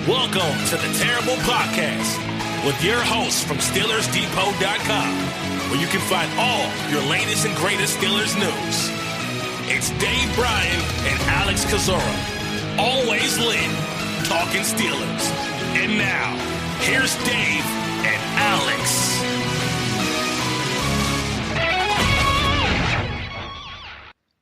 Welcome to the Terrible Podcast with your hosts from SteelersDepot.com, where you can find all your latest and greatest Steelers news. It's Dave Bryan and Alex Kozora, always lit, talking Steelers. And now, here's Dave and Alex.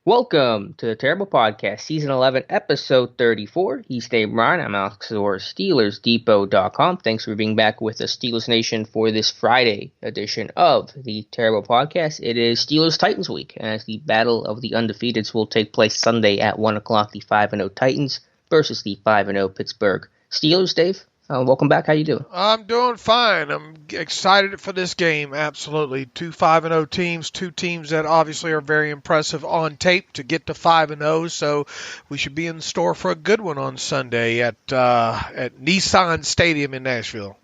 Welcome to the Terrible Podcast, Season 11, Episode 34. He's Dave Bryan. I'm Alex Kozora, SteelersDepot.com. Thanks for being back with the Steelers Nation for this Friday edition of the Terrible Podcast. It is Steelers-Titans week, as the Battle of the Undefeateds will take place Sunday at 1 o'clock. The 5-0 Titans versus the 5-0 Pittsburgh Steelers. Dave, welcome back. How you doing? I'm doing fine. I'm excited for this game, absolutely. Two 5-0 teams, two teams that obviously are very impressive on tape to get to 5-0, so we should be in store for a good one on Sunday at Nissan Stadium in Nashville.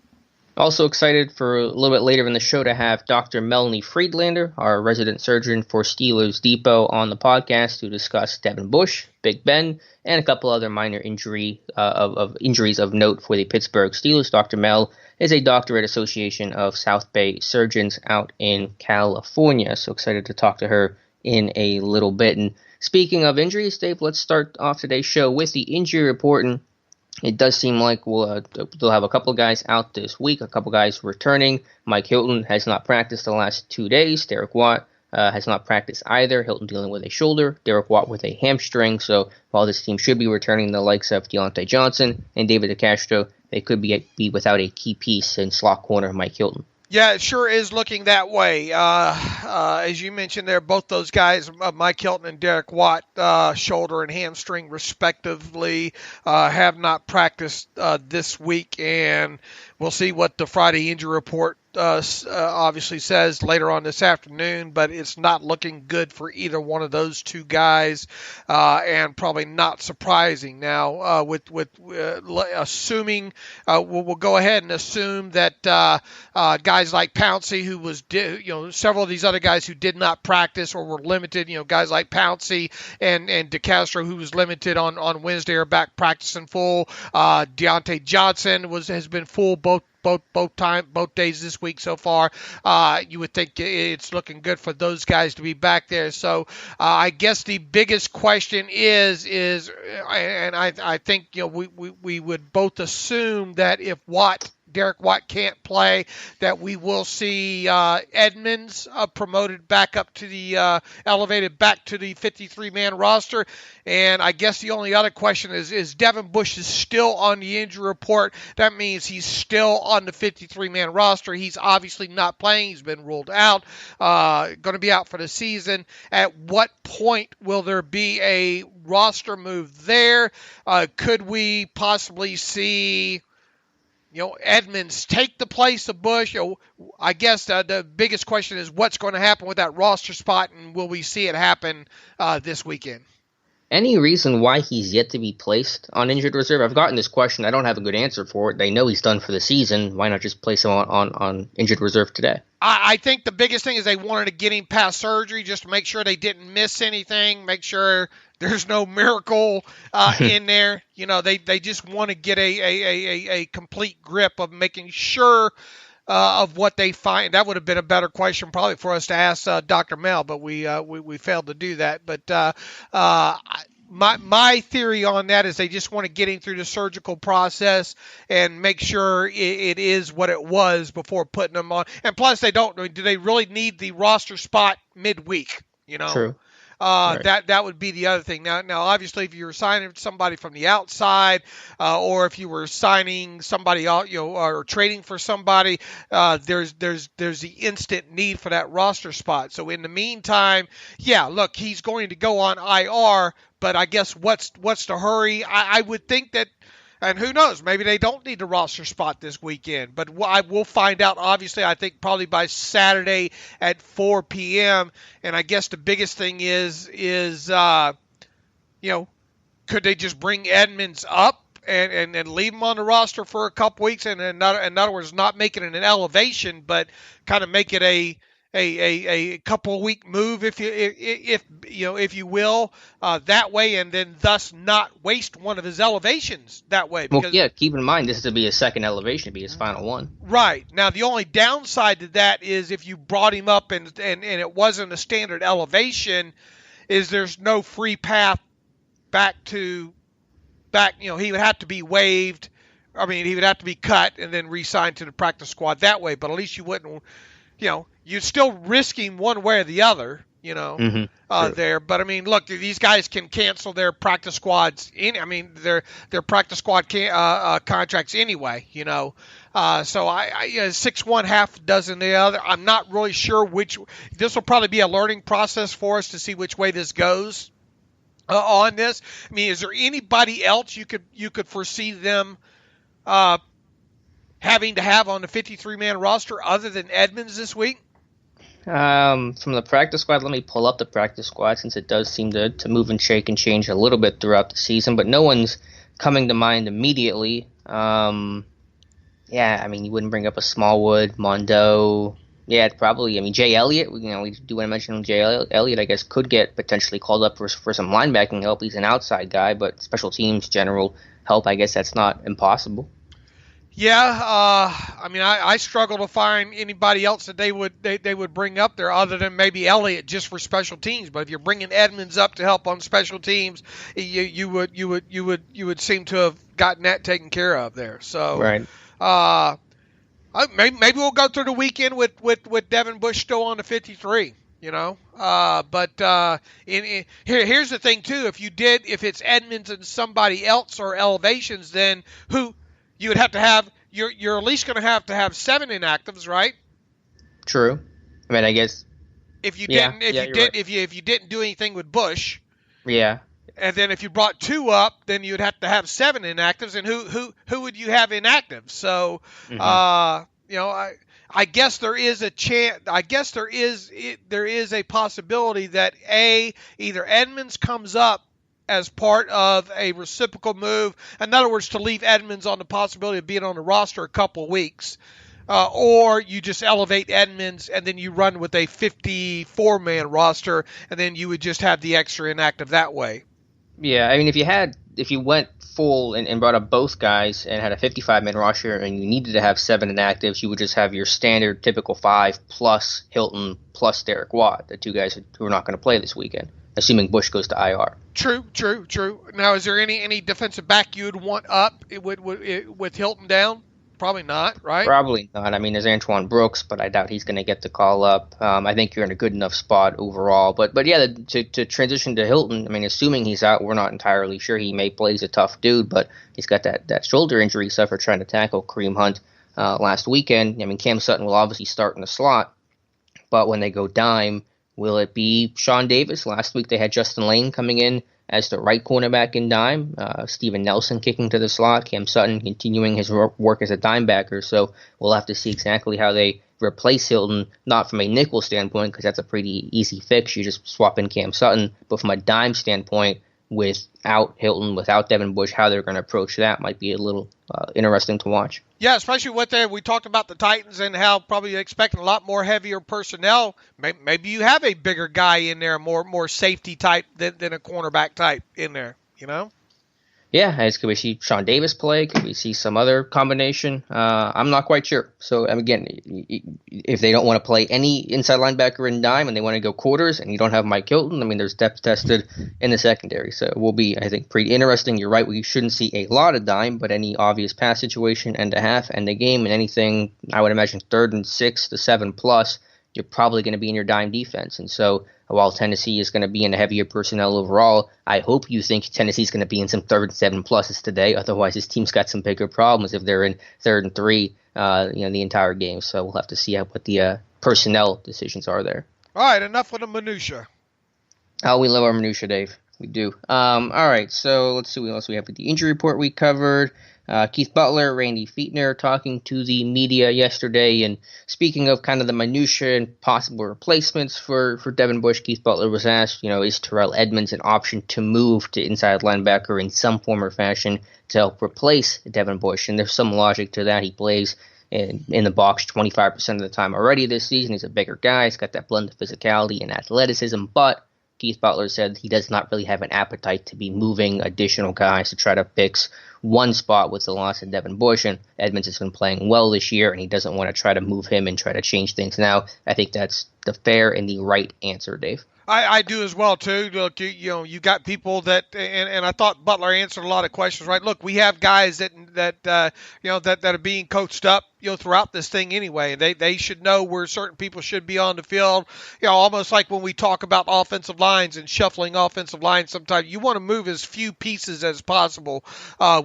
Also excited for a little bit later in the show to have Dr. Melanie Friedlander, our resident surgeon for Steelers Depot, on the podcast to discuss Devin Bush, Big Ben, and a couple other minor injuries of note for the Pittsburgh Steelers. Dr. Mel is a doctorate association of South Bay surgeons out in California, so excited to talk to her in a little bit. And speaking of injuries, Dave, let's start off today's show with the injury report. And it does seem like they'll have a couple of guys out this week, a couple guys returning. Mike Hilton has not practiced the last 2 days. Derek Watt has not practiced either. Hilton dealing with a shoulder, Derek Watt with a hamstring. So while this team should be returning the likes of Deontay Johnson and David DeCastro, they could be without a key piece in slot corner Mike Hilton. Yeah, it sure is looking that way. As you mentioned there, both those guys, Mike Hilton and Derek Watt, shoulder and hamstring respectively, have not practiced this week, and we'll see what the Friday injury report obviously says later on this afternoon, but it's not looking good for either one of those two guys, and probably not surprising. Now, with assuming, we'll go ahead and assume that guys like Pouncey, who was, several of these other guys who did not practice or were limited, guys like Pouncey and DeCastro, who was limited on Wednesday, are back practicing full. Deontay Johnson has been full both days this week so far. You would think it's looking good for those guys to be back there. So I guess the biggest question is, and I think we would both assume that if Derek Watt can't play, that we will see Edmonds promoted back up to the elevated back to the 53-man roster. And I guess the only other question is Devin Bush is still on the injury report. That means he's still on the 53-man roster. He's obviously not playing. He's been ruled out, going to be out for the season. At what point will there be a roster move there? Could we possibly see Edmonds take the place of Bush? I guess the biggest question is what's going to happen with that roster spot, and will we see it happen this weekend? Any reason why he's yet to be placed on injured reserve? I've gotten this question. I don't have a good answer for it. They know he's done for the season. Why not just place him on injured reserve today? I think the biggest thing is they wanted to get him past surgery just to make sure they didn't miss anything, make sure there's no miracle in there. They just want to get a complete grip of making sure of what they find. That would have been a better question probably for us to ask Dr. Mel, but we failed to do that. But my theory on that is they just want to get him through the surgical process and make sure it is what it was before putting him on. And plus, do they really need the roster spot midweek? True. Right. That would be the other thing. Now, obviously, if you were signing somebody from the outside, or if you were signing somebody out, or trading for somebody, there's the instant need for that roster spot. So in the meantime, look, he's going to go on IR, but I guess what's the hurry? I would think that. And who knows? Maybe they don't need the roster spot this weekend. But I will find out, obviously, I think probably by Saturday at 4 p.m. And I guess the biggest thing is could they just bring Edmonds up and leave him on the roster for a couple weeks? And in other words, not make it an elevation, but kind of make it a couple week move, if you will, that way, and then thus not waste one of his elevations that way. Because, well, yeah, keep in mind this is to be his second elevation, to be his final one. Right. Now, the only downside to that is if you brought him up and it wasn't a standard elevation, is there's no free path back. He would have to be waived. I mean, he would have to be cut and then re-signed to the practice squad that way. But at least you wouldn't, you're still risking one way or the other, there. But I mean, look, these guys can cancel their practice squads their practice squad contracts anyway, So I 6-1, half dozen the other. I'm not really sure which. This will probably be a learning process for us to see which way this goes on this. I mean, is there anybody else you could foresee them having to have on the 53-man roster other than Edmonds this week? From the practice squad, let me pull up the practice squad since it does seem to move and shake and change a little bit throughout the season, but no one's coming to mind immediately. You wouldn't bring up a Smallwood, Mondo. Yeah, probably. I mean, Jay Elliott, we do want to mention Jay Elliott, I guess, could get potentially called up for some linebacking help. He's an outside guy, but special teams, general help, I guess that's not impossible. Yeah, I struggle to find anybody else that they would bring up there other than maybe Elliott just for special teams. But if you're bringing Edmonds up to help on special teams, you would seem to have gotten that taken care of there. So right. Maybe we'll go through the weekend with Devin Bush still on the 53. Here's the thing too. If it's Edmonds and somebody else or elevations, then who? You would have to have you're at least going to have 7 inactives, right? True. I mean, I guess if you didn't do anything with Bush, yeah. And then if you brought 2 up, then you'd have to have 7 inactives, and who would you have inactive? So, I guess there is a chance. I guess there is a possibility that either Edmonds comes up as part of a reciprocal move. In other words, to leave Edmonds on the possibility of being on the roster a couple weeks. Or you just elevate Edmonds and then you run with a 54-man roster, and then you would just have the extra inactive that way. Yeah, I mean, if you went full and brought up both guys and had a 55-man roster and you needed to have 7 inactives, you would just have your standard typical 5 plus Hilton plus Derek Watt, the 2 guys who are not going to play this weekend, assuming Bush goes to IR. True. Now, is there any defensive back you would want up with Hilton down? Probably not, right? Probably not. I mean, there's Antoine Brooks, but I doubt he's going to get the call up. I think you're in a good enough spot overall. But yeah, to transition to Hilton, I mean, assuming he's out, we're not entirely sure. He may play. He's a tough dude, but he's got that shoulder injury he suffered trying to tackle Kareem Hunt last weekend. I mean, Cam Sutton will obviously start in the slot, but when they go dime, will it be Sean Davis? Last week they had Justin Lane coming in as the right cornerback in dime, Steven Nelson kicking to the slot, Cam Sutton continuing his work as a dime backer. So we'll have to see exactly how they replace Hilton, not from a nickel standpoint, because that's a pretty easy fix. You just swap in Cam Sutton, but from a dime standpoint, without Hilton, without Devin Bush, how they're going to approach that might be a little interesting to watch. Yeah, especially we talked about the Titans and how probably expecting a lot more heavier personnel. Maybe you have a bigger guy in there, more safety type than a cornerback type in there, Yeah, could we see Sean Davis play? Could we see some other combination? I'm not quite sure. So, again, if they don't want to play any inside linebacker in dime and they want to go quarters and you don't have Mike Hilton, I mean, there's depth tested in the secondary. So it will be, I think, pretty interesting. You're right, we shouldn't see a lot of dime, but any obvious pass situation, end of half, end of game, and anything, I would imagine 3rd and 6 to 7 plus, you're probably going to be in your dime defense. And so while Tennessee is going to be in a heavier personnel overall, I hope you think Tennessee's going to be in some 3rd and 7 pluses today. Otherwise, this team's got some bigger problems if they're in 3rd and 3, the entire game. So we'll have to see what the personnel decisions are there. All right, enough with the minutia. Oh, we love our minutia, Dave. We do. All right, so let's see what else we have with the injury report we covered. Keith Butler, Randy Fichtner talking to the media yesterday, and speaking of kind of the minutia and possible replacements for Devin Bush, Keith Butler was asked, is Terrell Edmonds an option to move to inside linebacker in some form or fashion to help replace Devin Bush? And there's some logic to that. He plays in the box 25% of the time already this season. He's a bigger guy. He's got that blend of physicality and athleticism, but Keith Butler said he does not really have an appetite to be moving additional guys to try to fix one spot with the loss of Devin Bush, and Edmonds has been playing well this year, and he doesn't want to try to move him and try to change things now. I think that's the fair and the right answer, Dave. I do as well too. Look, you got people that, and I thought Butler answered a lot of questions, right? Look, we have guys that are being coached up, throughout this thing anyway. They should know where certain people should be on the field. Almost like when we talk about offensive lines and shuffling offensive lines, sometimes you want to move as few pieces as possible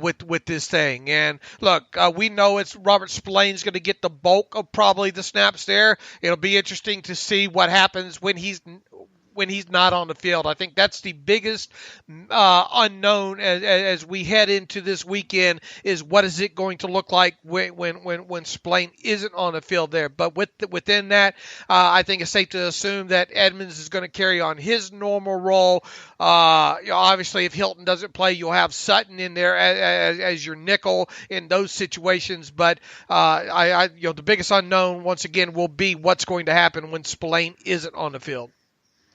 with this thing. And look, we know it's Robert Spillane's going to get the bulk of probably the snaps there. It'll be interesting to see what happens when he's not on the field. I think that's the biggest unknown as we head into this weekend is what is it going to look like when Spillane isn't on the field there. But within that, I think it's safe to assume that Edmonds is going to carry on his normal role. Obviously, if Hilton doesn't play, you'll have Sutton in there as your nickel in those situations. But the biggest unknown once again will be what's going to happen when Spillane isn't on the field.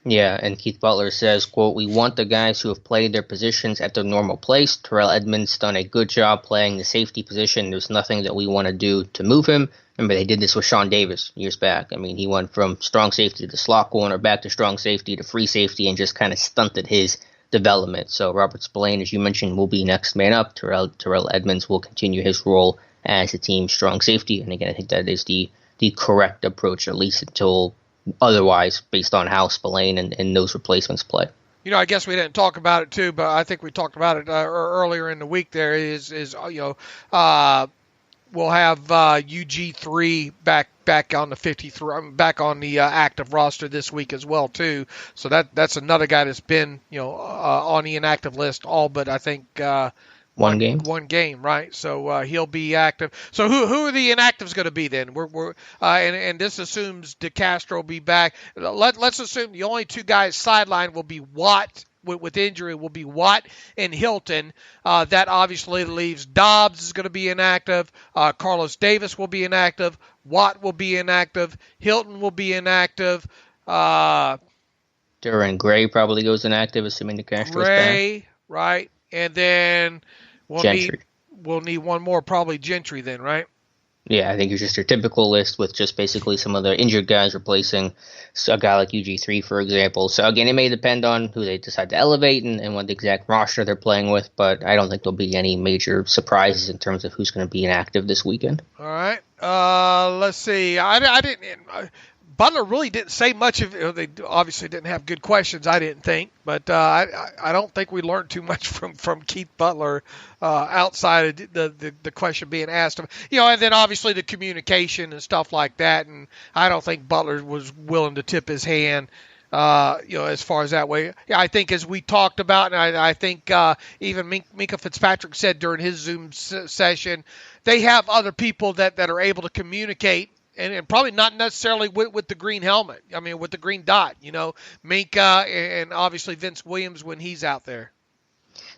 Yeah, and Keith Butler says, quote, "We want the guys who have played their positions at their normal place. Terrell Edmonds done a good job playing the safety position. There's nothing that we want to do to move him." Remember, they did this with Sean Davis years back. I mean, he went from strong safety to slot corner, back to strong safety to free safety, and just kind of stunted his development. So Robert Spillane, as you mentioned, will be next man up. Terrell Edmonds will continue his role as the team's strong safety. And again, I think that is the correct approach, at least until otherwise, based on how Spillane and those replacements play. I guess we didn't talk about it too, but I think we talked about it earlier in the week. There we'll have UG3 back on the 53, back on the active roster this week as well too. So that's another guy that's been on the inactive list all but I think one game, right? So he'll be active. So who are the inactives going to be then? And this assumes DeCastro will be back. Let's assume the only two guys sidelined will be Watt with injury will be Watt and Hilton. That obviously leaves Dobbs is going to be inactive. Carlos Davis will be inactive. Watt will be inactive. Hilton will be inactive. Duran Gray probably goes inactive, assuming DeCastro's back. Right. And then we'll need one more, probably Gentry then, right? Yeah, I think it's just your typical list with just basically some of the injured guys replacing a guy like UG3, for example. So, again, it may depend on who they decide to elevate and what the exact roster they're playing with, but I don't think there'll be any major surprises in terms of who's going to be inactive this weekend. All right. Let's see. Butler really didn't say much of it. They obviously didn't have good questions, I didn't think. But I don't think we learned too much from Keith Butler outside of the question being asked him. And then obviously the communication and stuff like that. And I don't think Butler was willing to tip his hand, as far as that way. Yeah, I think as we talked about, and I think even Minka Fitzpatrick said during his Zoom session, they have other people that are able to communicate. And probably not necessarily with the green helmet. I mean, with the green dot, Minka and obviously Vince Williams when he's out there.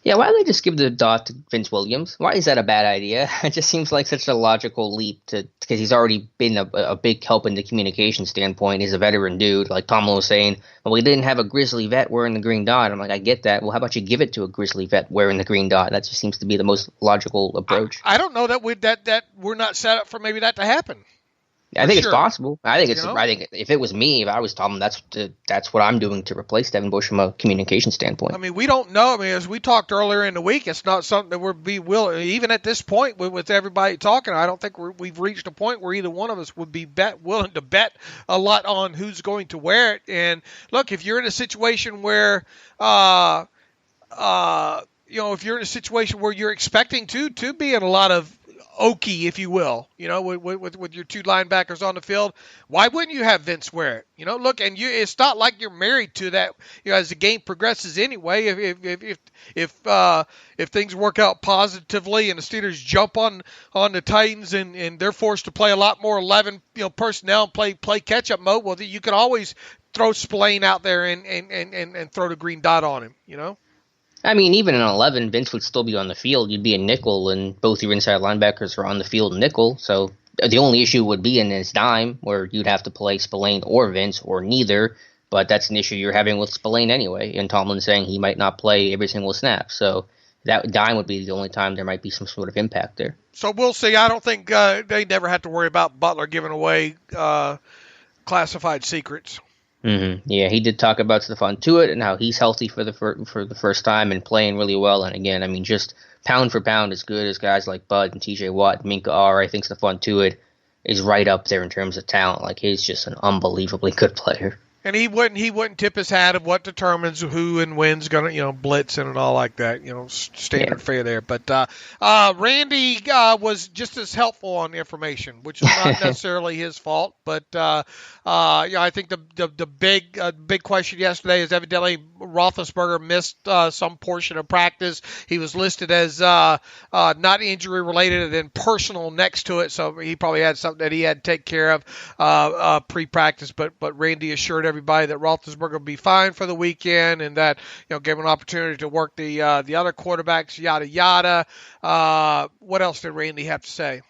Yeah, why don't they just give the dot to Vince Williams? Why is that a bad idea? It just seems like such a logical leap because he's already been a big help in the communication standpoint. He's a veteran dude. Like Tomlin was saying, well, we didn't have a Grizzly vet wearing the green dot. I'm like, I get that. Well, how about you give it to a Grizzly vet wearing the green dot? That just seems to be the most logical approach. I don't know that we're not set up for maybe that to happen. I think it's possible. I think if it was me, if I was Tom, that's what I'm doing to replace Devin Bush from a communication standpoint. I mean, we don't know. I mean, as we talked earlier in the week, it's not something that we'd be willing. Even at this point, with everybody talking, I don't think we've reached a point where either one of us would be willing to bet a lot on who's going to wear it. And look, if you're in a situation where, if you're in a situation where you're expecting to be in a lot of Okie, if you will, with your two linebackers on the field, why wouldn't you have Vince wear it? Look, and it's not like you're married to that. As the game progresses anyway. If things work out positively and the Steelers jump on the Titans and they're forced to play a lot more 11 personnel and play catch up mode, well, you can always throw Spillane out there and throw the green dot on him. I mean, even in 11, Vince would still be on the field. You'd be a nickel, and both your inside linebackers are on the field nickel. So The only issue would be in his dime, where you'd have to play Spillane or Vince or neither. But that's an issue you're having with Spillane anyway, and Tomlin saying he might not play every single snap. So that dime would be the only time there might be some sort of impact there. So we'll see. I don't think they never have to worry about Butler giving away classified secrets. Mm-hmm. Yeah, he did talk about Stephon Tuitt and how he's healthy for the first time and playing really well. And again, I mean, just pound for pound, as good as guys like Bud and T.J. Watt and Minka are, I think Stephon Tuitt is right up there in terms of talent. Like, he's just an unbelievably good player. And he wouldn't tip his hat of what determines who and when's gonna blitz and all like that. Standard fare there. But Randy was just as helpful on the information, which is not necessarily his fault. But I think the big question yesterday is evidently Roethlisberger missed some portion of practice. He was listed as not injury related and then personal next to it, so he probably had something that he had to take care of pre-practice. But Randy assured everybody that Roethlisberger will be fine for the weekend, and that gave him an opportunity to work the other quarterbacks, yada yada. What else did Randy have to say?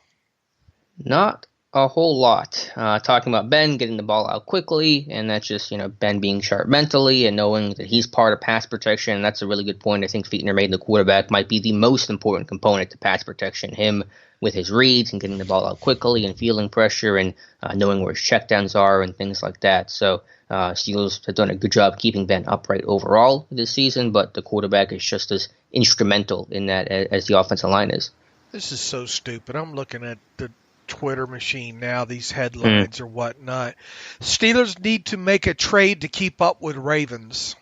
Not a whole lot. Talking about Ben getting the ball out quickly, and that's just Ben being sharp mentally and knowing that he's part of pass protection. And that's a really good point. I think Fichtner made the quarterback might be the most important component to pass protection. Him with his reads and getting the ball out quickly and feeling pressure and knowing where his checkdowns are and things like that. So Steelers have done a good job keeping Ben upright overall this season, but the quarterback is just as instrumental in that as the offensive line is. This is so stupid. I'm looking at the Twitter machine now, these headlines or whatnot. Steelers need to make a trade to keep up with Ravens.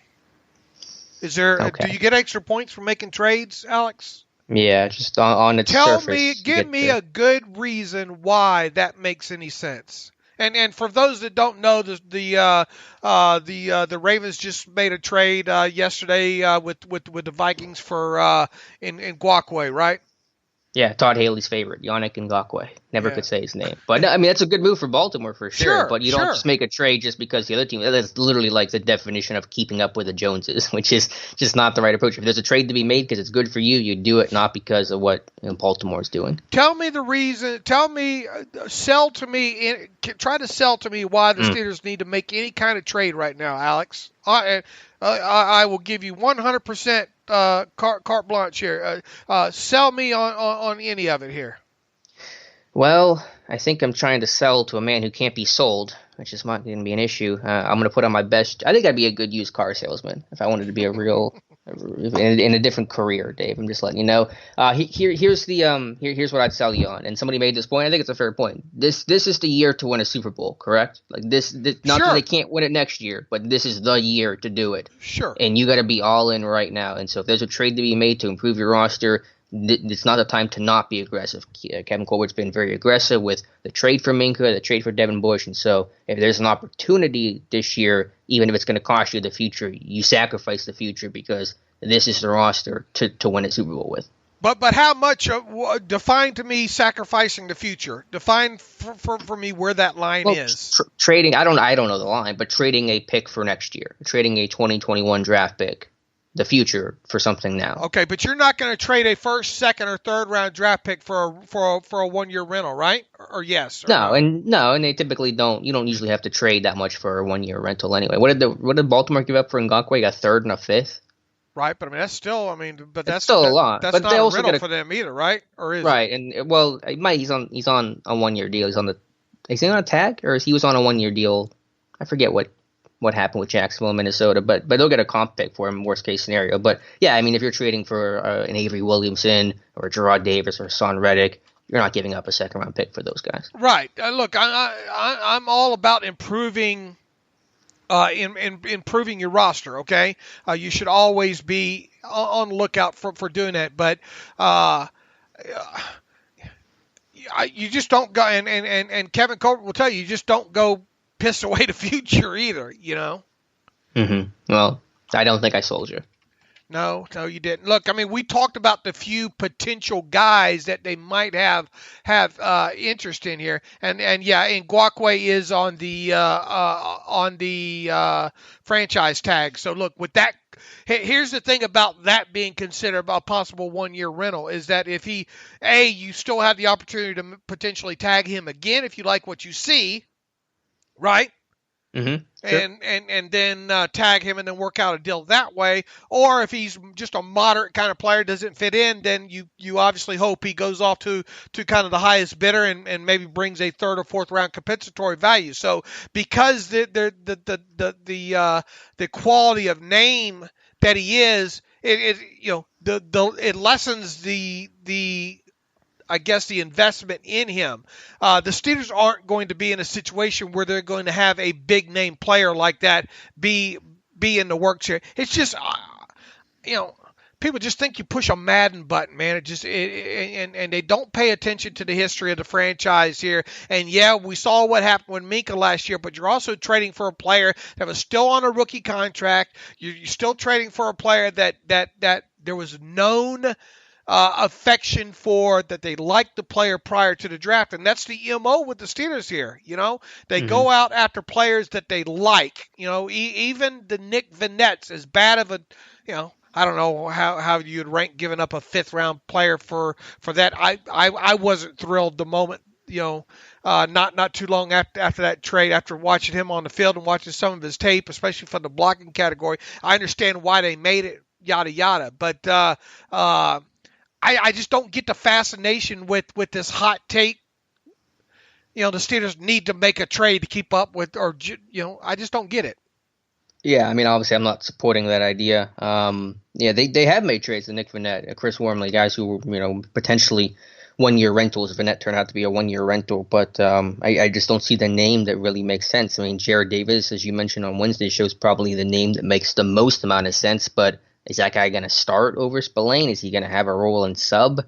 Is there? Okay. Do you get extra points for making trades, Alex? Yeah, just on its surface. Give me a good reason why that makes any sense. And for those that don't know, the Ravens just made a trade yesterday with the Vikings for in Ngakoue, right? Yeah, Todd Haley's favorite, Yannick Ngakoue. Never could say his name. But, I mean, that's a good move for Baltimore for sure. But you don't just make a trade just because the other team – that's literally like the definition of keeping up with the Joneses, which is just not the right approach. If there's a trade to be made because it's good for you, you do it, not because of what Baltimore is doing. Tell me the reason – try to sell to me why the Steelers need to make any kind of trade right now, Alex. I will give you 100% carte blanche here. Sell me on any of it here. Well, I think I'm trying to sell to a man who can't be sold, which is not going to be an issue. I'm going to put on my best. I think I'd be a good used car salesman if I wanted to be a real in a different career, Dave. I'm just letting you know. Here's what I'd sell you on. And somebody made this point. I think it's a fair point. This is the year to win a Super Bowl, correct? Like this not that they can't win it next year, but this is the year to do it. Sure. And you got to be all in right now. And so if there's a trade to be made to improve your roster, it's not a time to not be aggressive. Kevin Colbert's been very aggressive with the trade for Minka, the trade for Devin Bush, and so if there's an opportunity this year, even if it's going to cost you the future, you sacrifice the future because this is the roster to win a Super Bowl with. But how much? Define to me sacrificing the future. Define for me where that line is. Trading. I don't know the line, but trading a pick for next year, trading a 2021 draft pick. The future for something now. Okay, but you're not going to trade a first, second, or third round draft pick for a 1 year rental, right? Or yes? Or no, and they typically don't. You don't usually have to trade that much for a 1 year rental anyway. What did Baltimore give up for Ngakoue? A third and a fifth. Right, but I mean that's still. I mean, but that's still a lot. That's but not they a also rental for them either, right? Or is right? It? And well, he's on a 1 year deal. Is he on a tag or he was on a 1 year deal? I forget what happened with Jacksonville and Minnesota, but they'll get a comp pick for him, worst case scenario. But yeah, I mean, if you're trading for an Avery Williamson or a Gerard Davis or a Son Reddick, you're not giving up a second round pick for those guys. Right. Look, I'm all about improving, improving your roster. Okay, you should always be on the lookout for doing that, but you just don't go. And Kevin Colbert will tell you just don't go piss away the future either, Mm-hmm. Well, I don't think I sold you. No, you didn't. Look, I mean, we talked about the few potential guys that they might have interest in here, and Ngakoue is on the franchise tag. So look, with that Here's the thing about that being considered a possible 1-year rental is that if you still have the opportunity to potentially tag him again if you like what you see, right? Mm-hmm. Sure. And then tag him and then work out a deal that way. Or if he's just a moderate kind of player, doesn't fit in, then you obviously hope he goes off to kind of the highest bidder and maybe brings a 3rd or 4th round compensatory value. So because the quality of name that he is, it lessens the I guess the investment in him. The Steelers aren't going to be in a situation where they're going to have a big name player like that be in the works here. It's just, people just think you push a Madden button, man. And they don't pay attention to the history of the franchise here. And yeah, we saw what happened with Minka last year, but you're also trading for a player that was still on a rookie contract. You're still trading for a player that there was known affection for, that they liked the player prior to the draft. And that's the MO with the Steelers here. They go out after players that they like, even the Nick Vinettes, as bad of a, I don't know how you'd rank giving up a 5th round player for that. I wasn't thrilled the moment, not too long after that trade, after watching him on the field and watching some of his tape, especially from the blocking category. I understand why they made it, yada, yada. But, I just don't get the fascination with this hot take. The Steelers need to make a trade to keep up with, I just don't get it. Yeah, I mean, obviously, I'm not supporting that idea. They have made trades to Nick Vannett, Chris Wormley, guys who were, potentially 1-year rentals. Vannett turned out to be a 1-year rental, but I just don't see the name that really makes sense. I mean, Jared Davis, as you mentioned on Wednesday, shows probably the name that makes the most amount of sense, but is that guy going to start over Spillane? Is he going to have a role in sub?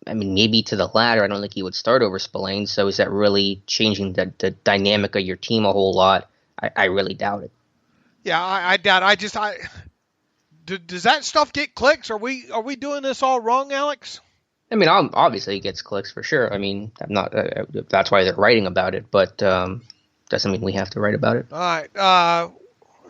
I mean, maybe to the latter. I don't think he would start over Spillane. So is that really changing the dynamic of your team a whole lot? I really doubt it. Yeah, I doubt it. Does that stuff get clicks? Are we doing this all wrong, Alex? I mean, obviously it gets clicks for sure. I mean, I'm not. That's why they're writing about it, but doesn't mean we have to write about it. All right.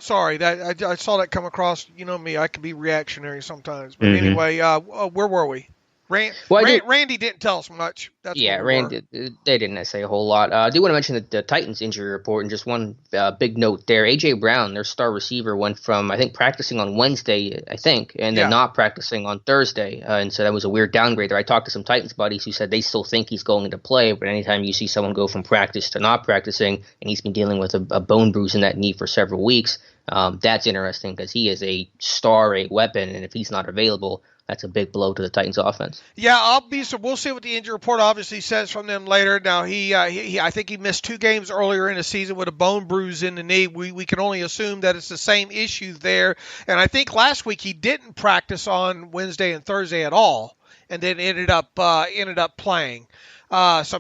Sorry, that I saw that come across. You know me, I can be reactionary sometimes. But anyway, where were we? Randy didn't tell us much. Randy, they didn't say a whole lot. I do want to mention the Titans injury report, and just one big note there. A.J. Brown, their star receiver, went from, I think, practicing on Wednesday, and then not practicing on Thursday. And so that was a weird downgrade there. I talked to some Titans buddies who said they still think he's going to play, but anytime you see someone go from practice to not practicing, and he's been dealing with a bone bruise in that knee for several weeks, that's interesting because he is a star, a weapon, and if he's not available, that's a big blow to the Titans' offense. Yeah, we'll see what the injury report obviously says from them later. Now, I think he missed 2 games earlier in the season with a bone bruise in the knee. We can only assume that it's the same issue there. And I think last week he didn't practice on Wednesday and Thursday at all, and then ended up playing. So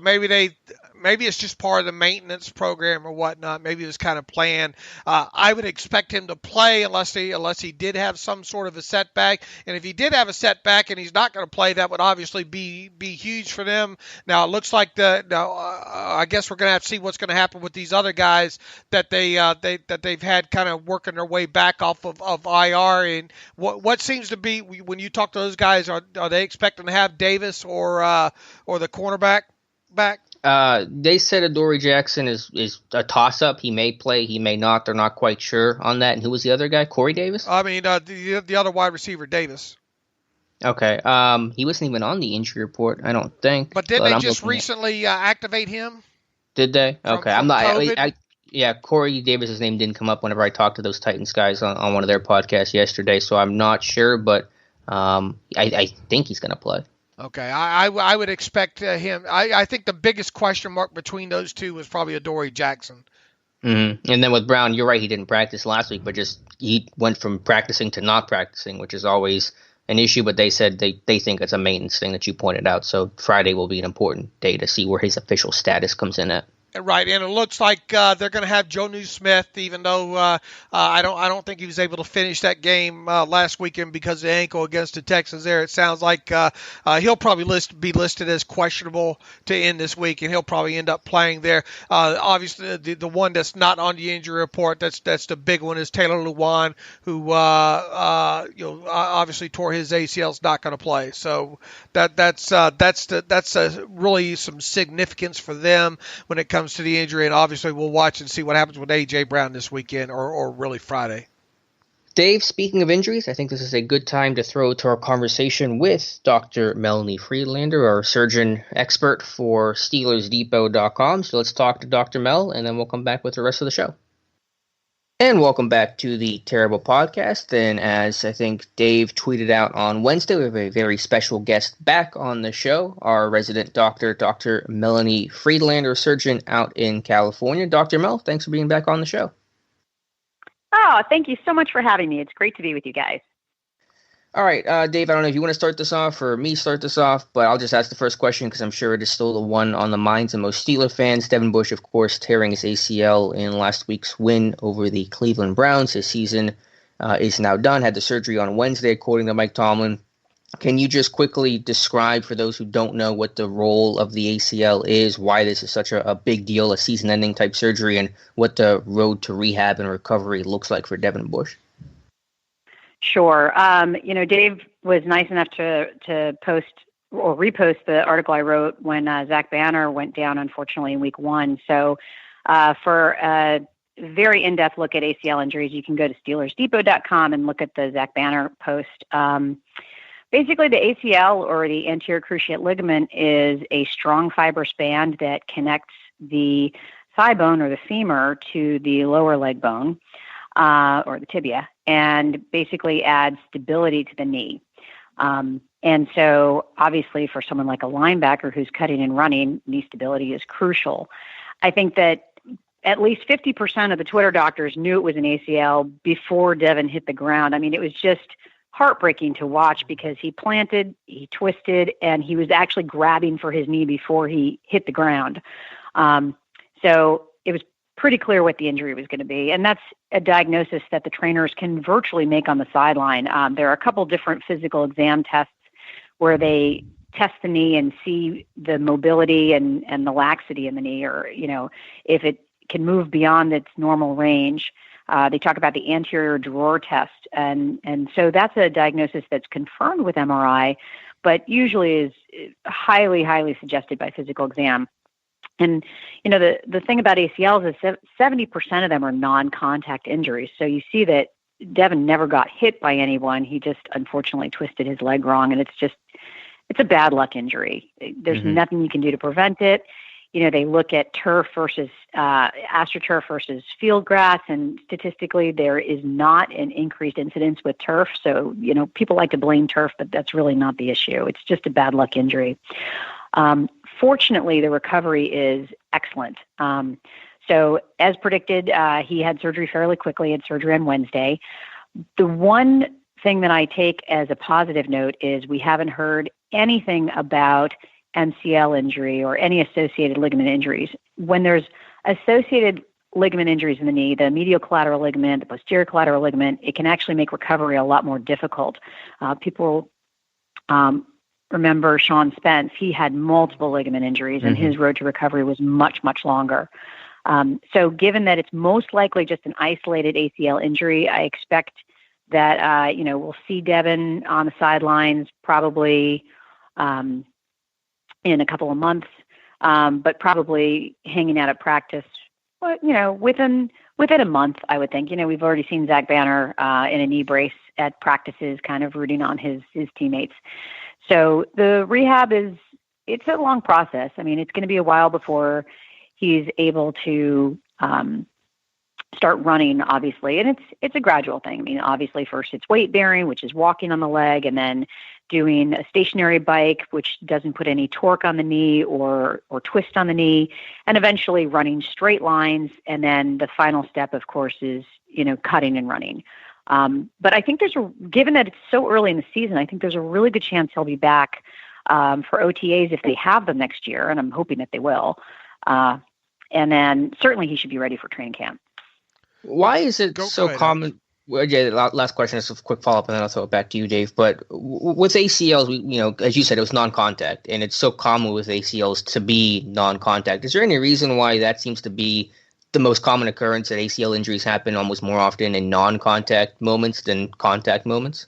maybe it's just part of the maintenance program or whatnot. Maybe it was kind of planned. I would expect him to play unless he did have some sort of a setback. And if he did have a setback and he's not going to play, that would obviously be huge for them. Now it looks like I guess we're going to have to see what's going to happen with these other guys that they've had kind of working their way back off of IR. And what seems to be, when you talk to those guys, are they expecting to have Davis or the cornerback back? They said Adoree Jackson is a toss-up. He may play, he may not. They're not quite sure on that. And who was the other guy? Corey Davis? I mean, the other wide receiver, Davis. Okay. He wasn't even on the injury report, I don't think. But didn't they just recently activate him? Did they? Okay. I'm not. Corey Davis's name didn't come up whenever I talked to those Titans guys on one of their podcasts yesterday, so I'm not sure, but I think he's going to play. Okay, I would expect him. I think the biggest question mark between those two was probably Adoree Jackson. Mm-hmm. And then with Brown, you're right, he didn't practice last week, but just he went from practicing to not practicing, which is always an issue, but they said they think it's a maintenance thing that you pointed out, so Friday will be an important day to see where his official status comes in at. Right, and it looks like they're going to have Jonnu Smith, even though I don't think he was able to finish that game last weekend because of the ankle against the Texans. There, it sounds like he'll probably be listed as questionable to end this week, and he'll probably end up playing there. Obviously, the one that's not on the injury report, that's the big one, is Taylor Lewan, who obviously tore his ACL, is not going to play. So that's really some significance for them when it comes to the injury, and obviously we'll watch and see what happens with A.J. Brown this weekend or really Friday. Dave, speaking of injuries, I think this is a good time to throw to our conversation with Dr. Melanie Friedlander, our surgeon expert for SteelersDepot.com. So let's talk to Dr. Mel, and then we'll come back with the rest of the show. And welcome back to the Terrible Podcast. And as I think Dave tweeted out on Wednesday, we have a very special guest back on the show, our resident doctor, Dr. Melanie Friedlander, surgeon out in California. Dr. Mel, thanks for being back on the show. Oh, thank you so much for having me. It's great to be with you guys. All right, Dave, I don't know if you want to start this off or me start this off, but I'll just ask the first question because I'm sure it is still the one on the minds of most Steeler fans. Devin Bush, of course, tearing his ACL in last week's win over the Cleveland Browns. His season is now done. Had the surgery on Wednesday, according to Mike Tomlin. Can you just quickly describe, for those who don't know, what the role of the ACL is, why this is such a big deal, a season-ending type surgery, and what the road to rehab and recovery looks like for Devin Bush? Sure. Dave was nice enough to post or repost the article I wrote when Zach Banner went down, unfortunately, in week 1. So for a very in-depth look at ACL injuries, you can go to SteelersDepot.com and look at the Zach Banner post. Basically, the ACL, or the anterior cruciate ligament, is a strong fibrous band that connects the thigh bone or the femur to the lower leg bone, or the tibia, and basically adds stability to the knee. And so obviously for someone like a linebacker who's cutting and running, knee stability is crucial. I think that at least 50% of the Twitter doctors knew it was an ACL before Devin hit the ground. I mean, it was just heartbreaking to watch because he planted, he twisted, and he was actually grabbing for his knee before he hit the ground. So it was pretty clear what the injury was going to be. And that's a diagnosis that the trainers can virtually make on the sideline. There are a couple different physical exam tests where they test the knee and see the mobility and the laxity in the knee, or, if it can move beyond its normal range. They talk about the anterior drawer test. And so that's a diagnosis that's confirmed with MRI, but usually is highly, highly suggested by physical exam. And, the thing about ACLs is 70% of them are non-contact injuries. So you see that Devin never got hit by anyone. He just unfortunately twisted his leg wrong. And it's a bad luck injury. There's nothing you can do to prevent it. They look at turf versus AstroTurf versus field grass, and statistically there is not an increased incidence with turf. So, people like to blame turf, but that's really not the issue. It's just a bad luck injury. Fortunately, the recovery is excellent. So as predicted, he had surgery fairly quickly, had surgery on Wednesday. The one thing that I take as a positive note is we haven't heard anything about MCL injury or any associated ligament injuries. When there's associated ligament injuries in the knee, the medial collateral ligament, the posterior collateral ligament, it can actually make recovery a lot more difficult. People remember Sean Spence. He had multiple ligament injuries, and his road to recovery was much, much longer. So given that it's most likely just an isolated ACL injury, I expect that, we'll see Devin on the sidelines probably in a couple of months, but probably hanging out at practice, within a month, I would think. We've already seen Zach Banner in a knee brace at practices, kind of rooting on his teammates. So the rehab it's a long process. I mean, it's going to be a while before he's able to start running, obviously. And it's a gradual thing. I mean, obviously first it's weight bearing, which is walking on the leg, and then doing a stationary bike, which doesn't put any torque on the knee or twist on the knee, and eventually running straight lines. And then the final step, of course, is, cutting and running. But I think given that it's so early in the season, I think there's a really good chance he'll be back for OTAs if they have them next year, and I'm hoping that they will. And then certainly he should be ready for training camp. Why is it so common? Well, yeah, last question is a quick follow-up, and then I'll throw it back to you, Dave. But with ACLs, as you said, it was non-contact, and it's so common with ACLs to be non-contact. Is there any reason why that seems to be the most common occurrence, that ACL injuries happen almost more often in non-contact moments than contact moments?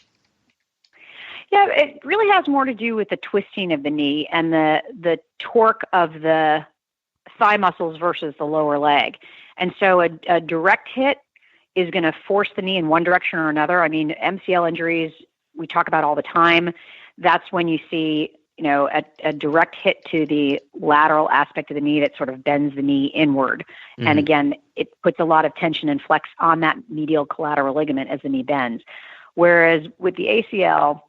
Yeah, it really has more to do with the twisting of the knee and the torque of the thigh muscles versus the lower leg. And so a direct hit is going to force the knee in one direction or another. I mean, MCL injuries we talk about all the time. That's when you see, a direct hit to the lateral aspect of the knee that sort of bends the knee inward. Mm-hmm. And again, it puts a lot of tension and flex on that medial collateral ligament as the knee bends. Whereas with the ACL,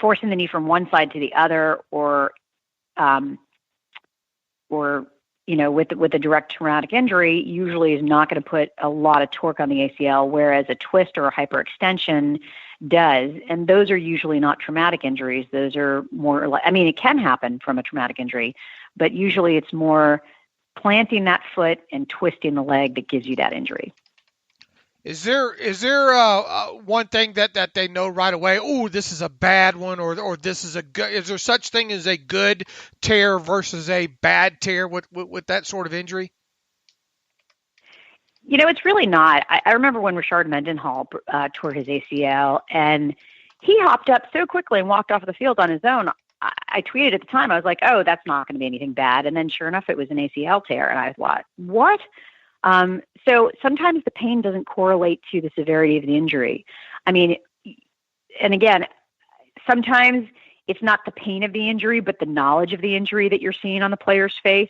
forcing the knee from one side to the other, or with a direct traumatic injury, usually is not going to put a lot of torque on the ACL, whereas a twist or a hyperextension does. And those are usually not traumatic injuries. Those are more, it can happen from a traumatic injury, but usually it's more planting that foot and twisting the leg that gives you that injury. Is there one thing that they know right away? Oh, this is a bad one, or this is a good. Is there such thing as a good tear versus a bad tear with that sort of injury? It's really not. I remember when Rashard Mendenhall tore his ACL, and he hopped up so quickly and walked off the field on his own. I tweeted at the time. I was like, "Oh, that's not going to be anything bad." And then, sure enough, it was an ACL tear, and I thought, "What?" So sometimes the pain doesn't correlate to the severity of the injury. And again, sometimes it's not the pain of the injury, but the knowledge of the injury that you're seeing on the player's face.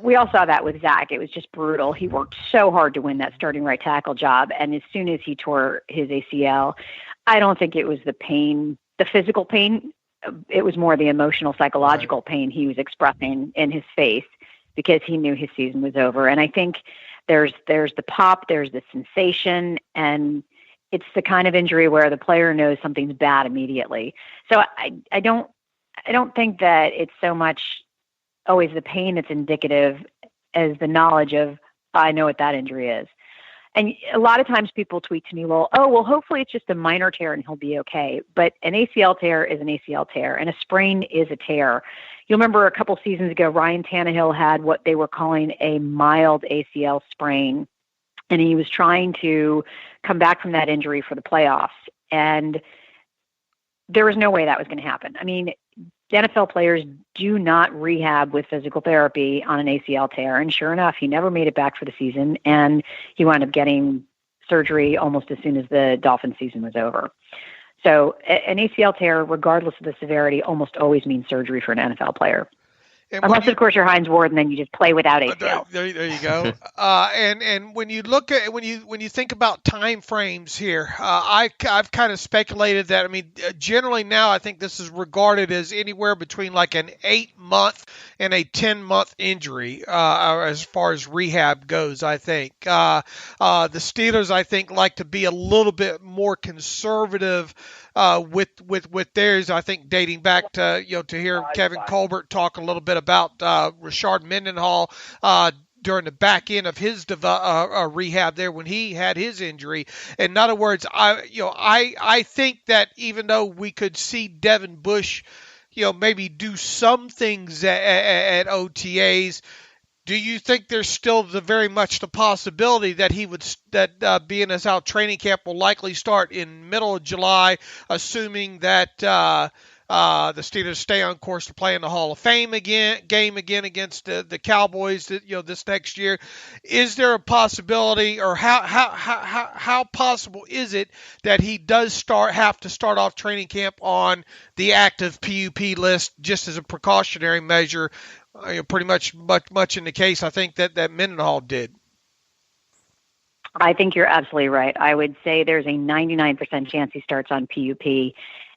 We all saw that with Zach. It was just brutal. He worked so hard to win that starting right tackle job. And as soon as he tore his ACL, I don't think it was the pain, the physical pain. It was more the emotional, psychological pain he was expressing in his face, because he knew his season was over. And I think there's the pop, there's the sensation, and it's the kind of injury where the player knows something's bad immediately. So I don't think that it's so much always the pain that's indicative as the knowledge of, I know what that injury is. And a lot of times people tweet to me, well, hopefully it's just a minor tear and he'll be okay. But an ACL tear is an ACL tear, and a sprain is a tear. You'll remember a couple seasons ago, Ryan Tannehill had what they were calling a mild ACL sprain, and he was trying to come back from that injury for the playoffs. And there was no way that was going to happen. NFL players do not rehab with physical therapy on an ACL tear. And sure enough, he never made it back for the season, and he wound up getting surgery almost as soon as the Dolphins season was over. So an ACL tear, regardless of the severity, almost always means surgery for an NFL player. Unless, of course, you're Hines Ward, and then you just play without ACL. There you go. And when you look at when you think about time frames here, I've kind of speculated that. Generally now I think this is regarded as anywhere between like an 8-month and a 10-month injury as far as rehab goes. I think the Steelers, I think, like to be a little bit more conservative with theirs. I think dating back to to hear Kevin Colbert talk a little bit about Rashard Mendenhall during the back end of his rehab there when he had his injury. In other words, I think that even though we could see Devin Bush, maybe do some things at OTAs, do you think there's still very much the possibility that he would being as out training camp will likely start in middle of July, assuming that the Steelers stay on course to play in the Hall of Fame game again against the Cowboys this next year? Is there a possibility, or how possible is it that he does have to start off training camp on the active PUP list just as a precautionary measure? Pretty much in the case, I think that Mendenhall did. I think you're absolutely right. I would say there's a 99% chance he starts on PUP,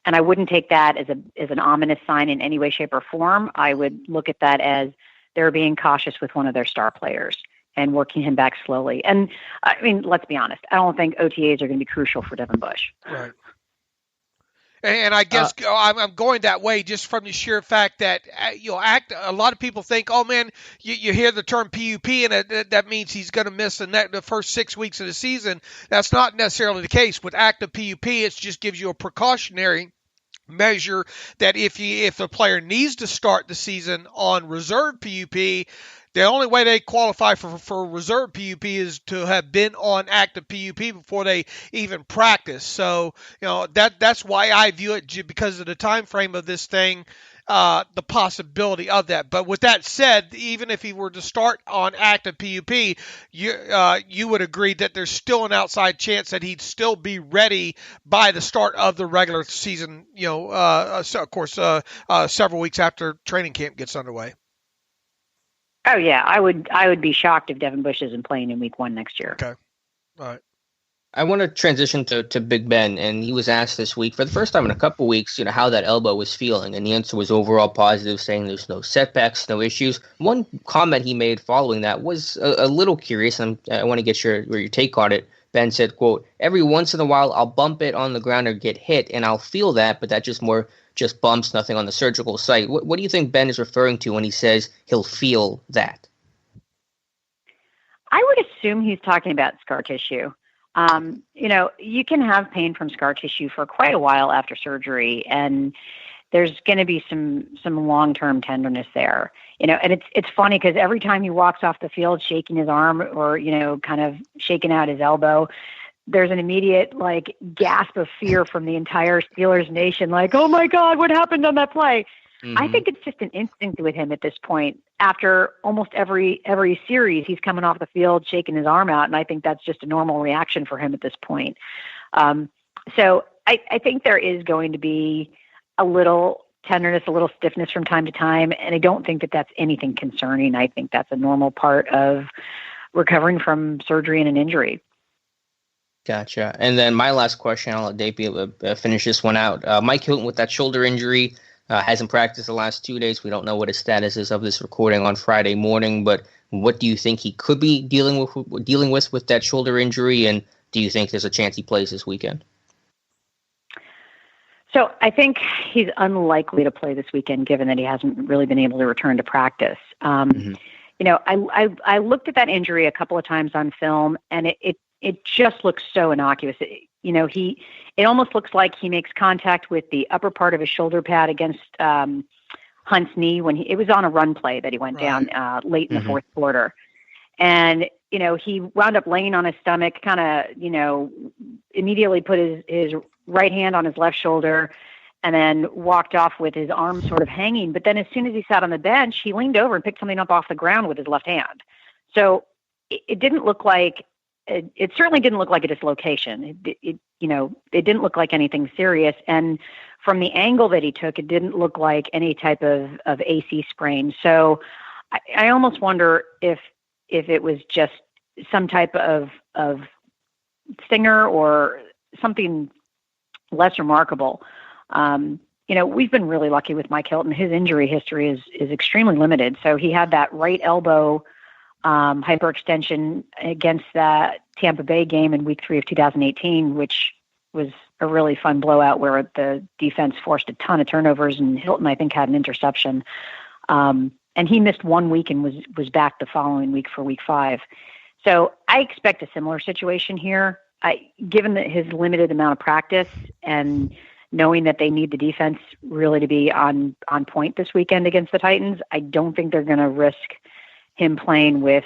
and I wouldn't take that as an ominous sign in any way, shape, or form. I would look at that as they're being cautious with one of their star players and working him back slowly. And let's be honest, I don't think OTAs are going to be crucial for Devin Bush. Right. And I guess I'm going that way just from the sheer fact that a lot of people think, oh man, you hear the term PUP and that means he's going to miss the first 6 weeks of the season. That's not necessarily the case. With active PUP, it just gives you a precautionary measure that if the player needs to start the season on reserve PUP, the only way they qualify for reserve PUP is to have been on active PUP before they even practice. So, that's why I view it, because of the time frame of this thing, the possibility of that. But with that said, even if he were to start on active PUP, you would agree that there's still an outside chance that he'd still be ready by the start of the regular season, so of course, several weeks after training camp gets underway. Oh yeah, I would be shocked if Devin Bush isn't playing in week 1 next year. Okay. All right. I want to transition to Big Ben, and he was asked this week for the first time in a couple weeks, how that elbow was feeling, and the answer was overall positive, saying there's no setbacks, no issues. One comment he made following that was a little curious, and I want to get your take on it. Ben said, quote, "Every once in a while I'll bump it on the ground or get hit, and I'll feel that, but that just bumps, nothing on the surgical site." What do you think Ben is referring to when he says he'll feel that? I would assume he's talking about scar tissue. You can have pain from scar tissue for quite a while after surgery, and there's going to be some long-term tenderness there. And it's funny because every time he walks off the field shaking his arm or, kind of shaking out his elbow, there's an immediate gasp of fear from the entire Steelers nation. Like, oh my God, what happened on that play? Mm-hmm. I think it's just an instinct with him at this point. After almost every series, he's coming off the field, shaking his arm out. And I think that's just a normal reaction for him at this point. So I think there is going to be a little tenderness, a little stiffness from time to time. And I don't think that that's anything concerning. I think that's a normal part of recovering from surgery and an injury. Gotcha. And then my last question, I'll let Dave be able to finish this one out. Mike Hilton with that shoulder injury hasn't practiced the last 2 days. We don't know what his status is of this recording on Friday morning, but what do you think he could be dealing with that shoulder injury? And do you think there's a chance he plays this weekend? So I think he's unlikely to play this weekend, given that he hasn't really been able to return to practice. I looked at that injury a couple of times on film, and it just looks so innocuous. It almost looks like he makes contact with the upper part of his shoulder pad against Hunt's knee when it was on a run play that he went down late in the fourth quarter. And, he wound up laying on his stomach, kind of, immediately put his right hand on his left shoulder and then walked off with his arm sort of hanging. But then as soon as he sat on the bench, he leaned over and picked something up off the ground with his left hand. So it didn't look like, it certainly didn't look like a dislocation. It didn't look like anything serious. And from the angle that he took, it didn't look like any type of AC sprain. So I almost wonder if it was just some type of stinger or something less remarkable. We've been really lucky with Mike Hilton. His injury history is extremely limited. So he had that right elbow hyperextension against that Tampa Bay game in week 3 of 2018, which was a really fun blowout where the defense forced a ton of turnovers, and Hilton, I think, had an interception. And he missed 1 week and was back the following week for week 5. So I expect a similar situation here. Given that his limited amount of practice and knowing that they need the defense really to be on point this weekend against the Titans, I don't think they're going to risk him playing with,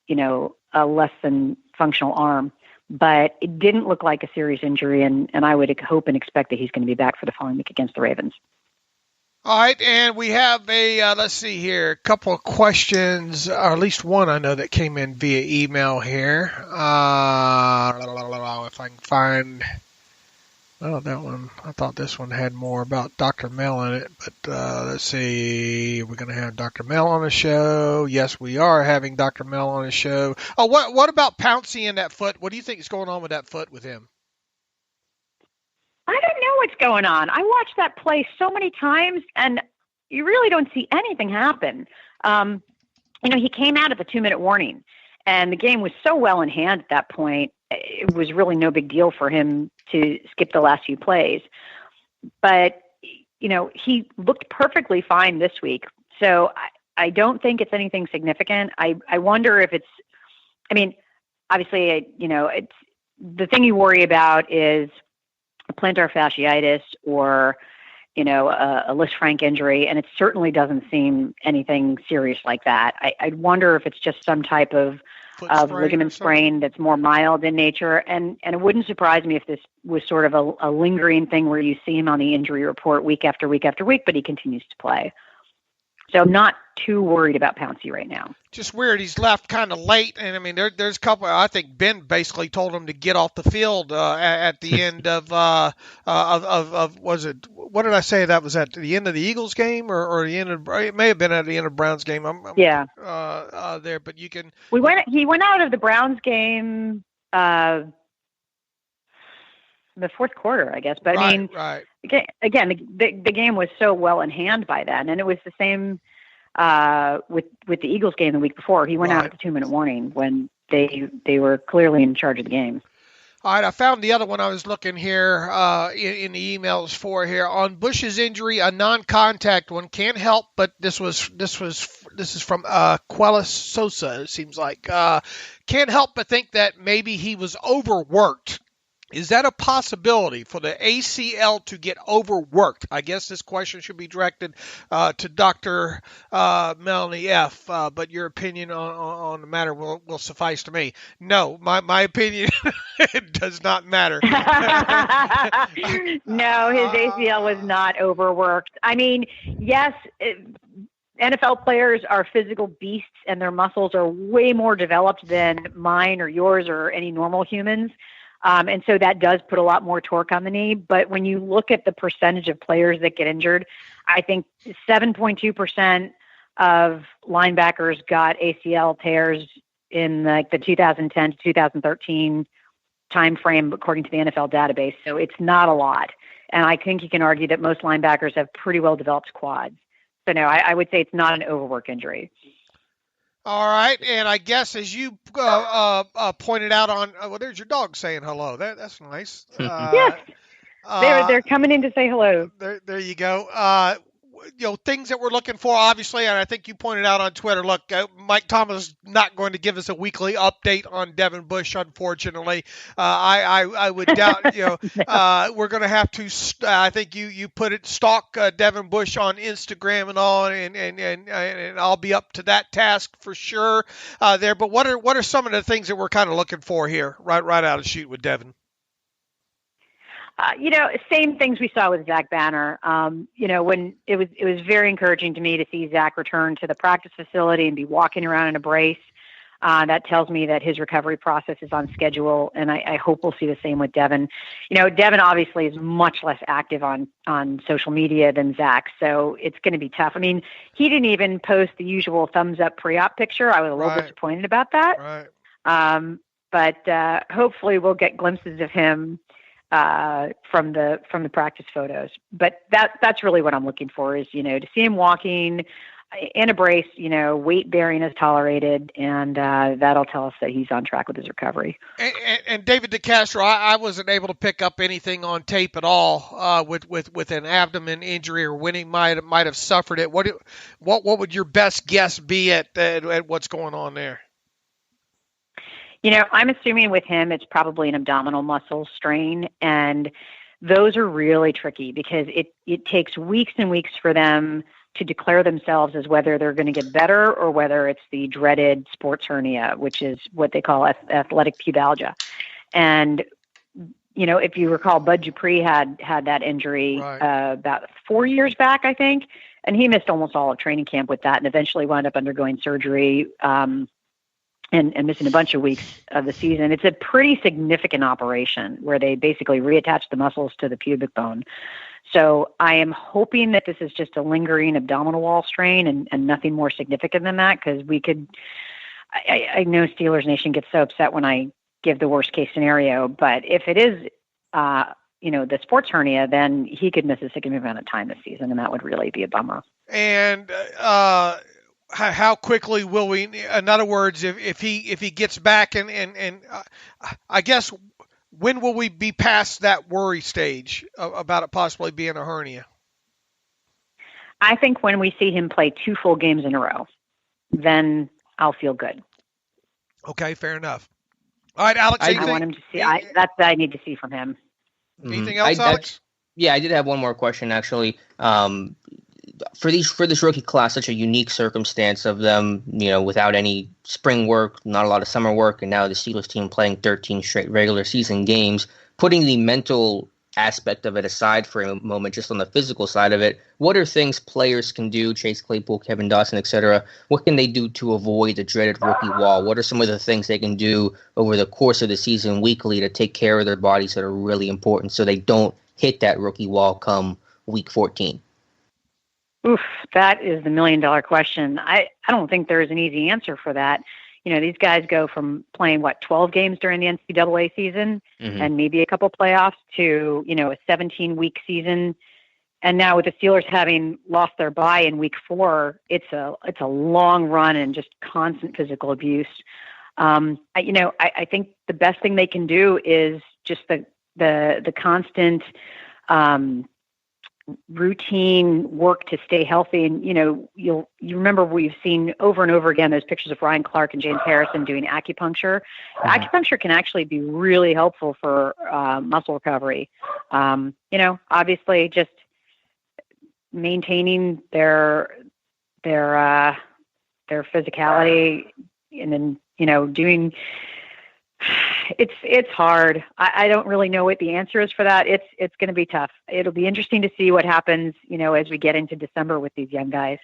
a less than functional arm. But it didn't look like a serious injury, and I would hope and expect that he's going to be back for the following week against the Ravens. All right, and we have let's see here, a couple of questions, or at least one I know that came in via email here. If I can find, that one, I thought this one had more about Dr. Mel in it, but let's see, we're going to have Dr. Mel on the show. Yes, we are having Dr. Mel on the show. Oh, what about Pouncey in that foot? What do you think is going on with that foot with him? I don't know what's going on. I watched that play so many times, and you really don't see anything happen. He came out at the 2-minute warning, and the game was so well in hand at that point, it was really no big deal for him to skip the last few plays. But, he looked perfectly fine this week. So I don't think it's anything significant. I wonder if obviously, it's the thing you worry about is a plantar fasciitis or, a Lisfranc injury, and it certainly doesn't seem anything serious like that. I wonder if it's just some type of ligament sprain that's more mild in nature. And it wouldn't surprise me if this was sort of a lingering thing where you see him on the injury report week after week after week, but he continues to play. So I'm not too worried about Pouncey right now. Just weird. He's left kind of late, and I mean, there's a couple. I think Ben basically told him to get off the field at the end of was it? What did I say? That was at the end of the Eagles game, or the end of? It may have been at the end of Browns game. Yeah. There, but you can. He went out of the Browns game. The fourth quarter, I guess. But right. Again, the game was so well in hand by then, and it was the same with the Eagles game the week before. He went out at the 2-minute warning when they were clearly in charge of the game. All right, I found the other one I was looking here in the emails for here on Bush's injury, a non-contact one. Can't help, but this is from Quellis Sosa. It seems like can't help but think that maybe he was overworked. Is that a possibility for the ACL to get overworked? I guess this question should be directed to Dr. Melanie F., but your opinion on the matter will suffice to me. No, my opinion it does not matter. No, his ACL was not overworked. I mean, yes, NFL players are physical beasts, and their muscles are way more developed than mine or yours or any normal humans. And so that does put a lot more torque on the knee. But when you look at the percentage of players that get injured, I think 7.2% of linebackers got ACL tears in the 2010 to 2013 time frame, according to the NFL database. So it's not a lot. And I think you can argue that most linebackers have pretty well developed quads. So no, I would say it's not an overwork injury. All right, and I guess as you pointed out on, well, there's your dog saying hello. That's nice. Yes, they're coming in to say hello. There you go. Things that we're looking for, obviously, and I think you pointed out on Twitter. Look, Mike Thomas is not going to give us a weekly update on Devin Bush, unfortunately. I would doubt. We're going to have to. I think you put it. Stalk Devin Bush on Instagram and all, and I'll be up to that task for sure. There, but what are some of the things that we're kind of looking for here, right out of the chute with Devin? Same things we saw with Zach Banner. When it was very encouraging to me to see Zach return to the practice facility and be walking around in a brace. That tells me that his recovery process is on schedule, and I hope we'll see the same with Devin. Devin obviously is much less active on social media than Zach, so it's going to be tough. I mean, he didn't even post the usual thumbs up pre-op picture. I was a little disappointed about that. Right. But hopefully we'll get glimpses of him from the practice photos. But that's really what I'm looking for is, to see him walking in a brace, weight bearing is tolerated, and that'll tell us that he's on track with his recovery. And David DeCastro, I wasn't able to pick up anything on tape at all with an abdomen injury or when he might have suffered it. What would your best guess be at what's going on there? I'm assuming with him, it's probably an abdominal muscle strain, and those are really tricky because it takes weeks and weeks for them to declare themselves as whether they're going to get better or whether it's the dreaded sports hernia, which is what they call athletic pubalgia. And, if you recall, Bud Dupree had that injury about 4 years back, I think, and he missed almost all of training camp with that and eventually wound up undergoing surgery and missing a bunch of weeks of the season. It's a pretty significant operation where they basically reattach the muscles to the pubic bone. So I am hoping that this is just a lingering abdominal wall strain and nothing more significant than that, because I know Steelers Nation gets so upset when I give the worst case scenario, but if it is, the sports hernia, then he could miss a significant amount of time this season, and that would really be a bummer. And, how quickly will we? In other words, if he gets back and I guess When will we be past that worry stage about it possibly being a hernia? I think when we see him play 2 full games in a row, then I'll feel good. Okay, fair enough. All right, Alex. I want him to see. That's what I need to see from him. Anything else, Alex? Yeah, I did have one more question actually. For this rookie class, such a unique circumstance of them, without any spring work, not a lot of summer work, and now the Steelers team playing 13 straight regular season games, putting the mental aspect of it aside for a moment, just on the physical side of it, what are things players can do, Chase Claypool, Kevin Dawson, etc., what can they do to avoid the dreaded rookie wall? What are some of the things they can do over the course of the season weekly to take care of their bodies that are really important so they don't hit that rookie wall come week 14? Oof, that is the $1 million question. I don't think there is an easy answer for that. These guys go from playing, 12 games during the NCAA season and maybe a couple playoffs to, a 17-week season. And now with the Steelers having lost their bye in week 4, it's a long run and just constant physical abuse. I think the best thing they can do is just the constant routine work to stay healthy. And, you remember we've seen over and over again those pictures of Ryan Clark and James Harrison doing acupuncture. Acupuncture can actually be really helpful for muscle recovery. Obviously just maintaining their physicality and then, doing. It's hard. I don't really know what the answer is for that. It's going to be tough. It'll be interesting to see what happens, as we get into December with these young guys.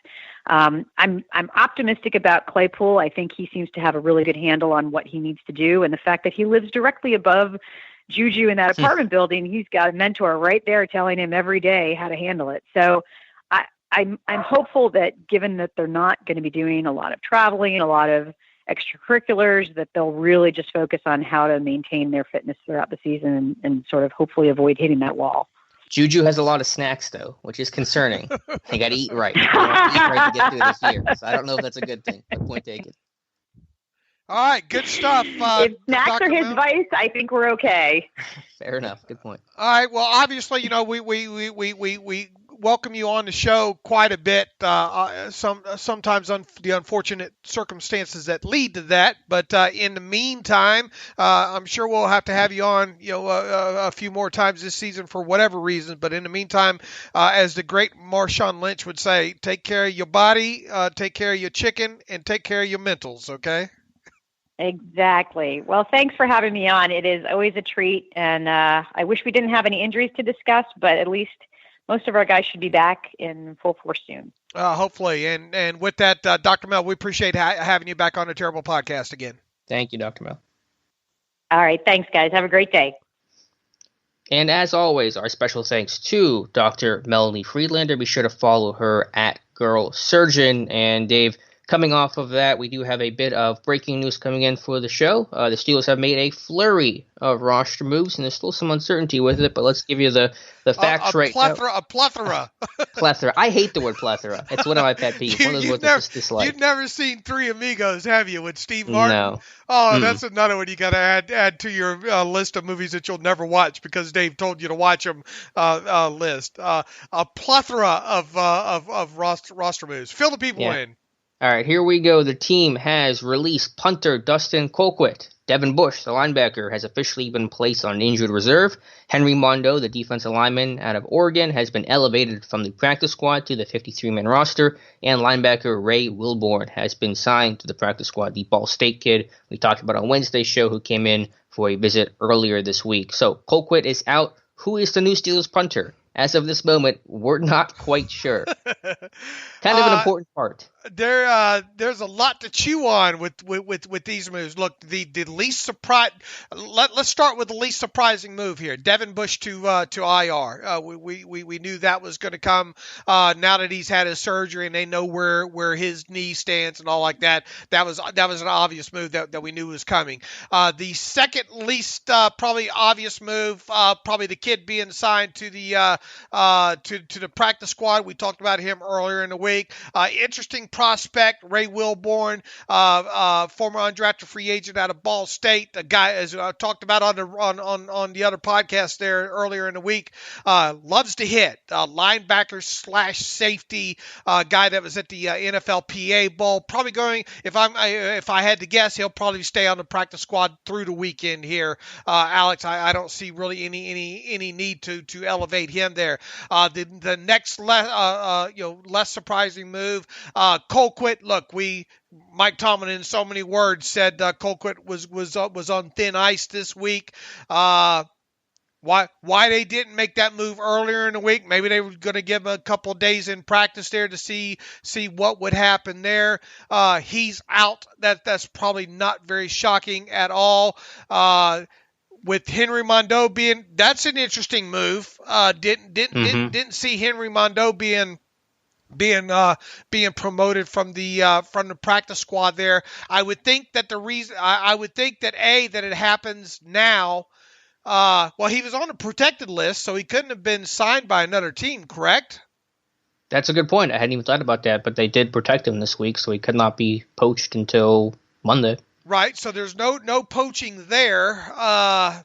I'm optimistic about Claypool. I think he seems to have a really good handle on what he needs to do, and the fact that he lives directly above Juju in that apartment building, he's got a mentor right there telling him every day how to handle it. So I'm hopeful that given that they're not going to be doing a lot of traveling, a lot of extracurriculars, that they'll really just focus on how to maintain their fitness throughout the season and sort of hopefully avoid hitting that wall. Juju has a lot of snacks, though, which is concerning. They got to eat right. They have to eat right to get through this year. So I don't know if that's a good thing. But point taken. All right, good stuff. If snacks Dr. are his Mel. vice, I think we're okay. Fair enough. Good point. All right. Well, obviously, we welcome you on the show quite a bit. Sometimes the unfortunate circumstances that lead to that, but in the meantime, I'm sure we'll have to have you on, a few more times this season for whatever reason. But in the meantime, as the great Marshawn Lynch would say, take care of your body, take care of your chicken, and take care of your mentals. Okay. Exactly. Well, thanks for having me on. It is always a treat, and I wish we didn't have any injuries to discuss, but at least most of our guys should be back in full force soon. Hopefully. And with that, Dr. Mel, we appreciate having you back on the Terrible Podcast again. Thank you, Dr. Mel. All right. Thanks, guys. Have a great day. And as always, our special thanks to Dr. Melanie Friedlander. Be sure to follow her at Girl Surgeon. And Dave, coming off of that, we do have a bit of breaking news coming in for the show. The Steelers have made a flurry of roster moves, and there's still some uncertainty with it, but let's give you the facts right now. A plethora. Plethora. I hate the word plethora. It's one of my pet peeves. One of those words I just dislike. You've never seen Three Amigos, have you, with Steve Martin? No. Oh, that's another one you got to add to your list of movies that you'll never watch because Dave told you to watch them list. A plethora of roster moves. Fill the people in. All right, here we go. The team has released punter Dustin Colquitt. Devin Bush, the linebacker, has officially been placed on injured reserve. Henry Mondo, the defensive lineman out of Oregon, has been elevated from the practice squad to the 53-man roster. And linebacker Ray Wilborn has been signed to the practice squad, the Ball State kid we talked about on Wednesday's show, who came in for a visit earlier this week. So Colquitt is out. Who is the new Steelers punter? As of this moment, we're not quite sure. Kind of an important part. There's a lot to chew on with these moves. Look, the least surprise. Let's start with the least surprising move here. Devin Bush to IR. We knew that was going to come. Now that he's had his surgery and they know where his knee stands and all like that, that was an obvious move that we knew was coming. The second least probably obvious move, probably the kid being signed to the to the practice squad. We talked about him earlier in the week. Interesting prospect, Ray Wilborn, former undrafted free agent out of Ball State, a guy, as I talked about on the other podcast there earlier in the week, loves to hit, linebacker / safety, guy that was at the NFLPA Bowl. Probably going, if I had to guess, he'll probably stay on the practice squad through the weekend here. Alex, I don't see really any need to elevate him there. The next less surprising move, Colquitt. Look, Mike Tomlin in so many words said Colquitt was on thin ice this week. Why they didn't make that move earlier in the week? Maybe they were going to give him a couple of days in practice there to see what would happen there. He's out. That's probably not very shocking at all. With Henry Mondeau that's an interesting move. Didn't see Henry Mondeau being promoted from the practice squad there. I would think that that it happens now. He was on a protected list, so he couldn't have been signed by another team, correct? That's a good point. I hadn't even thought about that, but they did protect him this week, so he could not be poached until Monday. Right, so there's no poaching there.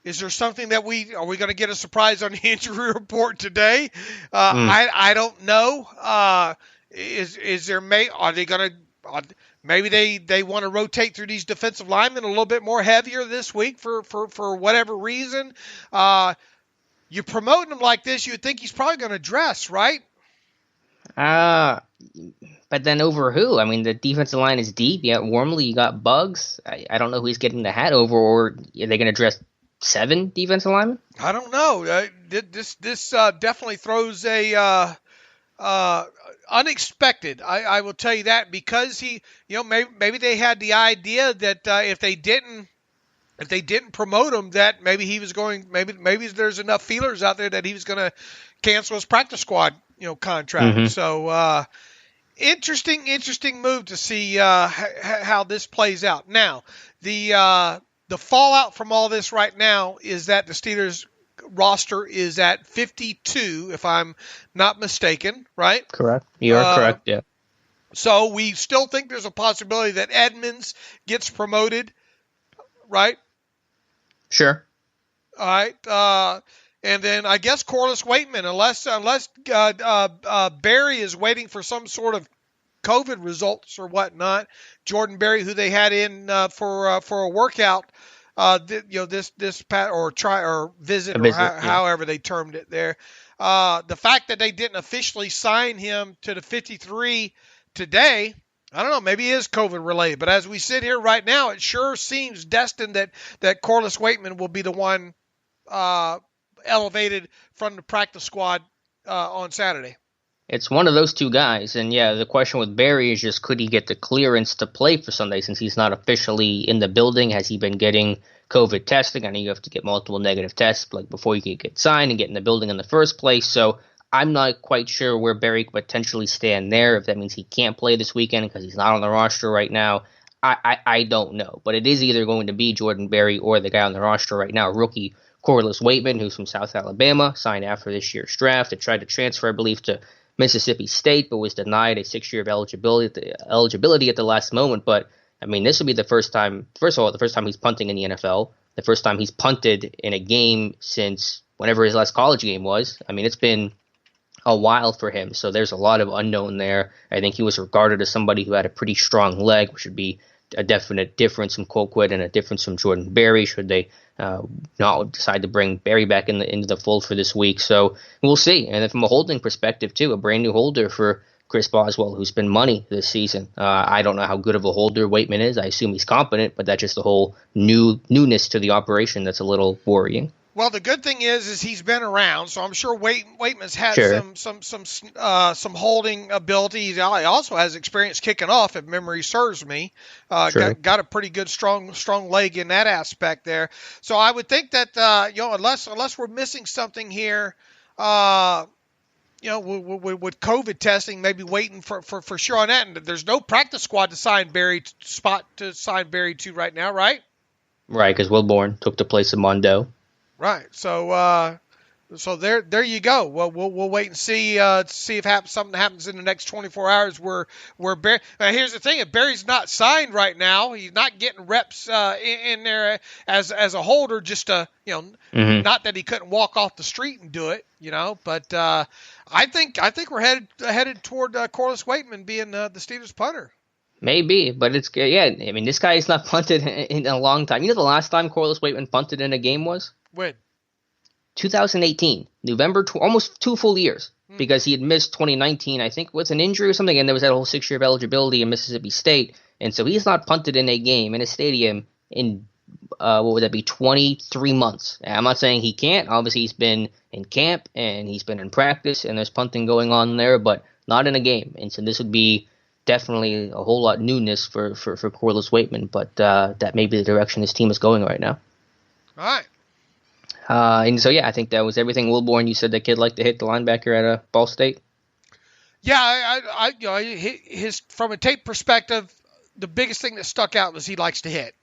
Is there something that are we going to get a surprise on the injury report today? I don't know. Are they going to maybe they want to rotate through these defensive linemen a little bit more heavier this week for whatever reason? You promoting him like this, you would think he's probably going to dress, right? But then over who? I mean, the defensive line is deep. You got Wormley, you got Bugs. I don't know who he's getting the hat over, or are they going to dress 7 defensive linemen? I don't know. This definitely throws a unexpected. I will tell you that, because maybe they had the idea that if they didn't promote him, that maybe he was going. Maybe there's enough feelers out there that he was going to cancel his practice squad contract. Mm-hmm. So interesting move to see how this plays out. Now the fallout from all this right now is that the Steelers roster is at 52, if I'm not mistaken, right? Correct. You are correct, yeah. So we still think there's a possibility that Edmonds gets promoted, right? Sure. All right. And then I guess Corliss Waitman, unless Barry is waiting for some sort of COVID results or whatnot. Jordan Berry, who they had in for a workout, this pat or try or visit, however they termed it there. The fact that they didn't officially sign him to the 53 today, I don't know, maybe it is COVID related. But as we sit here right now, it sure seems destined that Corliss Waitman will be the one elevated from the practice squad on Saturday. It's one of those two guys, and yeah, the question with Barry is just, could he get the clearance to play for Sunday since he's not officially in the building? Has he been getting COVID testing? I know you have to get multiple negative tests before you can get signed and get in the building in the first place, so I'm not quite sure where Barry could potentially stand there, if that means he can't play this weekend because he's not on the roster right now. I don't know, but it is either going to be Jordan Berry or the guy on the roster right now, rookie Corliss Waitman, who's from South Alabama, signed after this year's draft. It tried to transfer, I believe, to Mississippi State, but was denied a 6-year of eligibility at the last moment. But I mean, this will be the first time he's punting in the NFL, the first time he's punted in a game since whenever his last college game was. I mean, it's been a while for him, so there's a lot of unknown there. I think he was regarded as somebody who had a pretty strong leg, which would be a definite difference from Colquitt and a difference from Jordan Berry should they not decide to bring Berry back into the fold for this week. So we'll see. And then from a holding perspective too, a brand new holder for Chris Boswell, who's been money this season. I don't know how good of a holder Waitman is. I assume he's competent, but that's just the whole newness to the operation that's a little worrying. Well, the good thing is he's been around, so I'm sure Waitman's had some holding ability. He also has experience kicking off, if memory serves me. Got a pretty good strong leg in that aspect there. So I would think that unless we're missing something here, with COVID testing, maybe waiting for sure on that. And there's no practice squad to sign Berry to right now, right? Right, because Wilborn took the place of Mondo. Right. So So there you go. Well, we'll wait and see if something happens in the next 24 hours where Barry. Here's the thing: if Barry's not signed right now, he's not getting reps in there as a holder. Just not that he couldn't walk off the street and do it, But I think we're headed toward Corliss Waitman being the Steelers punter. Maybe, but it's I mean, this guy has not punted in a long time. You know, the last time Corliss Waitman punted in a game was when? 2018, November, almost 2 full years, because he had missed 2019, I think, with an injury or something, and there was that whole 6-year of eligibility in Mississippi State, and so he's not punted in a game in a stadium in, 23 months. And I'm not saying he can't. Obviously, he's been in camp, and he's been in practice, and there's punting going on there, but not in a game, and so this would be definitely a whole lot newness for Corliss Waitman, but that may be the direction this team is going right now. All right. And so, I think that was everything. Wilborn, you said that kid liked to hit the linebacker at Ball State? Yeah, his from a tape perspective, the biggest thing that stuck out was he likes to hit.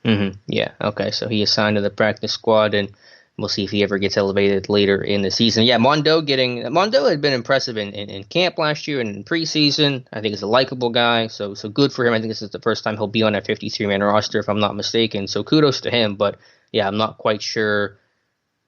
Mm-hmm. Yeah, okay, so he is signed to the practice squad, and we'll see if he ever gets elevated later in the season. Yeah, Mondo had been impressive in camp last year and in preseason. I think he's a likable guy, so good for him. I think this is the first time he'll be on a 53-man roster, if I'm not mistaken, so kudos to him, but yeah, I'm not quite sure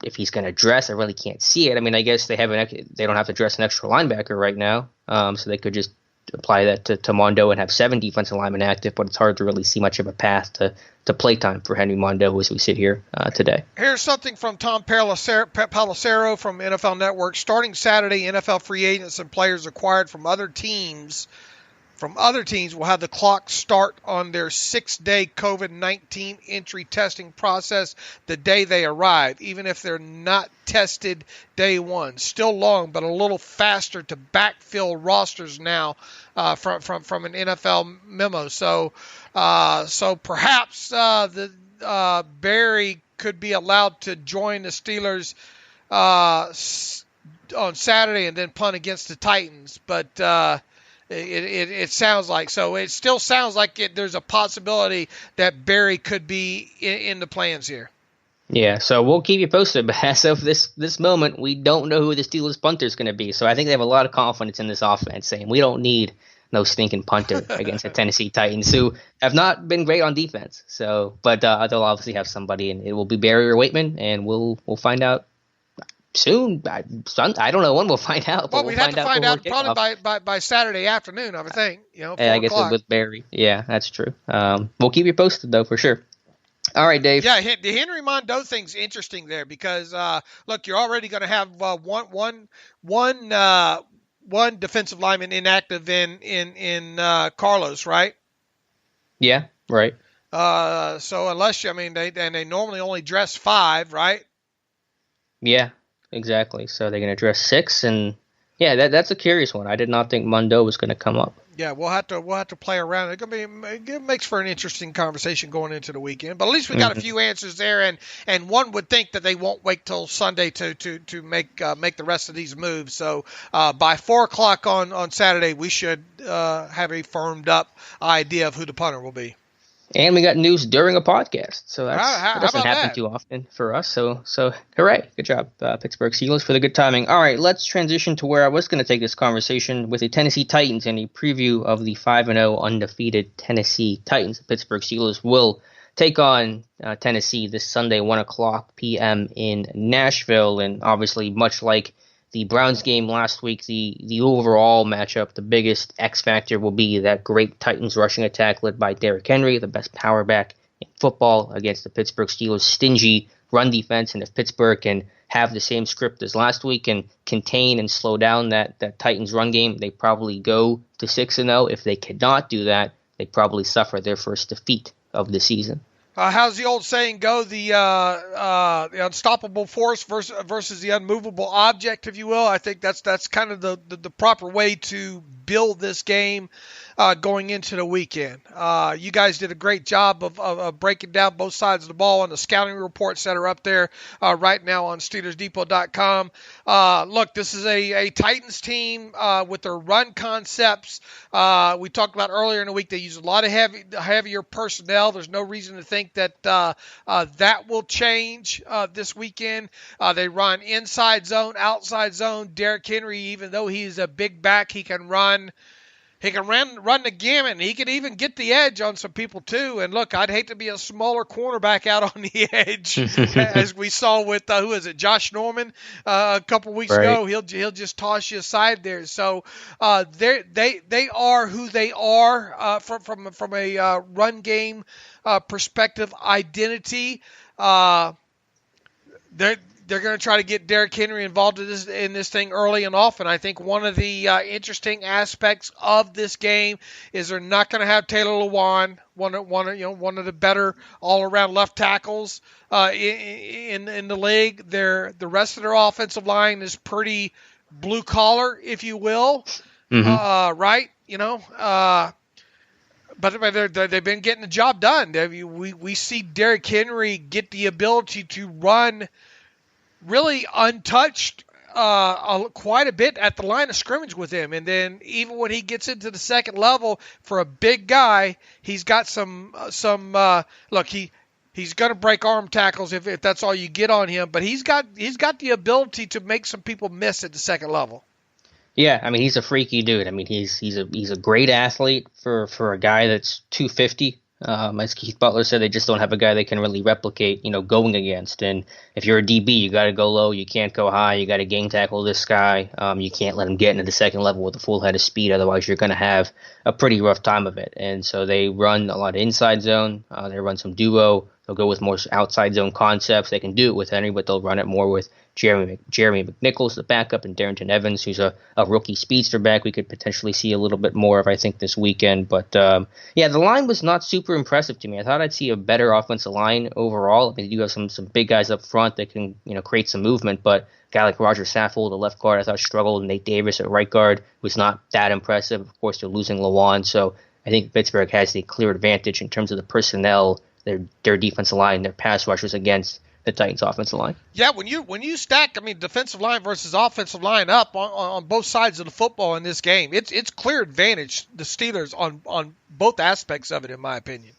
if he's going to dress. I really can't see it. I mean, I guess they don't have to dress an extra linebacker right now, so they could just apply that to Mondo and have 7 defensive linemen active, but it's hard to really see much of a path to play time for Henry Mondo as we sit here today. Here's something from Tom Pelissero from NFL Network. Starting Saturday, NFL free agents and players acquired from other teams will have the clock start on their 6-day COVID-19 entry testing process the day they arrive, even if they're not tested day one. Still long, but a little faster to backfill rosters now from an NFL memo. So perhaps Barry could be allowed to join the Steelers on Saturday and then punt against the Titans, but it sounds like so. It still sounds like there's a possibility that Barry could be in the plans here. Yeah, so we'll keep you posted. But as of this moment, we don't know who the Steelers punter is going to be. So I think they have a lot of confidence in this offense, saying we don't need no stinking punter against the Tennessee Titans, who have not been great on defense. So, but they'll obviously have somebody, and it will be Barry or Waitman, and we'll find out soon. I don't know when we'll find out. Well, we'd have to find out probably by Saturday afternoon, I would think. I guess with Barry. Yeah, that's true. We'll keep you posted, though, for sure. All right, Dave. Yeah, the Henry Mondo thing's interesting there because, look, you're already going to have one defensive lineman inactive in Carlos, right? Yeah, right. So unless they normally only dress 5, right? Yeah. Exactly. So they're going to dress 6, and that's a curious one. I did not think Mondo was going to come up. Yeah, we'll have to play around. It makes for an interesting conversation going into the weekend. But at least we got a few answers there, and one would think that they won't wait till Sunday to make the rest of these moves. So by 4:00 on Saturday, we should have a firmed up idea of who the punter will be. And we got news during a podcast, so that doesn't happen too often for us. So hooray. Good job, Pittsburgh Steelers, for the good timing. All right, let's transition to where I was going to take this conversation with the Tennessee Titans and a preview of the 5-0 undefeated Tennessee Titans. The Pittsburgh Steelers will take on Tennessee this Sunday, 1:00 p.m. in Nashville, and obviously much like the Browns game last week, the overall matchup, the biggest X factor will be that great Titans rushing attack led by Derrick Henry, the best power back in football, against the Pittsburgh Steelers' stingy run defense. And if Pittsburgh can have the same script as last week and contain and slow down that Titans run game, they probably go to 6-0. If they cannot do that, they probably suffer their first defeat of the season. How's the old saying go? The unstoppable force versus the unmovable object, if you will. I think that's kind of the proper way to build this game going into the weekend. You guys did a great job of breaking down both sides of the ball on the scouting reports that are up there right now on SteelersDepot.com. Look, this is a Titans team with their run concepts. We talked about earlier in the week they use a lot of heavier personnel. There's no reason to think that that will change this weekend. They run inside zone, outside zone. Derrick Henry, even though he's a big back, he can run the gamut, and he can even get the edge on some people too. And look, I'd hate to be a smaller cornerback out on the edge, as we saw with who is it, Josh Norman a couple weeks ago. He'll just toss you aside there. So they are who they are from a run game perspective identity. They're going to try to get Derrick Henry involved in this thing early and often. I think one of the interesting aspects of this game is they're not going to have Taylor Lewan, one of the better all-around left tackles in the league. The rest of their offensive line is pretty blue collar, if you will, right? But they've been getting the job done. We see Derrick Henry get the ability to run really untouched quite a bit at the line of scrimmage with him. And then even when he gets into the second level, for a big guy, he's got some look, he's going to break arm tackles if that's all you get on him, but he's got the ability to make some people miss at the second level. Yeah, I mean, he's a freaky dude. I mean, he's a great athlete for a guy that's 250. As Keith Butler said, they just don't have a guy they can really replicate, going against. And if you're a DB, you got to go low. You can't go high. You got to gang tackle this guy. You can't let him get into the second level with a full head of speed. Otherwise, you're going to have a pretty rough time of it. And so they run a lot of inside zone. They run some duo. They'll go with more outside zone concepts. They can do it with Henry, but they'll run it more with Jeremy McNichols, the backup, and Darrington Evans, who's a rookie speedster back. We could potentially see a little bit more of, I think, this weekend. But, the line was not super impressive to me. I thought I'd see a better offensive line overall. I mean, you have some big guys up front that can, create some movement, but a guy like Roger Saffold, the left guard, I thought struggled. Nate Davis at right guard was not that impressive. Of course, they're losing Lewan, so I think Pittsburgh has the clear advantage in terms of the personnel, their defensive line, their pass rushers against the Titans' offensive line. Yeah, when you stack, defensive line versus offensive line up on both sides of the football in this game, it's clear advantage the Steelers on both aspects of it, in my opinion.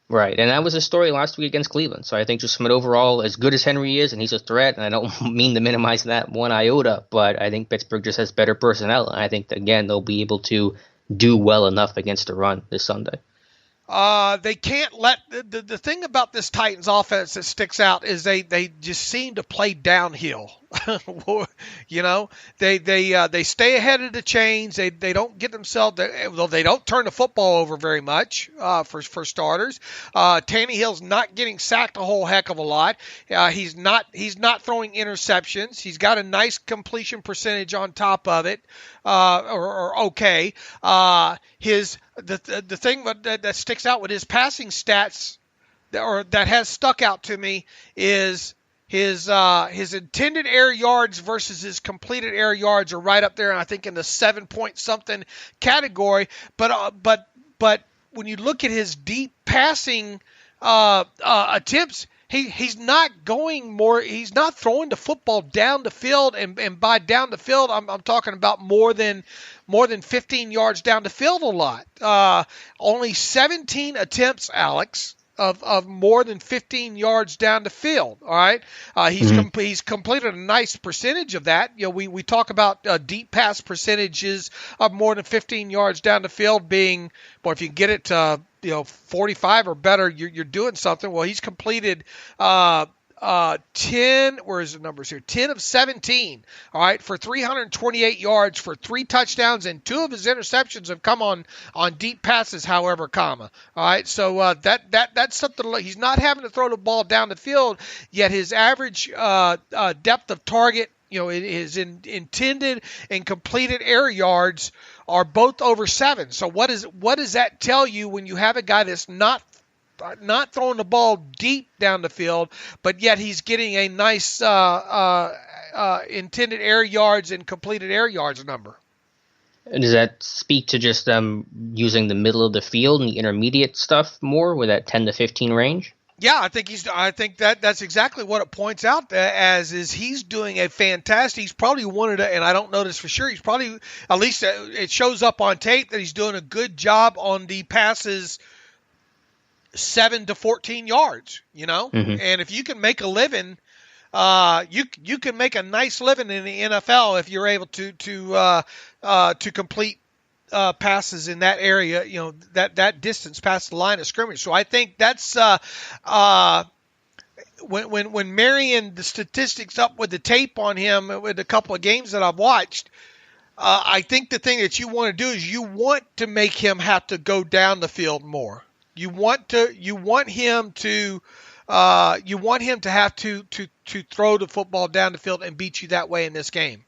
Right, and that was a story last week against Cleveland. So I think just from an overall, as good as Henry is, and he's a threat, and I don't mean to minimize that one iota, but I think Pittsburgh just has better personnel, and I think, again, they'll be able to do well enough against the run this Sunday. They can't let the thing about this Titans offense that sticks out is they just seem to play downhill. They stay ahead of the chains. They don't get themselves. They don't turn the football over very much for starters. Tannehill's not getting sacked a whole heck of a lot. He's not throwing interceptions. He's got a nice completion percentage on top of it. Or okay. The thing that sticks out with his passing stats that has stuck out to me is his intended air yards versus his completed air yards are right up there, and I think in the 7-point something category. But when you look at his deep passing attempts, he's not going more. He's not throwing the football down the field, and by down the field, I'm talking about more than 15 yards down the field a lot. Only 17 attempts, Alex, of more than 15 yards down the field. All right, he's completed a nice percentage of that. We talk about deep pass percentages of more than 15 yards down the field being, well, if you get it to 45 or better, you're doing something. Well, he's completed 10, where is the numbers here? 10 of 17, all right, for 328 yards for 3 touchdowns, and 2 of his interceptions have come on deep passes, however, all right, so that's something. He's not having to throw the ball down the field, yet his average depth of target, his intended and completed air yards are both over 7. So what does that tell you when you have a guy that's not throwing the ball deep down the field, but yet he's getting a nice intended air yards and completed air yards number? Does that speak to just them using the middle of the field and the intermediate stuff more with that 10 to 15 range? Yeah, I think that's exactly what it points out as is he's doing a fantastic. He's probably one of the, and I don't know this for sure. He's probably, at least it shows up on tape, that he's doing a good job on the passes 7 to 14 yards. And if you can make a living, you can make a nice living in the NFL if you're able to complete passes in that area, that distance past the line of scrimmage. So I think that's when marrying the statistics up with the tape on him with a couple of games that I've watched, I think the thing that you want to do is you want to make him have to go down the field more. You want him to have to throw the football down the field and beat you that way in this game.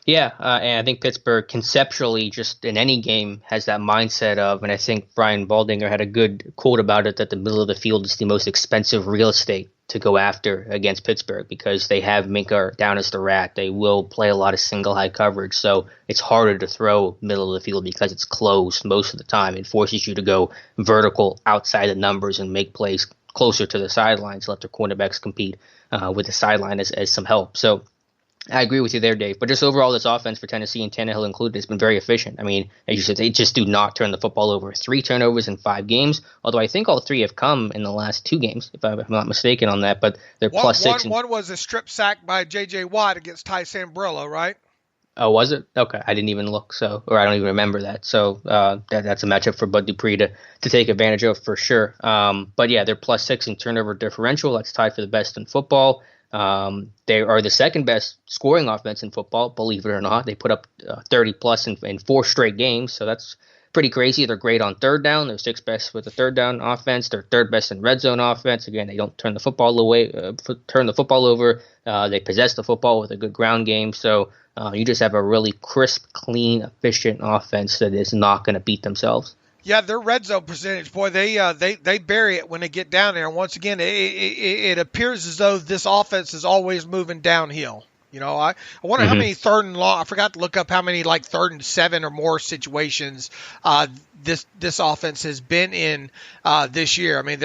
Yeah, and I think Pittsburgh conceptually, just in any game, has that mindset of, and I think Brian Baldinger had a good quote about it, that the middle of the field is the most expensive real estate to go after against Pittsburgh because they have Minka down as the rat. They will play a lot of single high coverage, so it's harder to throw middle of the field because it's closed most of the time. It forces you to go vertical outside the numbers and make plays closer to the sidelines, let their cornerbacks compete with the sideline as some help. So I agree with you there, Dave. But just overall, this offense for Tennessee and Tannehill included has been very efficient. I mean, as you said, they just do not turn the football over. 3 turnovers in 5 games, although I think all 3 have come in the last 2 games, if I'm not mistaken on that. But they're plus 6. One was a strip sack by J.J. Watt against Ty Sambrello, right? Oh, was it? Okay, I didn't even look, or I don't even remember that. So that's a matchup for Bud Dupree to take advantage of for sure. But yeah, they're plus 6 in turnover differential. That's tied for the best in football. They are the second best scoring offense in football, believe it or not. They put up 30 plus in 4 straight games, so that's pretty crazy. They're great on third down. They're 6th best with the third down offense. They're 3rd best in red zone offense. Again, they don't turn the football over. They possess the football with a good ground game. So you just have a really crisp, clean, efficient offense that is not going to beat themselves. Yeah, their red zone percentage, boy, they bury it when they get down there. And once again, it appears as though this offense is always moving downhill. I wonder how many 3rd and long. I forgot to look up how many 3rd and 7 or more situations this offense has been in this year. I mean,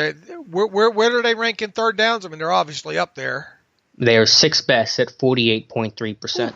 where do they rank in 3rd downs? I mean, they're obviously up there. They are 6th best at 48.3%.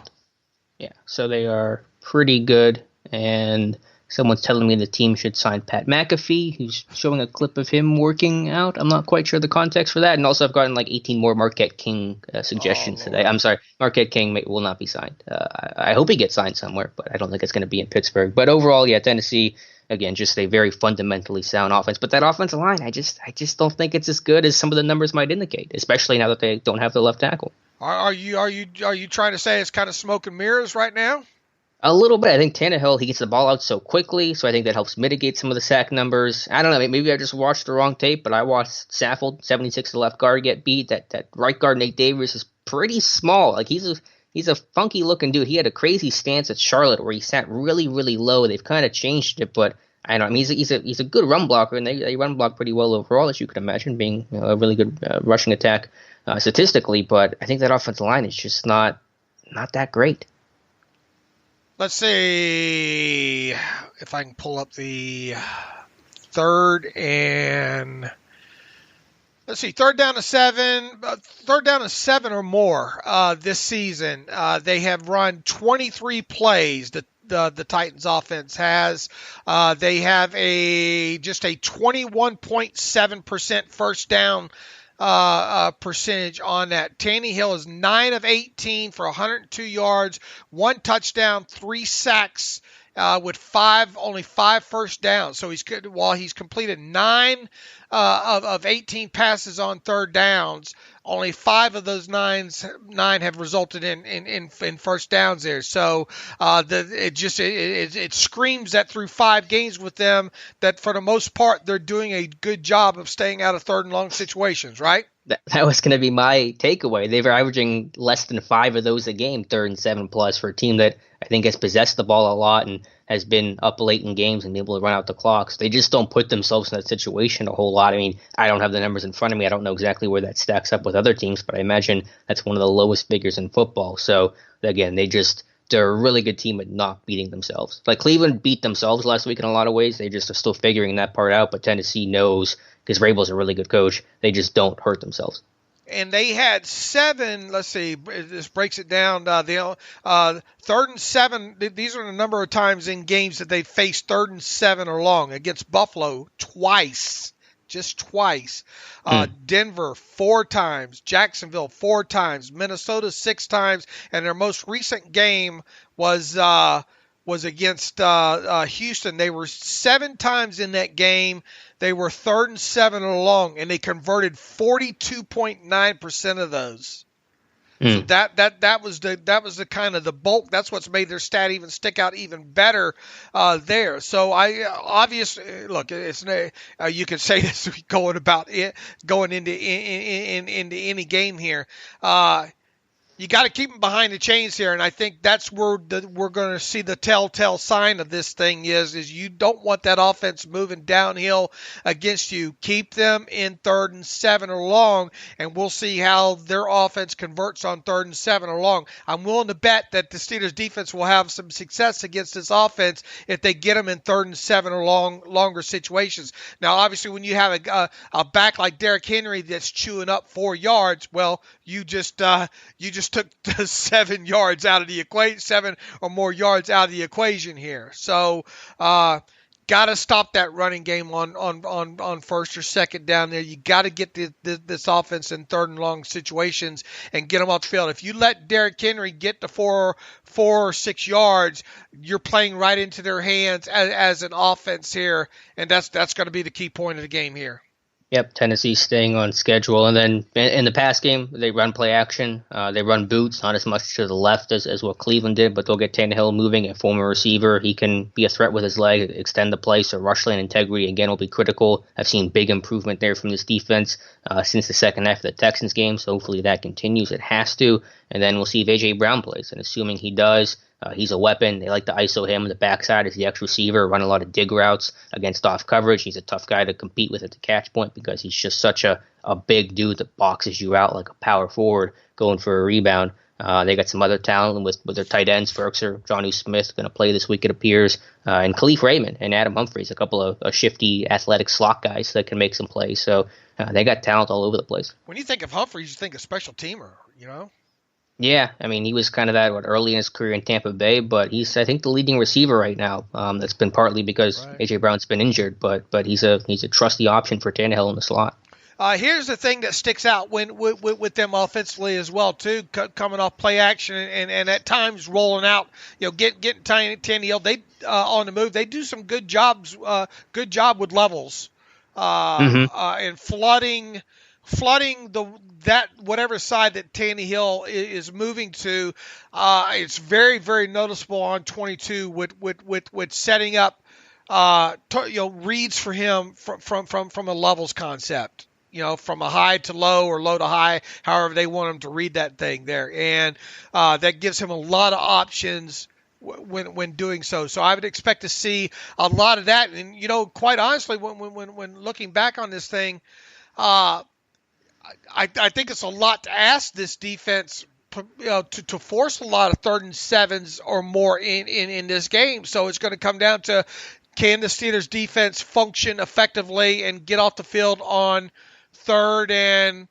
Yeah, so they are pretty good. And someone's telling me the team should sign Pat McAfee, who's showing a clip of him working out. I'm not quite sure the context for that. And also I've gotten 18 more Marquette King suggestions today. I'm sorry, Marquette King will not be signed. I hope he gets signed somewhere, but I don't think it's going to be in Pittsburgh. But overall, yeah, Tennessee, again, just a very fundamentally sound offense. But that offensive line, I just don't think it's as good as some of the numbers might indicate, especially now that they don't have the left tackle. Are you trying to say it's kind of smoke and mirrors right now? A little bit. I think Tannehill, he gets the ball out so quickly, so I think that helps mitigate some of the sack numbers. I don't know. Maybe I just watched the wrong tape, but I watched Saffold, 76, the left guard, get beat. That right guard, Nate Davis, is pretty small. He's a funky-looking dude. He had a crazy stance at Charlotte where he sat really, really low. They've kind of changed it, but I don't know. I mean, he's a good run blocker, and they run block pretty well overall, as you could imagine, being a really good rushing attack statistically. But I think that offensive line is just not that great. Let's see if I can pull up the third down to 7 or more this season. They have run 23 plays. The Titans offense has. They have just a 21.7% first down percentage on that. Tannehill is 9 of 18 for 102 yards, 1 touchdown, 3 sacks, with only 5 first downs. So he's completed 9 of 18 passes on third downs, only 5 of those 9 have resulted in first downs there. So it screams that through 5 games with them that for the most part they're doing a good job of staying out of 3rd and long situations, right? That was going to be my takeaway. They were averaging less than 5 of those a game, 3rd and 7 plus, for a team that I think has possessed the ball a lot and has been up late in games and been able to run out the clock. So they just don't put themselves in that situation a whole lot. I mean, I don't have the numbers in front of me. I don't know exactly where that stacks up with other teams, but I imagine that's one of the lowest figures in football. So again, they just they're a really good team at not beating themselves. Like Cleveland beat themselves last week in a lot of ways. They just are still figuring that part out, but Tennessee knows, because Vrabel's a really good coach, they just don't hurt themselves. And they had 7, let's see, this breaks it down, third and 7, these are the number of times in games that they faced 3rd and 7 or long. Against Buffalo, twice. Just twice. Denver 4 times, Jacksonville 4 times, Minnesota 6 times, and their most recent game was against Houston. They were 7 times in that game. They were 3rd and 7 or long, and they converted 42.9% of those. So that was the kind of the bulk. That's what's made their stat even stick out even better there. So I obviously look. It's you could say this going into any game here. You got to keep them behind the chains here, and I think that's where we're going to see the telltale sign of this thing is you don't want that offense moving downhill against you. Keep them in 3rd and 7 or long, and we'll see how their offense converts on 3rd and 7 or long. I'm willing to bet that the Steelers defense will have some success against this offense if they get them in 3rd and 7 or longer situations. Now, obviously, when you have a back like Derrick Henry that's chewing up 4 yards, well, you just took 7 yards out of the equation, 7 or more yards out of the equation here. So, got to stop that running game on 1st or 2nd down there. You got to get this offense in 3rd and long situations and get them off the field. If you let Derrick Henry get to 4 or 6 yards, you're playing right into their hands as an offense here, and that's going to be the key point of the game here. Yep, Tennessee staying on schedule. And then in the pass game, they run play action. They run boots, not as much to the left as what Cleveland did, but they'll get Tannehill moving, a former receiver. He can be a threat with his leg, extend the play, so rush lane integrity, again, will be critical. I've seen big improvement there from this defense since the second half of the Texans game, so hopefully that continues. It has to. And then we'll see if A.J. Brown plays, and assuming he does, he's a weapon. They like to ISO him on the backside as the X receiver, run a lot of dig routes against off coverage. He's a tough guy to compete with at the catch point because he's just such a big dude that boxes you out like a power forward going for a rebound. They got some other talent with their tight ends. Ferkser, Jonnu Smith going to play this week, it appears, and Khalif Raymond and Adam Humphries, a couple of shifty athletic slot guys that can make some plays. So they got talent all over the place. When you think of Humphries, you think of special teamer, you know? Yeah, I mean, he was kind of that early in his career in Tampa Bay, but he's, I think, the leading receiver right now. That's been partly because A.J. Brown's been injured, but he's a trusty option for Tannehill in the slot. Here's the thing that sticks out with them offensively as well too, coming off play action and at times rolling out, getting Tannehill. They on the move. They do some good job with levels and flooding that whatever side that Tannehill is moving to. It's very, very noticeable on 22 with setting up reads for him from a levels concept. From a high to low or low to high, however they want him to read that thing there. And that gives him a lot of options when doing so. So I would expect to see a lot of that. And, quite honestly, when looking back on this thing, I think it's a lot to ask this defense to force a lot of 3rd and 7s or more in this game. So it's going to come down to, can the Steelers defense function effectively and get off the field on 3rd and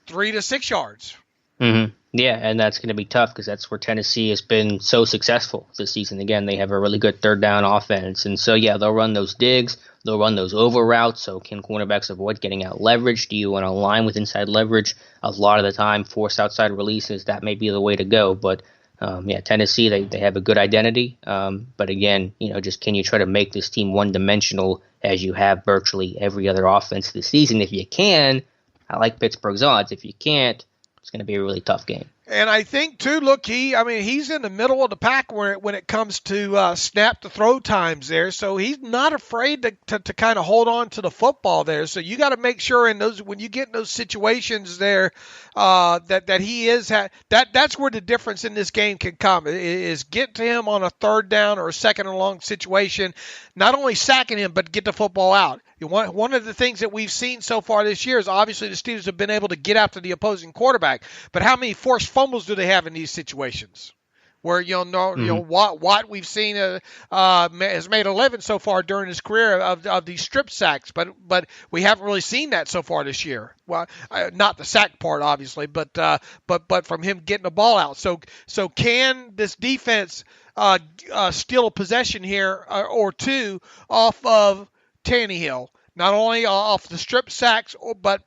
3 to 6 yards? Mm-hmm. Yeah, and that's going to be tough because that's where Tennessee has been so successful this season. Again, they have a really good 3rd down offense. And so, yeah, they'll run those digs. They'll run those over routes. So can cornerbacks avoid getting out leverage? Do you want to align with inside leverage? A lot of the time, force outside releases. That may be the way to go. But, Tennessee, they have a good identity. But again, just can you try to make this team one-dimensional as you have virtually every other offense this season? If you can, I like Pittsburgh's odds. If you can't, it's going to be a really tough game. And I think, too, look, he's in the middle of the pack when it comes to snap-to-throw times there. So he's not afraid to kind of hold on to the football there. So you got to make sure when you get in those situations there that he is that's where the difference in this game can come, is get to him on a 3rd down or a 2nd and long situation, not only sacking him, but get the football out. One of the things that we've seen so far this year is obviously the Steelers have been able to get after the opposing quarterback. But how many forced fumbles do they have in these situations? where Watt we've seen has made 11 so far during his career of these strip sacks, but we haven't really seen that so far this year. Well, not the sack part obviously, but from him getting the ball out. So can this defense steal a possession here or two off of Tannehill? Not only off the strip sacks, but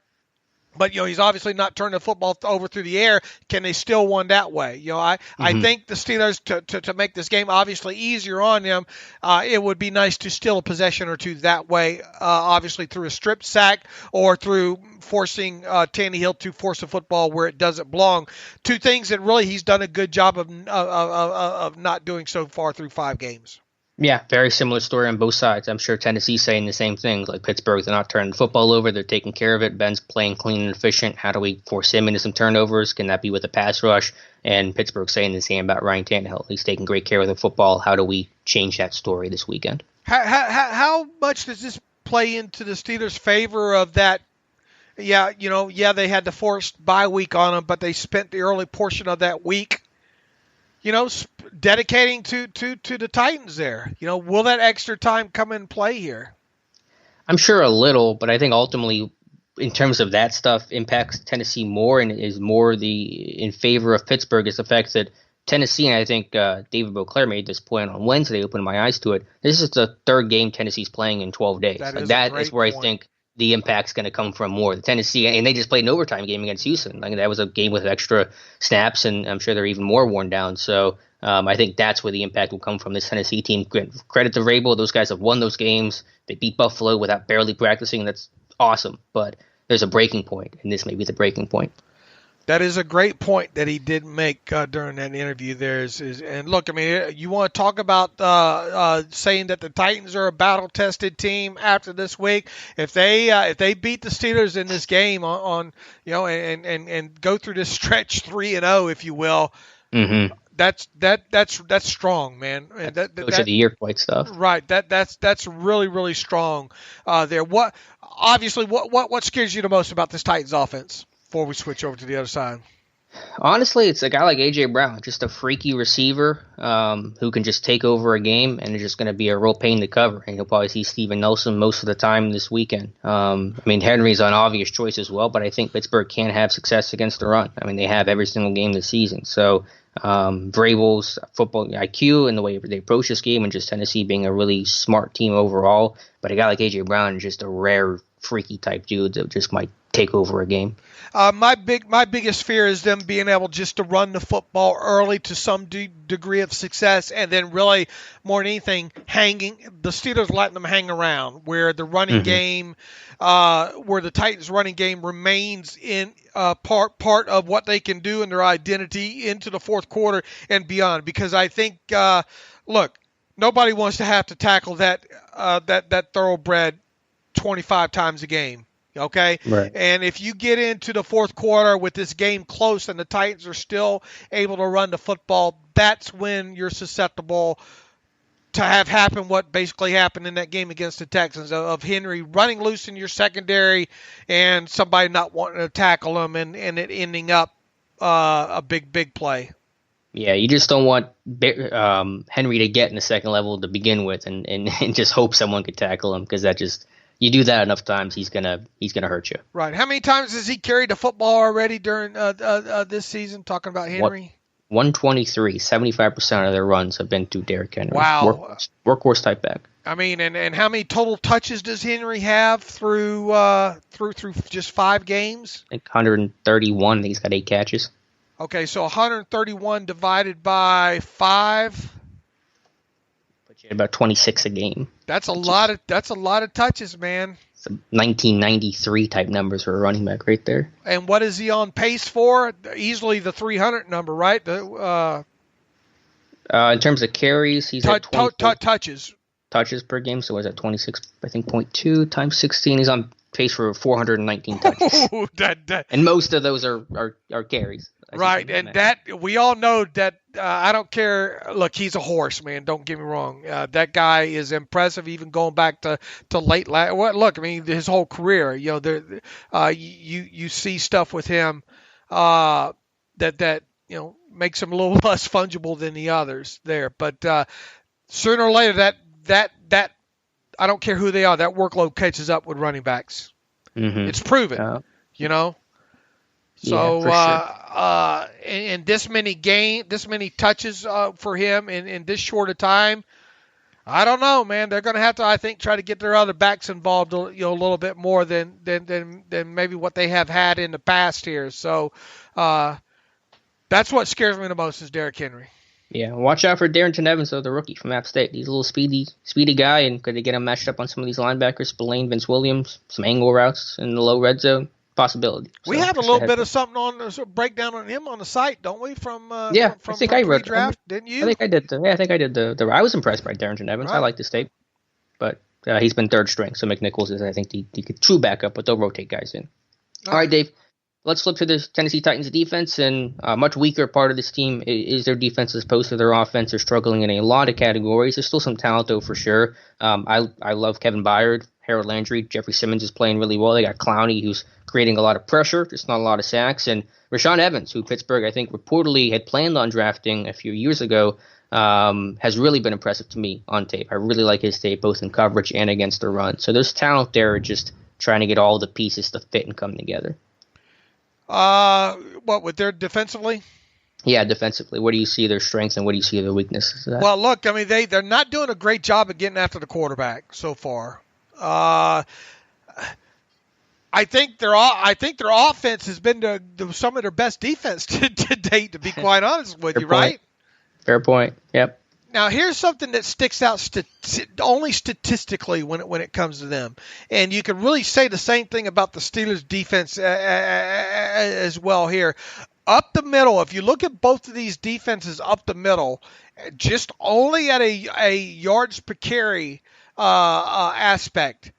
he's obviously not turning the football over through the air. Can they steal one that way? I think the Steelers, to make this game obviously easier on them, it would be nice to steal a possession or two that way, obviously through a strip sack or through forcing Tannehill to force a football where it doesn't belong. Two things that really he's done a good job of not doing so far through 5 games. Yeah, very similar story on both sides. I'm sure Tennessee's saying the same things. Like Pittsburgh, they're not turning the football over. They're taking care of it. Ben's playing clean and efficient. How do we force him into some turnovers? Can that be with a pass rush? And Pittsburgh saying the same about Ryan Tannehill. He's taking great care of the football. How do we change that story this weekend? How much does this play into the Steelers' favor of that? Yeah, they had the forced bye week on them, but they spent the early portion of that week dedicating to the Titans there. Will that extra time come in play here? I'm sure a little, but I think ultimately, in terms of that stuff, impacts Tennessee more and is more in favor of Pittsburgh is the fact that Tennessee, and I think David Beauclair made this point on Wednesday, opened my eyes to it. This is the 3rd game Tennessee's playing in 12 days. That is where point. I think the impact's going to come from more. The Tennessee, and they just played an overtime game against Houston. That was a game with extra snaps, and I'm sure they're even more worn down. So I think that's where the impact will come from. This Tennessee team, credit to Vrabel, those guys have won those games. They beat Buffalo without barely practicing. That's awesome. But there's a breaking point, and this may be the breaking point. That is a great point that he did make during that interview there. And look, you want to talk about saying that the Titans are a battle-tested team after this week. If they beat the Steelers in this game and go through this stretch 3-0, if you will, that's strong, man. And Coach of the Year quite stuff. Right. That's really, really strong there. What scares you the most about this Titans offense? Before we switch over to the other side. Honestly, it's a guy like A.J. Brown, just a freaky receiver who can just take over a game and is just going to be a real pain to cover. And you'll probably see Steven Nelson most of the time this weekend. Henry's an obvious choice as well, but I think Pittsburgh can have success against the run. They have every single game this season. So Vrabel's football IQ and the way they approach this game and just Tennessee being a really smart team overall. But a guy like A.J. Brown is just a rare, freaky type dude that just might take over a game. My biggest fear is them being able just to run the football early to some degree of success, and then really more than anything the Steelers letting them hang around where the running game, where the Titans running game remains in part of what they can do in their identity into the fourth quarter and beyond. Because I think, nobody wants to have to tackle that thoroughbred 25 times a game. Okay. Right. And if you get into the fourth quarter with this game close and the Titans are still able to run the football, that's when you're susceptible to have happen what basically happened in that game against the Texans of Henry running loose in your secondary and somebody not wanting to tackle him and it ending up a big play. Yeah, you just don't want Henry to get in the second level to begin with and just hope someone could tackle him because that just – you do that enough times, he's gonna hurt you. Right. How many times has he carried the football already during this season? Talking about Henry. 123. 75% of their runs have been through Derrick Henry. Wow. Workhorse type back. And how many total touches does Henry have through just 5 games? I think 131. He's got 8 catches. Okay, so 131 divided by 5. About 26 a game. That's a lot of touches, man. It's 1993 type numbers for a running back right there. And what is he on pace for? Easily the 300 number, right? In terms of carries, he's at touches per game. So was at 26, I think, 0.2 times 16. He's on pace for 419 touches. Ooh, and most of those are carries. Right, and that we all know that I don't care. Look, he's a horse, man. Don't get me wrong. That guy is impressive, even going back to late last. Look, his whole career. You see stuff with him that makes them a little less fungible than the others there. But sooner or later, that I don't care who they are, that workload catches up with running backs. Mm-hmm. It's proven, you know. So sure. and this many touches for him in this short a time, I don't know, man. They're going to have to, I think, try to get their other backs involved, a little bit more than maybe what they have had in the past here. So that's what scares me the most is Derrick Henry. Yeah, watch out for Darrington Evans, though, the rookie from App State. He's a little speedy guy, and could they get him matched up on some of these linebackers, Spillane, Vince Williams, some angle routes in the low red zone? Possibility. We have a little bit of something on a breakdown on him on the site, don't we? From I think I read draft, didn't you? I think I did. I think I did the. I was impressed by Darrington Evans. Right. I like this tape, but he's been third string. So McNichols is, I think, the true backup, but they'll rotate guys in. All right, Dave. Let's flip to the Tennessee Titans defense, and a much weaker part of this team is their defense as opposed to their offense. They're struggling in a lot of categories. There's still some talent, though, for sure. I love Kevin Byard, Harold Landry, Jeffrey Simmons is playing really well. They got Clowney, who's creating a lot of pressure, just not a lot of sacks, and Rashaan Evans, who Pittsburgh, I think, reportedly had planned on drafting a few years ago, has really been impressive to me on tape. I really like his tape, both in coverage and against the run. So there's talent there, just trying to get all the pieces to fit and come together. What with their defensively? Yeah, defensively. What do you see their strengths and what do you see their weaknesses? Well, look, I mean, they're not doing a great job of getting after the quarterback so far. I think their offense has been some of their best defense to date, to be quite honest with you, right? Fair point. Yep. Now, here's something that sticks out only statistically when it comes to them. And you can really say the same thing about the Steelers' defense as well here. Up the middle, if you look at both of these defenses up the middle, just only at a yards per carry aspect,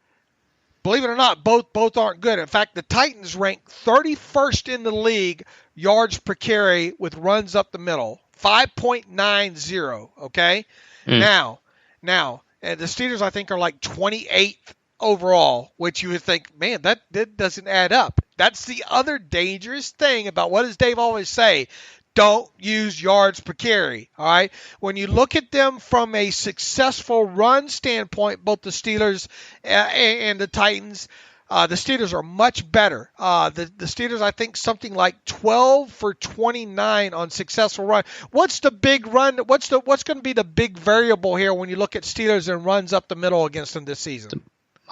believe it or not, both aren't good. In fact, the Titans rank 31st in the league yards per carry with runs up the middle. 5.90, okay? Now, the Steelers, I think, are like 28th overall, which you would think, man, that doesn't add up. That's the other dangerous thing about what does Dave always say? Don't use yards per carry, all right? When you look at them from a successful run standpoint, both the Steelers and the Titans, the Steelers are much better. The Steelers, I think, something like 12 for 29 on successful run. What's the big run? What's going to be the big variable here when you look at Steelers and runs up the middle against them this season?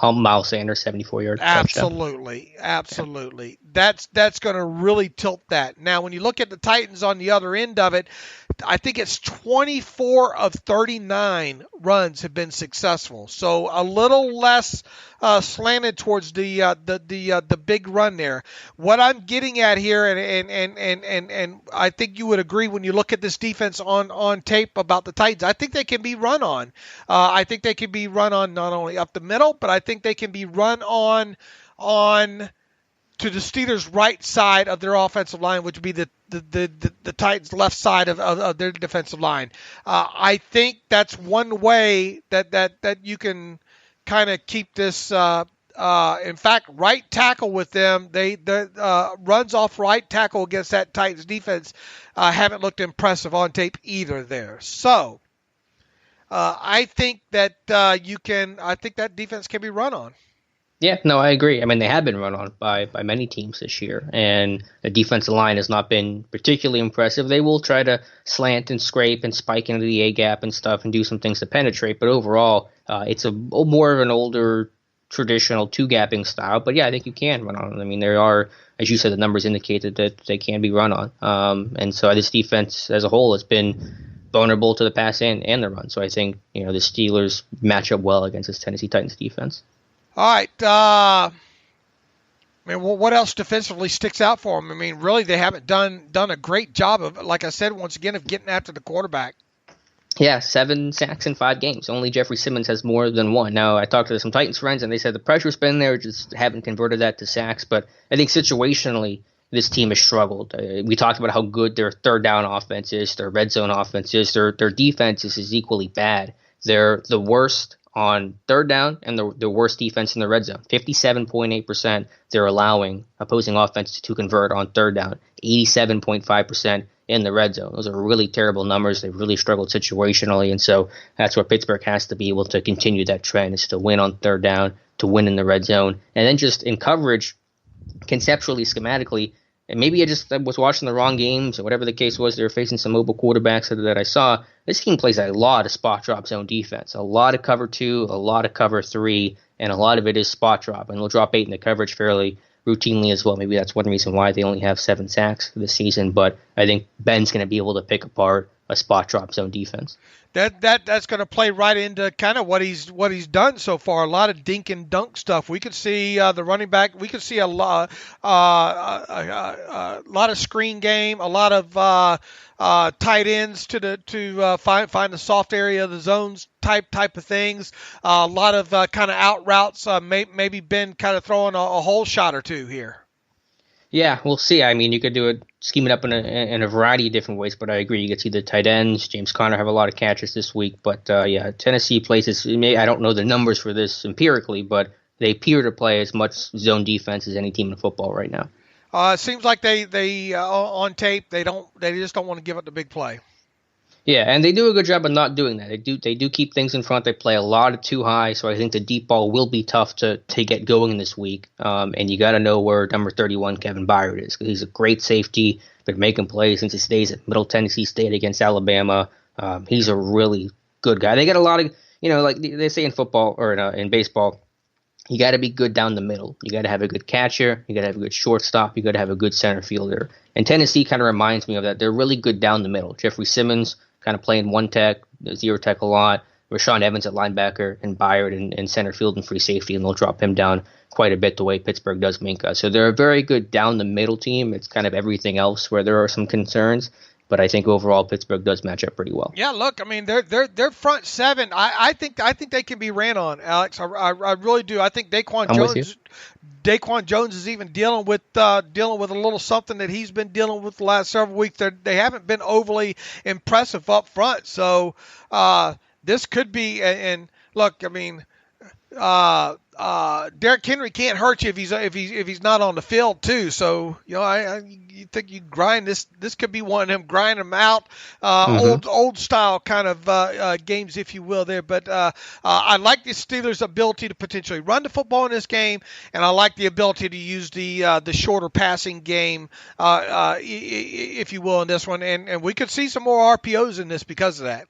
Miles Sanders, 74-yard touchdown. Absolutely. That's going to really tilt that. Now, when you look at the Titans on the other end of it, I think it's 24 of 39 runs have been successful. So a little less slanted towards the big run there. What I'm getting at here, and I think you would agree when you look at this defense on tape about the Titans, I think they can be run on. I think they can be run on not only up the middle, but I think they can be run on to the Steelers' right side of their offensive line, which would be the Titans' left side of their defensive line. I think that's one way that you can kind of keep this. In fact, right tackle with them, the runs off right tackle against that Titans defense haven't looked impressive on tape either there. So I think that I think that defense can be run on. Yeah, no, I agree. I mean, they have been run on by many teams this year, and the defensive line has not been particularly impressive. They will try to slant and scrape and spike into the A-gap and stuff and do some things to penetrate, but overall, it's a more of an older, traditional two-gapping style. But yeah, I think you can run on them. I mean, there are, as you said, the numbers indicated that they can be run on. And so this defense as a whole has been vulnerable to the pass and the run. So I think, the Steelers match up well against this Tennessee Titans defense. All right. What else defensively sticks out for them? I mean, really, they haven't done a great job of, like I said, once again, of getting after the quarterback. Yeah, 7 sacks in 5 games. Only Jeffrey Simmons has more than 1. Now, I talked to some Titans friends, and they said the pressure's been there, just haven't converted that to sacks. But I think situationally, this team has struggled. We talked about how good their third down offense is, their red zone offense is, their defense is equally bad. They're the worst on third down and the worst defense in the red zone. 57.8% they're allowing opposing offense to convert on third down. 87.5% in the red zone. Those are really terrible numbers. They've really struggled situationally, and so that's where Pittsburgh has to be able to continue that trend, is to win on third down, to win in the red zone, and then just in coverage, conceptually, schematically. And maybe I just was watching the wrong games or whatever the case was. They were facing some mobile quarterbacks that I saw. This team plays a lot of spot drop zone defense, a lot of cover 2, a lot of cover 3, and a lot of it is spot drop. And they'll drop 8 in the coverage fairly routinely as well. Maybe that's one reason why they only have 7 sacks this season. But I think Ben's going to be able to pick apart a spot drop zone defense. That's going to play right into kind of what he's done so far. A lot of dink and dunk stuff. We could see the running back. We could see a lot of screen game, a lot of tight ends to find the soft area of the zones type of things. A lot of kind of out routes. Maybe Ben kind of throwing a whole shot or two here. Yeah, we'll see. I mean, you could do it, scheme it up in a variety of different ways, but I agree. You could see the tight ends. James Conner have a lot of catches this week, but yeah, Tennessee plays this. I don't know the numbers for this empirically, but they appear to play as much zone defense as any team in football right now. It seems like they on tape they just don't want to give up the big play. Yeah, and they do a good job of not doing that. They do keep things in front. They play a lot of too high, so I think the deep ball will be tough to get going this week. And you got to know where number 31 Kevin Byard is, because he's a great safety. Been making plays since his days at Middle Tennessee State against Alabama. He's a really good guy. They got a lot of, like they say in football or in baseball, you got to be good down the middle. You got to have a good catcher. You got to have a good shortstop. You got to have a good center fielder. And Tennessee kind of reminds me of that. They're really good down the middle. Jeffrey Simmons kind of playing one tech, zero tech a lot. Rashawn Evans at linebacker, and Byard in center field and free safety, and they'll drop him down quite a bit the way Pittsburgh does Minka. So they're a very good down the middle team. It's kind of everything else where there are some concerns. But I think overall Pittsburgh does match up pretty well. Yeah, look, I mean they're front seven. I think they can be ran on, Alex. I really do. I think Daquan Jones is even dealing with a little something that he's been dealing with the last several weeks. They haven't been overly impressive up front. So this could be. And look, I mean, Derrick Henry can't hurt you if he's not on the field too. So you think you grind this could be one of them grind them out old style kind of games, if you will there. But I like the Steelers' ability to potentially run the football in this game, and I like the ability to use the shorter passing game, if you will, in this one. And we could see some more RPOs in this because of that.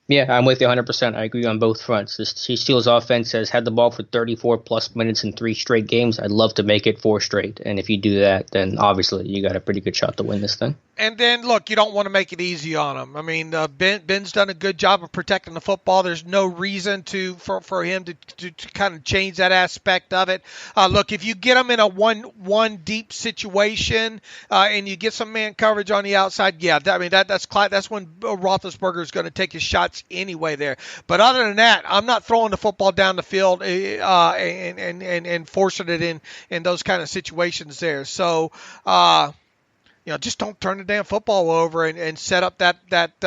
Yeah, I'm with you 100%. I agree on both fronts. The Steelers offense has had the ball for 34-plus minutes in 3 straight games. I'd love to make it 4 straight. And if you do that, then obviously you got a pretty good shot to win this thing. And then, look, you don't want to make it easy on him. I mean, Ben's done a good job of protecting the football. There's no reason for him to kind of change that aspect of it. Look, if you get him in a one deep situation and you get some man coverage on the outside, yeah, I mean that's when Roethlisberger is going to take his shots anyway there. But other than that, I'm not throwing the football down the field and forcing it in those kind of situations there. So. Just don't turn the damn football over and set up that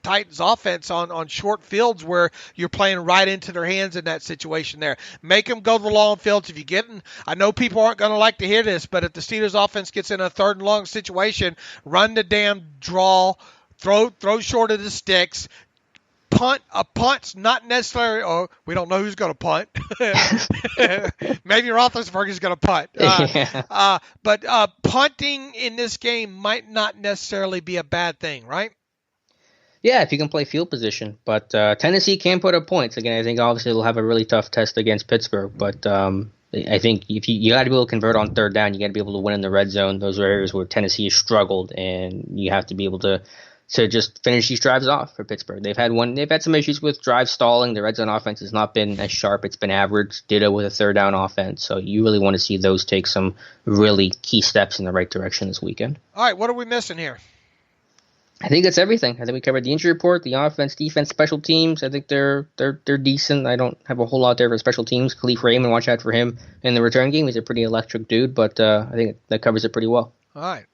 Titans offense on short fields where you're playing right into their hands in that situation there. Make them go to the long fields. If you get in, I know people aren't going to like to hear this, but if the Steelers offense gets in a third and long situation, run the damn draw, throw short of the sticks. A punt's not necessarily, we don't know who's going to punt. Maybe Roethlisberger's going to punt. But punting in this game might not necessarily be a bad thing, right? Yeah, if you can play field position. But Tennessee can put up points. Again, I think obviously they'll have a really tough test against Pittsburgh. But I think if you got to be able to convert on third down, you got to be able to win in the red zone. Those are areas where Tennessee has struggled, and you have to be able to just finish these drives off for Pittsburgh. They've had some issues with drive stalling. The red zone offense has not been as sharp. It's been average. Ditto with a third down offense. So you really want to see those take some really key steps in the right direction this weekend. All right, what are we missing here? I think that's everything. I think we covered the injury report, the offense, defense, special teams. I think they're decent. I don't have a whole lot there for special teams. Khalif Raymond, watch out for him in the return game. He's a pretty electric dude, but I think that covers it pretty well. All right.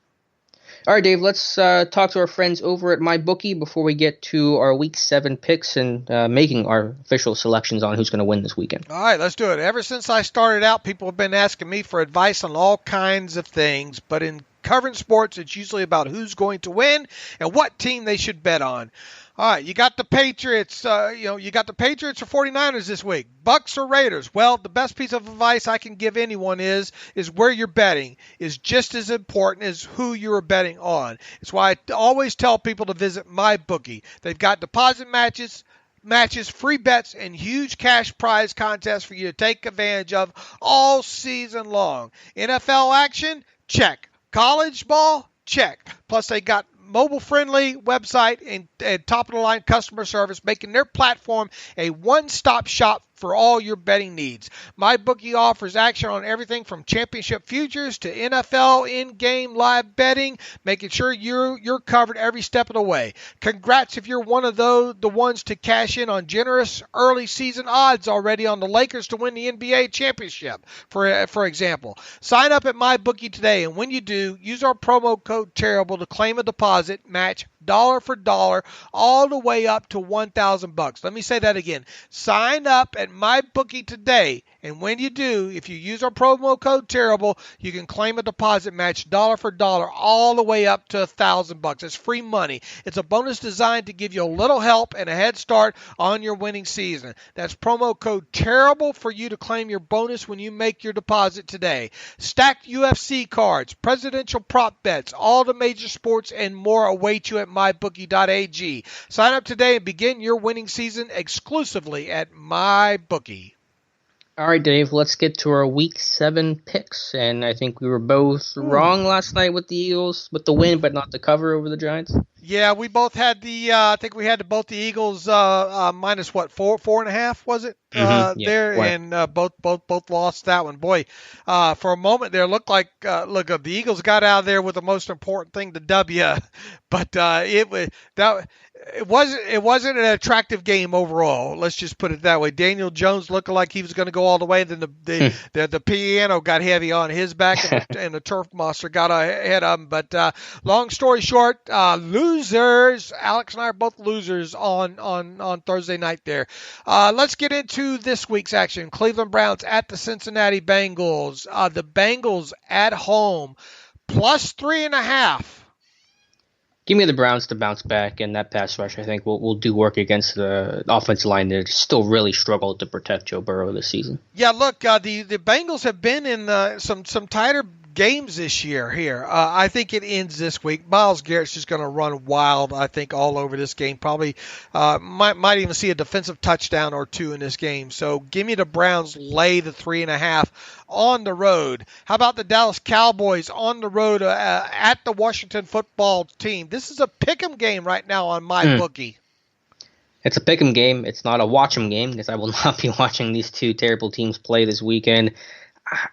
All right, Dave, let's talk to our friends over at MyBookie before we get to our Week 7 picks and making our official selections on who's going to win this weekend. All right, let's do it. Ever since I started out, people have been asking me for advice on all kinds of things, but in covering sports, it's usually about who's going to win and what team they should bet on. All right, you got the Patriots. You got the Patriots or 49ers this week. Bucks or Raiders. Well, the best piece of advice I can give anyone is where you're betting is just as important as who you're betting on. It's why I always tell people to visit MyBookie. They've got deposit matches, free bets, and huge cash prize contests for you to take advantage of all season long. NFL action? Check. College ball? Check. Plus, they got mobile-friendly website and top-of-the-line customer service, making their platform a one-stop shop for all your betting needs. MyBookie offers action on everything from championship futures to NFL in-game live betting, making sure you're covered every step of the way. Congrats if you're one of the ones to cash in on generous early season odds already on the Lakers to win the NBA championship, for example. Sign up at MyBookie today, and when you do, use our promo code TERRIBLE to claim a deposit match dollar for dollar all the way up to $1,000. Let me say that again. Sign up at MyBookie today, and when you do, if you use our promo code TERRIBLE, you can claim a deposit match dollar for dollar all the way up to $1,000. It's free money. It's a bonus designed to give you a little help and a head start on your winning season. That's promo code TERRIBLE for you to claim your bonus when you make your deposit today. Stacked UFC cards, presidential prop bets, all the major sports, and more await you at MyBookie.ag. Sign up today and begin your winning season exclusively at MyBookie. All right, Dave, let's get to our Week 7 picks. And I think we were both wrong last night with the Eagles, with the win, but not the cover over the Giants. Yeah, we both had I think we had both the Eagles minus what, 4.5 was it? There, and both lost that one. Boy, for a moment there, looked like the Eagles got out of there with the most important thing, the W, but it wasn't an attractive game overall. Let's just put it that way. Daniel Jones looking like he was going to go all the way. Then the piano got heavy on his back, and the turf monster got ahead of him. But long story short, losers. Alex and I are both losers on Thursday night there. Let's get into this week's action. Cleveland Browns at the Cincinnati Bengals. The Bengals at home, plus 3.5. Give me the Browns to bounce back, and that pass rush, I think, will do work against the offensive line that still really struggled to protect Joe Burrow this season. Yeah, look, the Bengals have been in some tighter games this year here. I think it ends this week. Myles Garrett's just going to run wild, I think, all over this game. Probably might even see a defensive touchdown or two in this game. So give me the Browns lay the 3.5 on the road. How about the Dallas Cowboys on the road at the Washington football team? This is a pick'em game right now on MyBookie. It's a pick'em game. It's not a watch'em game because I will not be watching these two terrible teams play this weekend.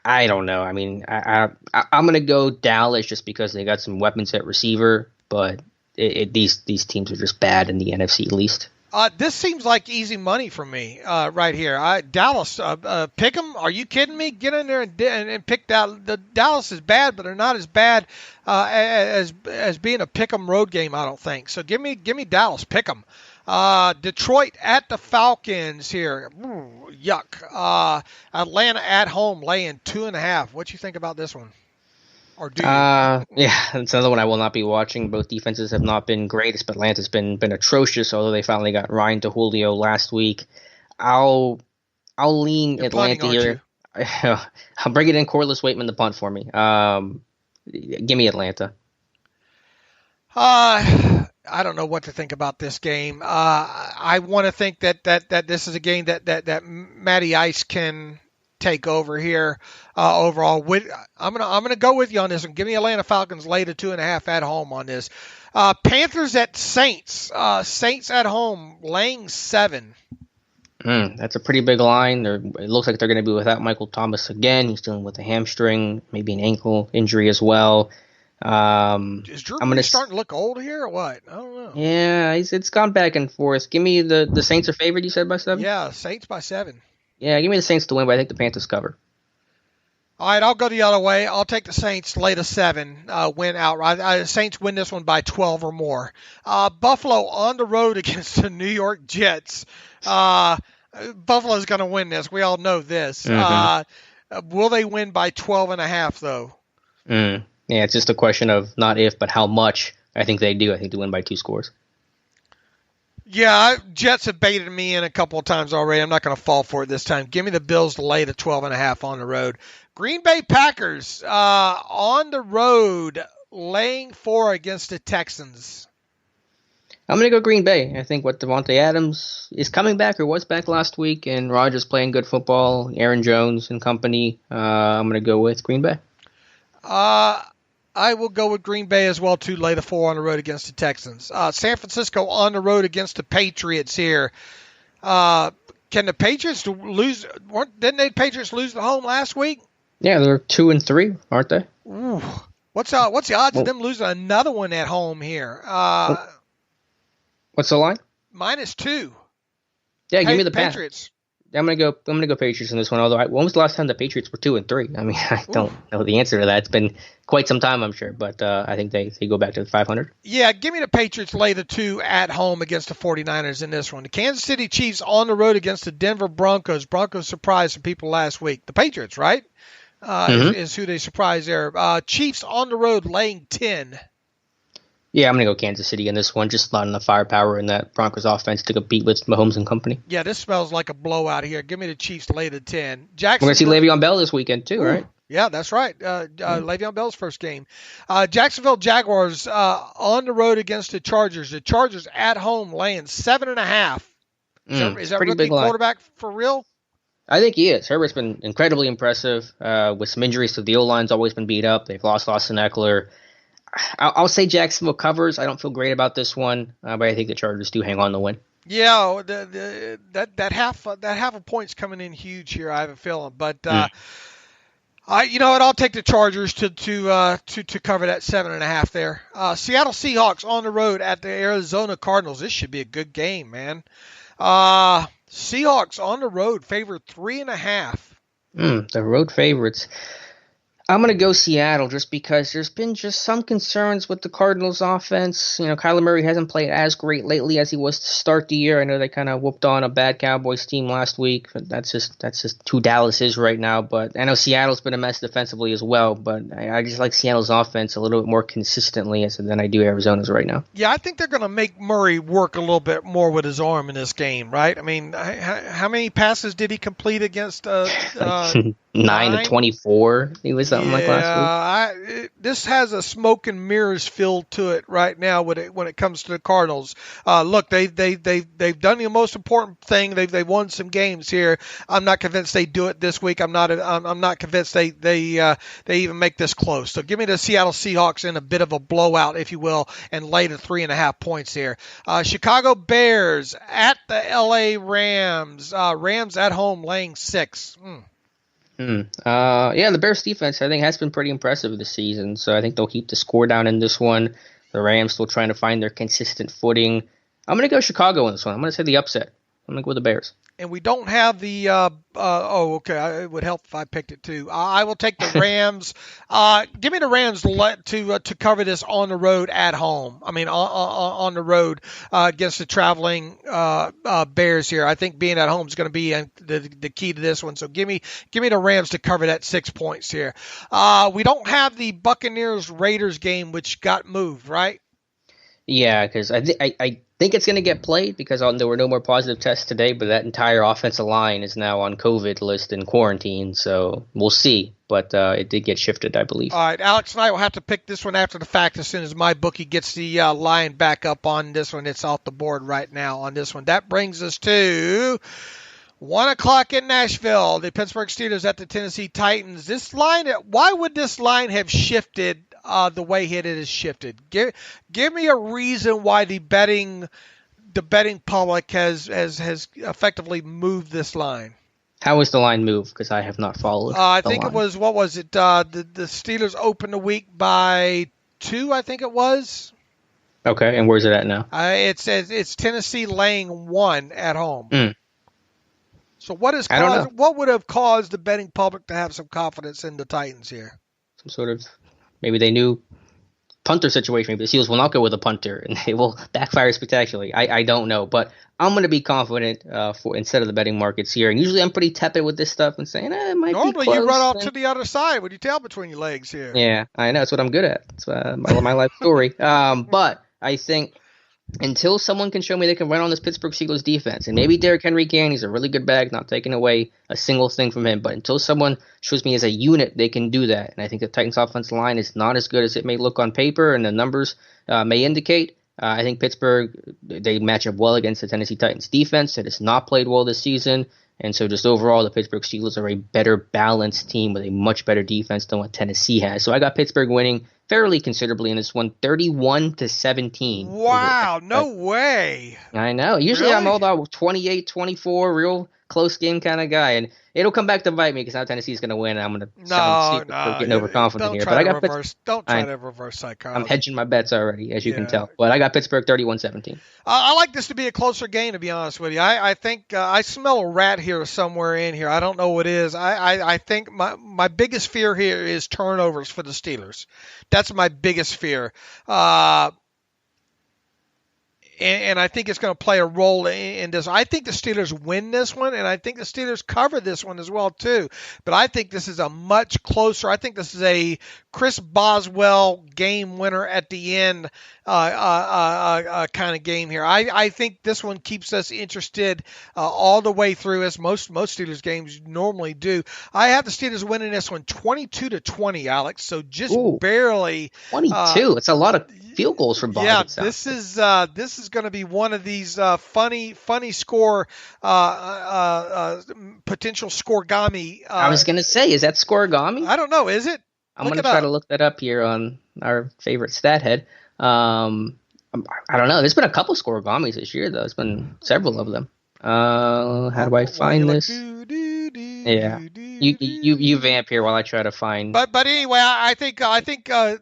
I don't know. I mean, I'm going to go Dallas just because they got some weapons at receiver, but these teams are just bad in the NFC least. This seems like easy money for me right here. Dallas, pick them. Are you kidding me? Get in there and pick that. The Dallas is bad, but they're not as bad as being a pick 'em road game, I don't think. So give me Dallas. Pick 'em. Detroit at the Falcons here. Ooh, yuck. Atlanta at home laying 2.5. What you think about this one? Or do you? Yeah, it's another one I will not be watching. Both defenses have not been great. Atlanta's been atrocious, although they finally got Ryan to Julio last week. I'll lean You're Atlanta here. I'll bring it in Corliss Waitman to punt for me. Give me Atlanta. I don't know what to think about this game. I want to think that this is a game that Matty Ice can take over here overall. I'm gonna go with you on this one. Give me Atlanta Falcons lay to 2.5 at home on this. Panthers at Saints. Saints at home laying 7. That's a pretty big line. It looks like they're going to be without Michael Thomas again. He's dealing with a hamstring, maybe an ankle injury as well. Is Drew Brees starting to look old here or what? I don't know. Yeah, it's gone back and forth. Give me the Saints are favored, you said, by 7? Yeah, Saints by 7. Yeah, give me the Saints to win, but I think the Panthers cover. All right, I'll go the other way. I'll take the Saints lay to 7, win outright. Saints win this one by 12 or more. Buffalo on the road against the New York Jets. Buffalo's going to win this. We all know this. Mm-hmm. Will they win by 12.5 though? Yeah, Yeah, it's just a question of not if, but how much. I think they do. I think they win by 2 scores. Yeah, Jets have baited me in a couple of times already. I'm not going to fall for it this time. Give me the Bills to lay the 12.5 on the road. Green Bay Packers on the road laying 4 against the Texans. I'm going to go Green Bay. I think what Devontae Adams is coming back or was back last week, and Rodgers playing good football, Aaron Jones and company. I'm going to go with Green Bay. I will go with Green Bay as well, to lay the 4 on the road against the Texans. San Francisco on the road against the Patriots here. Can the Patriots lose? Didn't the Patriots lose the home last week? Yeah, they're 2-3, aren't they? Ooh. What's the odds of them losing another one at home here? What's the line? -2. Yeah, give me the Patriots. I'm gonna go Patriots in this one. Although, when was the last time the Patriots were 2-3? I mean, I don't know the answer to that. It's been quite some time, I'm sure, but I think they go back to the 500. Yeah, give me the Patriots lay the 2 at home against the 49ers in this one. The Kansas City Chiefs on the road against the Denver Broncos. Broncos surprised some people last week. The Patriots, right? Is who they surprised there. Chiefs on the road laying 10. Yeah, I'm going to go Kansas City in this one. Just not enough firepower in that Broncos offense to compete with Mahomes and company. Yeah, this smells like a blowout here. Give me the Chiefs lay the 10. We're going to see Le'Veon Bell this weekend too, right? Yeah, that's right. Le'Veon Bell's first game. Jacksonville Jaguars on the road against the Chargers. The Chargers at home laying 7.5. Is that rookie quarterback for real? I think he is. Herbert's been incredibly impressive with some injuries. So the O-line's always been beat up. They've lost Austin Eckler. I'll say Jacksonville covers. I don't feel great about this one, but I think the Chargers do hang on to win. Yeah, that half a point's coming in huge here. I have a feeling, but you know what? I'll take the Chargers to cover that 7.5 there. Seattle Seahawks on the road at the Arizona Cardinals. This should be a good game, man. Seahawks on the road, favored 3.5. The road favorites. I'm going to go Seattle just because there's been just some concerns with the Cardinals offense. You know, Kyler Murray hasn't played as great lately as he was to start the year. I know they kind of whooped on a bad Cowboys team last week. But that's just who Dallas is right now. But I know Seattle's been a mess defensively as well. But I just like Seattle's offense a little bit more consistently than I do Arizona's right now. Yeah, I think they're going to make Murray work a little bit more with his arm in this game, right? I mean, how many passes did he complete against 9-24. He was something like last week. This has a smoke and mirrors feel to it right now when it comes to the Cardinals. Look, they've done the most important thing. They've won some games here. I'm not convinced they do it this week. I'm not convinced they even make this close. So give me the Seattle Seahawks in a bit of a blowout, if you will, and lay the 3.5 points here. Chicago Bears at the LA Rams. Rams at home laying 6. The Bears defense, I think, has been pretty impressive this season, so I think they'll keep the score down in this one. The Rams still trying to find their consistent footing. I'm going to go Chicago in this one. I'm going to say the upset. I'm going to go with the Bears. And we don't have the it would help if I picked it too. I will take the Rams. Give me the Rams to cover this on the road at home. I mean, on the road against the traveling Bears here. I think being at home is going to be the key to this one. So give me the Rams to cover that 6 points here. We don't have the Buccaneers Raiders game, which got moved, right? Yeah, because I think it's going to get played because there were no more positive tests today, but that entire offensive line is now on COVID list and quarantine, so we'll see. But it did get shifted, I believe. All right, Alex and I will have to pick this one after the fact as soon as my bookie gets the line back up on this one. It's off the board right now on this one. That brings us to 1 o'clock in Nashville. The Pittsburgh Steelers at the Tennessee Titans. This line, why would this line have shifted the way it has shifted? Give me a reason why the betting public has effectively moved this line. How was the line moved? Because I have not followed. I think it was, what was it? The Steelers opened the week by 2, I think it was. Okay, and where's it at now? It says it's Tennessee laying 1 at home. So what would have caused the betting public to have some confidence in the Titans here? Some sort of, maybe they knew punter situation. Maybe the Steelers will not go with a punter, and they will backfire spectacularly. I don't know, but I'm going to be confident for instead of the betting markets here. And usually I'm pretty tepid with this stuff and saying, it might Normally be close. you run off to the other side with your tail between your legs here. Yeah, I know. That's what I'm good at. It's my life story. But I think until someone can show me they can run on this Pittsburgh Steelers defense, and maybe Derrick Henry can, he's a really good back, not taking away a single thing from him, but until someone shows me as a unit they can do that, and I think the Titans offensive line is not as good as it may look on paper and the numbers may indicate. I think Pittsburgh, they match up well against the Tennessee Titans defense that has not played well this season. And so just overall, the Pittsburgh Steelers are a better balanced team with a much better defense than what Tennessee has. So I got Pittsburgh winning fairly considerably in this one, 31-17. Wow, no way. I know. Usually Really? I'm all about 28-24, real close game kind of guy. And it'll come back to bite me because now Tennessee's going to win. And I'm going to sound getting overconfident here. But I got Don't try to reverse psychology. I'm hedging my bets already, as you can tell. But I got Pittsburgh 31-17. I like this to be a closer game, to be honest with you. I think I smell a rat here somewhere in here. I don't know what it is. I think my biggest fear here is turnovers for the Steelers. That's my biggest fear. And I think it's going to play a role in this. I think the Steelers win this one, and I think the Steelers cover this one as well, too. But I think this is a much closer. I think this is a Chris Boswell game winner at the end kind of game here. I think this one keeps us interested all the way through, as most Steelers games normally do. I have the Steelers winning this one 22-20, Alex. So just barely. 22. It's a lot of field goals for Boswell. Yeah, this is going to be one of these funny score potential scoregami. I was going to say, is that scoregami? I don't know. Is it? I'm going to try to look that up here on our favorite stat head. I don't know. There's been a couple scoregamis this year, though. There's been several of them. How do I find this? Yeah, you vamp here while I try to find. But anyway, I think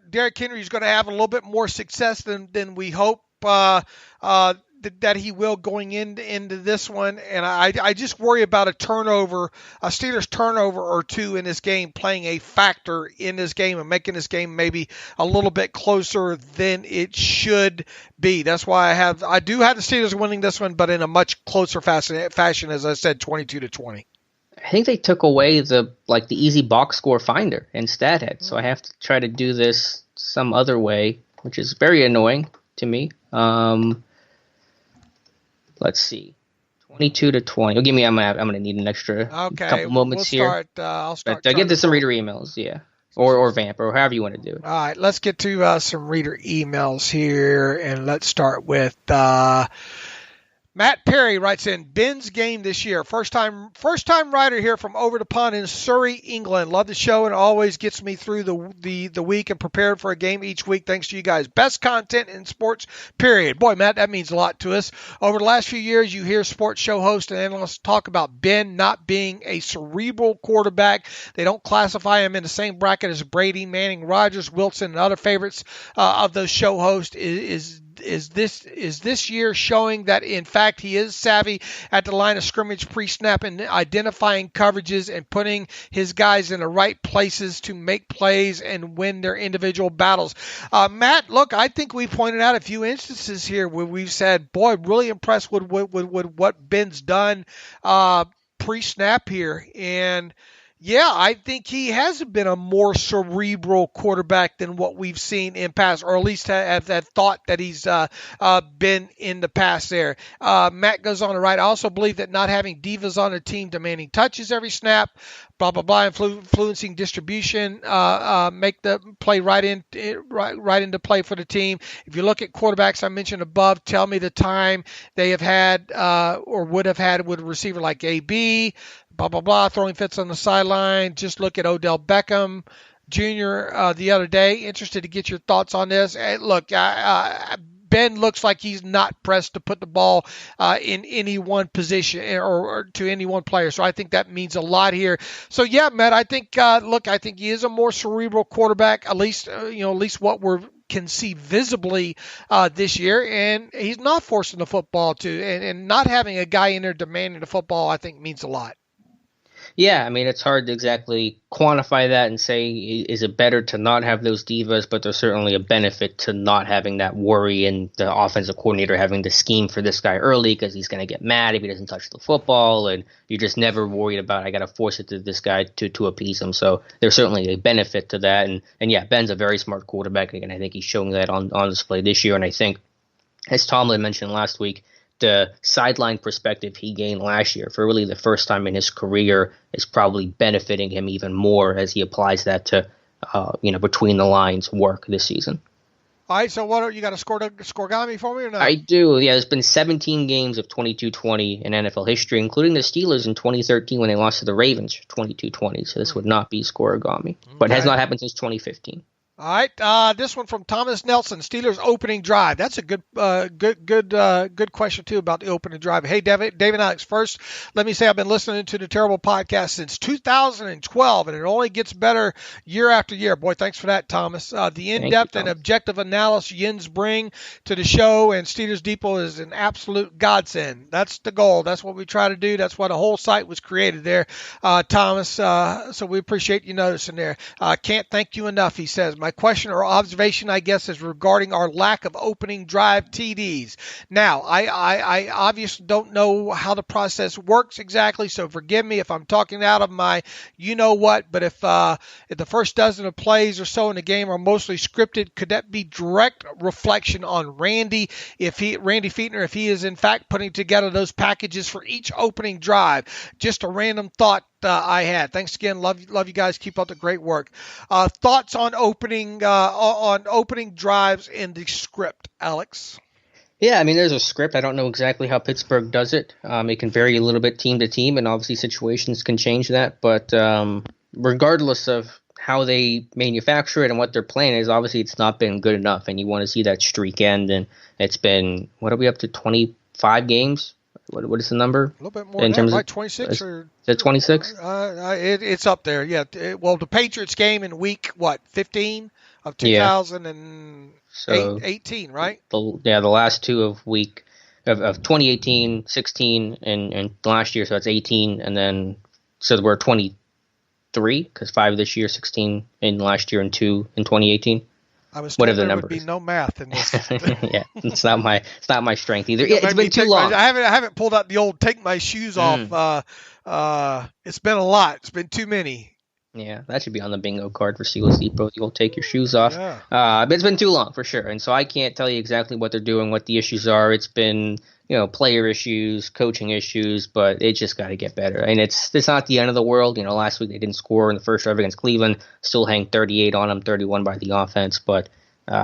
Derrick Henry is going to have a little bit more success than we hope that he will going into this one, and I just worry about a Steelers turnover or two in this game playing a factor in this game and making this game maybe a little bit closer than it should be. That's why I do have the Steelers winning this one, but in a much closer fashion, as I said, 22-20. I think they took away the easy box score finder in StatHead, so I have to try to do this some other way, which is very annoying to me. Let's see, 22-20. Oh, give me. I'm gonna need an extra couple moments here. I'll start. But get to some reader emails, yeah, or vamp, or however you want to do it. All right, let's get to some reader emails here, and let's start with Matt Perry writes in, Ben's game this year. First time writer here from over the pond in Surrey, England. Love the show and always gets me through the week and prepared for a game each week. Thanks to you guys. Best content in sports, period. Boy, Matt, that means a lot to us. Over the last few years, you hear sports show hosts and analysts talk about Ben not being a cerebral quarterback. They don't classify him in the same bracket as Brady, Manning, Rodgers, Wilson, and other favorites of those show hosts. Is this year showing that in fact he is savvy at the line of scrimmage pre-snap and identifying coverages and putting his guys in the right places to make plays and win their individual battles? Matt, look, I think we pointed out a few instances here where we've said, boy, really impressed with what Ben's done pre-snap here. And yeah, I think he has been a more cerebral quarterback than what we've seen in past, or at least have thought that he's been in the past there. Matt goes on to write, I also believe that not having divas on the team demanding touches every snap, blah, blah, blah, influencing distribution, make the play right into play for the team. If you look at quarterbacks I mentioned above, tell me the time they have had or would have had with a receiver like AB, blah, blah, blah, throwing fits on the sideline. Just look at Odell Beckham Jr. The other day. Interested to get your thoughts on this. Look, Ben looks like he's not pressed to put the ball in any one position or to any one player. So I think that means a lot here. So yeah, Matt, I think I think he is a more cerebral quarterback, at least what we can see visibly this year, and he's not forcing the football and not having a guy in there demanding the football, I think means a lot. Yeah, I mean, it's hard to exactly quantify that and say, is it better to not have those divas, but there's certainly a benefit to not having that worry and the offensive coordinator having to scheme for this guy early because he's going to get mad if he doesn't touch the football, and you're just never worried about, I got to force it to this guy to appease him. So there's certainly a benefit to that. And yeah, Ben's a very smart quarterback, and I think he's showing that on display this year. And I think, as Tomlin mentioned last week, the sideline perspective he gained last year for really the first time in his career is probably benefiting him even more as he applies that to, between the lines work this season. All right, so you got a scoregami for me or not? I do. Yeah, there's been 17 games of 22-20 in NFL history, including the Steelers in 2013 when they lost to the Ravens 22-20. So this would not be scoregami, but it has not happened since 2015. All right, this one from Thomas Nelson, Steelers opening drive. That's a good question too about the opening drive. Hey, David Alex, first, let me say I've been listening to the Terrible Podcast since 2012, and it only gets better year after year. Boy, thanks for that, Thomas. The in-depth and objective analysis Yins bring to the show and Steelers Depot is an absolute godsend. That's the goal. That's what we try to do. That's why the whole site was created there, Thomas. So we appreciate you noticing there. Can't thank you enough, he says. My question or observation, I guess, is regarding our lack of opening drive TDs. Now, I obviously don't know how the process works exactly, so forgive me if I'm talking out of my you-know-what, but if the first dozen of plays or so in the game are mostly scripted, could that be direct reflection on Randy Fichtner, if he is in fact putting together those packages for each opening drive? Just a random thought I had. Thanks again. Love you guys. Keep up the great work. Thoughts on opening drives in the script, Alex? Yeah, I mean, there's a script. I don't know exactly how Pittsburgh does it. It can vary a little bit team to team, and obviously situations can change that. But regardless of how they manufacture it and what their plan is, obviously it's not been good enough, and you want to see that streak end. And it's been, what are we up to, 25 games? What is the number? A little bit more in terms of 26 or is it 26? It's up there. Yeah. Well, the Patriots game in week 15 of 2018, right? The last two of 2018, 16, and last year, so that's 18, and then so we're 23 because 5 this year, 16 in last year, and 2 in 2018. I was told there would be no math in this. Yeah, it's not my strength either. Yeah, it's been too long. I haven't pulled out the old take my shoes off. It's been a lot. It's been too many. Yeah, that should be on the bingo card for Steelers Depot. You'll take your shoes off. Yeah. But it's been too long for sure, and so I can't tell you exactly what they're doing, what the issues are. It's been player issues, coaching issues, but it just got to get better. And it's not the end of the world. Last week they didn't score in the first drive against Cleveland, still hang 38 on them, 31 by the offense, but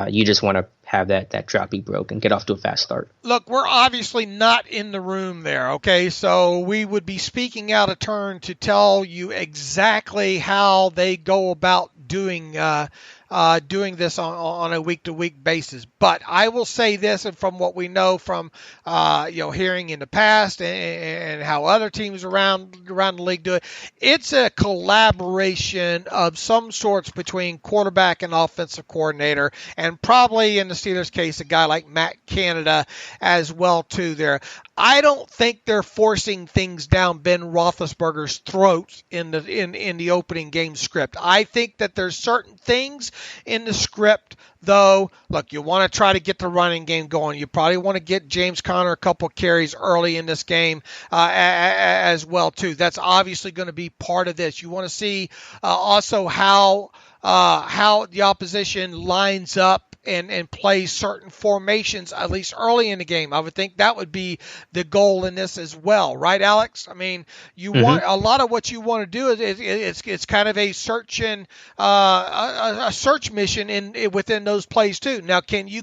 you just want to have that drop be broken, get off to a fast start. Look, we're obviously not in the room there, okay? So we would be speaking out of turn to tell you exactly how they go about doing this on a week-to-week basis. But I will say this, and from what we know from hearing in the past and how other teams around the league do it, it's a collaboration of some sorts between quarterback and offensive coordinator, and probably in the Steelers' case, a guy like Matt Canada as well too. There, I don't think they're forcing things down Ben Roethlisberger's throat in the opening game script. I think that there's certain things in the script, though. Look, you want to try to get the running game going. You probably want to get James Conner a couple carries early in this game as well too. That's obviously going to be part of this. You want to see also how the opposition lines up and play certain formations, at least early in the game. I would think that would be the goal in this as well, right, Alex? I mean, you want a lot of what you want to do is it's kind of a search mission within those plays too. Now, can you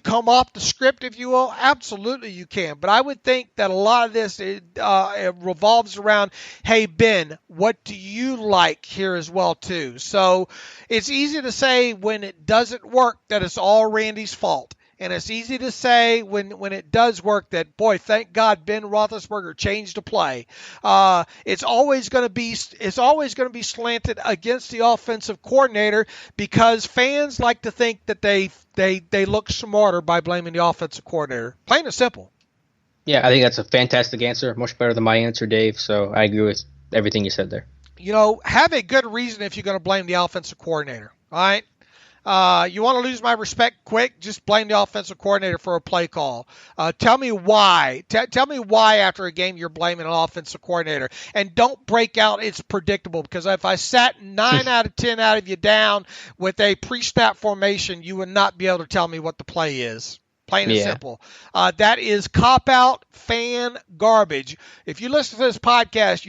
come off the script, if you will? Absolutely, you can. But I would think that a lot of this it revolves around, hey, Ben, what do you like here as well too? So it's easy to say when it doesn't work that it's all Randy's fault. And it's easy to say when it does work that, boy, thank God Ben Roethlisberger changed the play. It's always going to be slanted against the offensive coordinator because fans like to think that they look smarter by blaming the offensive coordinator. Plain and simple. Yeah, I think that's a fantastic answer, much better than my answer, Dave. So I agree with everything you said there. Have a good reason if you're going to blame the offensive coordinator. All right. You want to lose my respect quick? Just blame the offensive coordinator for a play call. Tell me why. Tell me why after a game you're blaming an offensive coordinator. And don't break out it's predictable, because if I sat 9 out of 10 out of you down with a pre-snap formation, you would not be able to tell me what the play is. Plain and simple. That is cop-out fan garbage. If you listen to this podcast,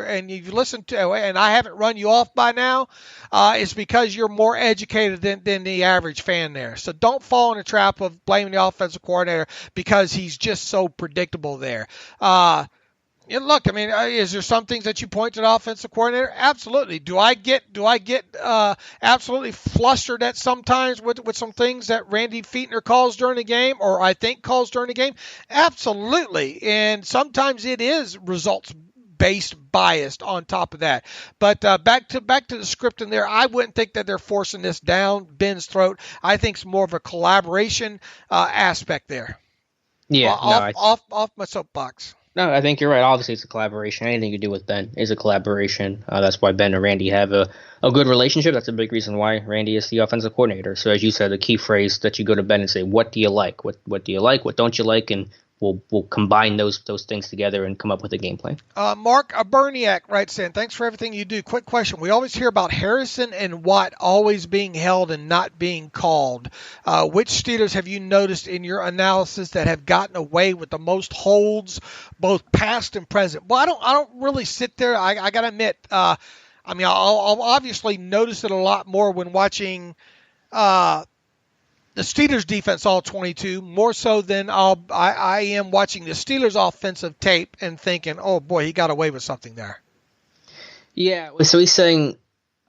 and you've listened to, and I haven't run you off by now, it's because you're more educated than the average fan there. So don't fall in the trap of blaming the offensive coordinator because he's just so predictable there. Look, I mean, is there some things that you point to the offensive coordinator? Absolutely. Do I get absolutely flustered at sometimes with some things that Randy Fichtner calls during the game, or I think calls during the game? Absolutely. And sometimes it is results-based biased on top of that. But back to the script in there, I wouldn't think that they're forcing this down Ben's throat. I think it's more of a collaboration aspect there. Yeah. Off my soapbox. No, I think you're right. Obviously, it's a collaboration. Anything you do with Ben is a collaboration. That's why Ben and Randy have a good relationship. That's a big reason why Randy is the offensive coordinator. So, as you said, the key phrase that you go to Ben and say, what do you like? What do you like? What don't you like? And we'll combine those things together and come up with a game plan. Mark Berniak writes in, thanks for everything you do. Quick question. We always hear about Harrison and Watt always being held and not being called. Which Steelers have you noticed in your analysis that have gotten away with the most holds, both past and present? Well, I don't really sit there. I got to admit, I'll obviously notice it a lot more when watching the Steelers defense all 22, more so than I am watching the Steelers offensive tape and thinking, oh boy, he got away with something there. Yeah, so he's saying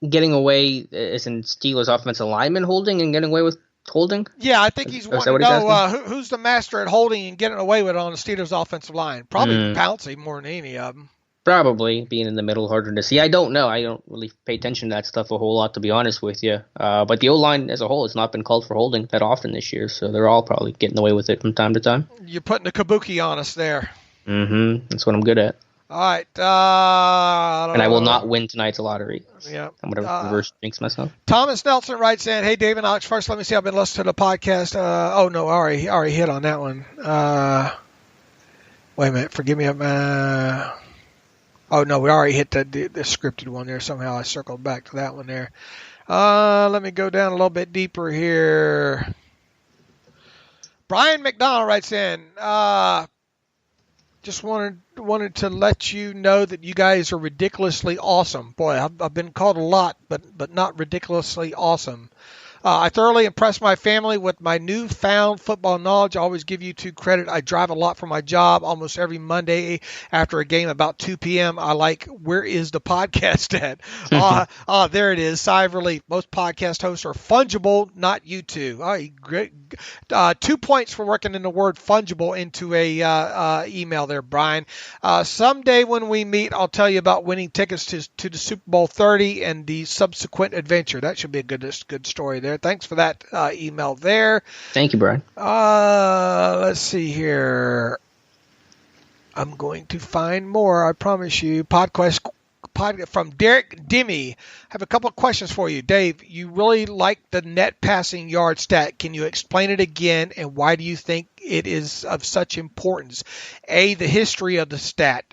getting away is in Steelers offensive lineman holding and getting away with holding? Yeah, I think he's wanting to know who's the master at holding and getting away with it on the Steelers offensive line. Probably Pouncey more than any of them. Probably, being in the middle, harder to see. I don't know. I don't really pay attention to that stuff a whole lot, to be honest with you. But the O-line as a whole has not been called for holding that often this year, so they're all probably getting away with it from time to time. You're putting the kabuki on us there. Mm-hmm. That's what I'm good at. All right. And I will not win tonight's lottery. Yeah. I'm going to reverse jinx myself. Thomas Nelson writes in, hey, Dave and Alex, first let me see. I've been listening to the podcast. Oh, no, I already hit on that one. Wait a minute. Forgive me. Oh, no, we already hit the scripted one there. Somehow I circled back to that one there. Let me go down a little bit deeper here. Brian McDonald writes in, just wanted to let you know that you guys are ridiculously awesome. Boy, I've been called a lot, but not ridiculously awesome. I thoroughly impressed my family with my newfound football knowledge. I always give you two credit. I drive a lot for my job almost every Monday after a game about 2 p.m. I like, where is the podcast at? There it is. Sigh of relief. Most podcast hosts are fungible, not you two. Great. 2 points for working in the word fungible into a email there, Brian. Someday when we meet, I'll tell you about winning tickets to the Super Bowl 30 and the subsequent adventure. That should be a good story there. Thanks for that email there. Thank you, Brian. Let's see here. I'm going to find more, I promise you. Podcast from Derek Dimmy. I have a couple of questions for you. Dave, you really like the net passing yard stat. Can you explain it again, and why do you think it is of such importance? A, the history of the stat.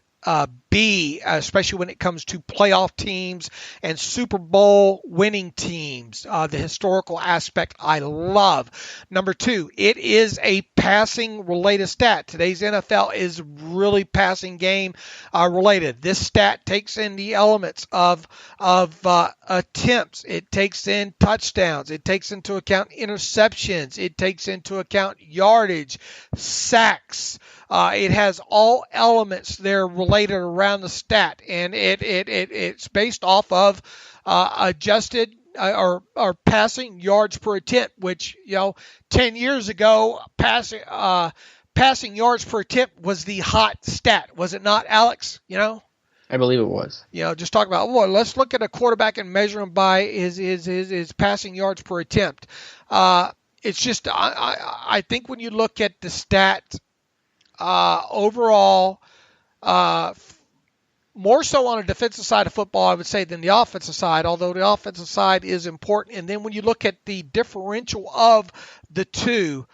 B, especially when it comes to playoff teams and Super Bowl winning teams, the historical aspect I love. Number 2, it is a passing related stat. Today's NFL is really passing game related. This stat takes in the elements of attempts. It takes in touchdowns. It takes into account interceptions. It takes into account yardage, sacks. It has all elements there related around the stat, and it's based off of adjusted or passing yards per attempt, which 10 years ago passing yards per attempt was the hot stat, was it not, Alex? I believe it was. Just talk about, let's look at a quarterback and measure him by his passing yards per attempt. It's just I think when you look at the stat overall, more so on a defensive side of football, I would say, than the offensive side, although the offensive side is important. And then when you look at the differential of the two,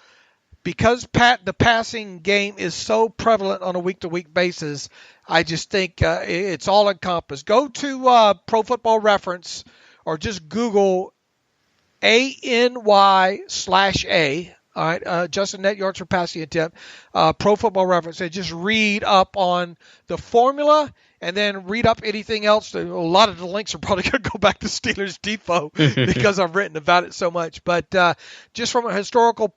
because the passing game is so prevalent on a week-to-week basis, I just think it's all encompassed. Go to Pro Football Reference or just Google ANY/A. All right, adjusted net yards per passing attempt, Pro Football Reference, and just read up on the formula and then read up anything else. A lot of the links are probably going to go back to Steelers Depot because I've written about it so much. But just from a historical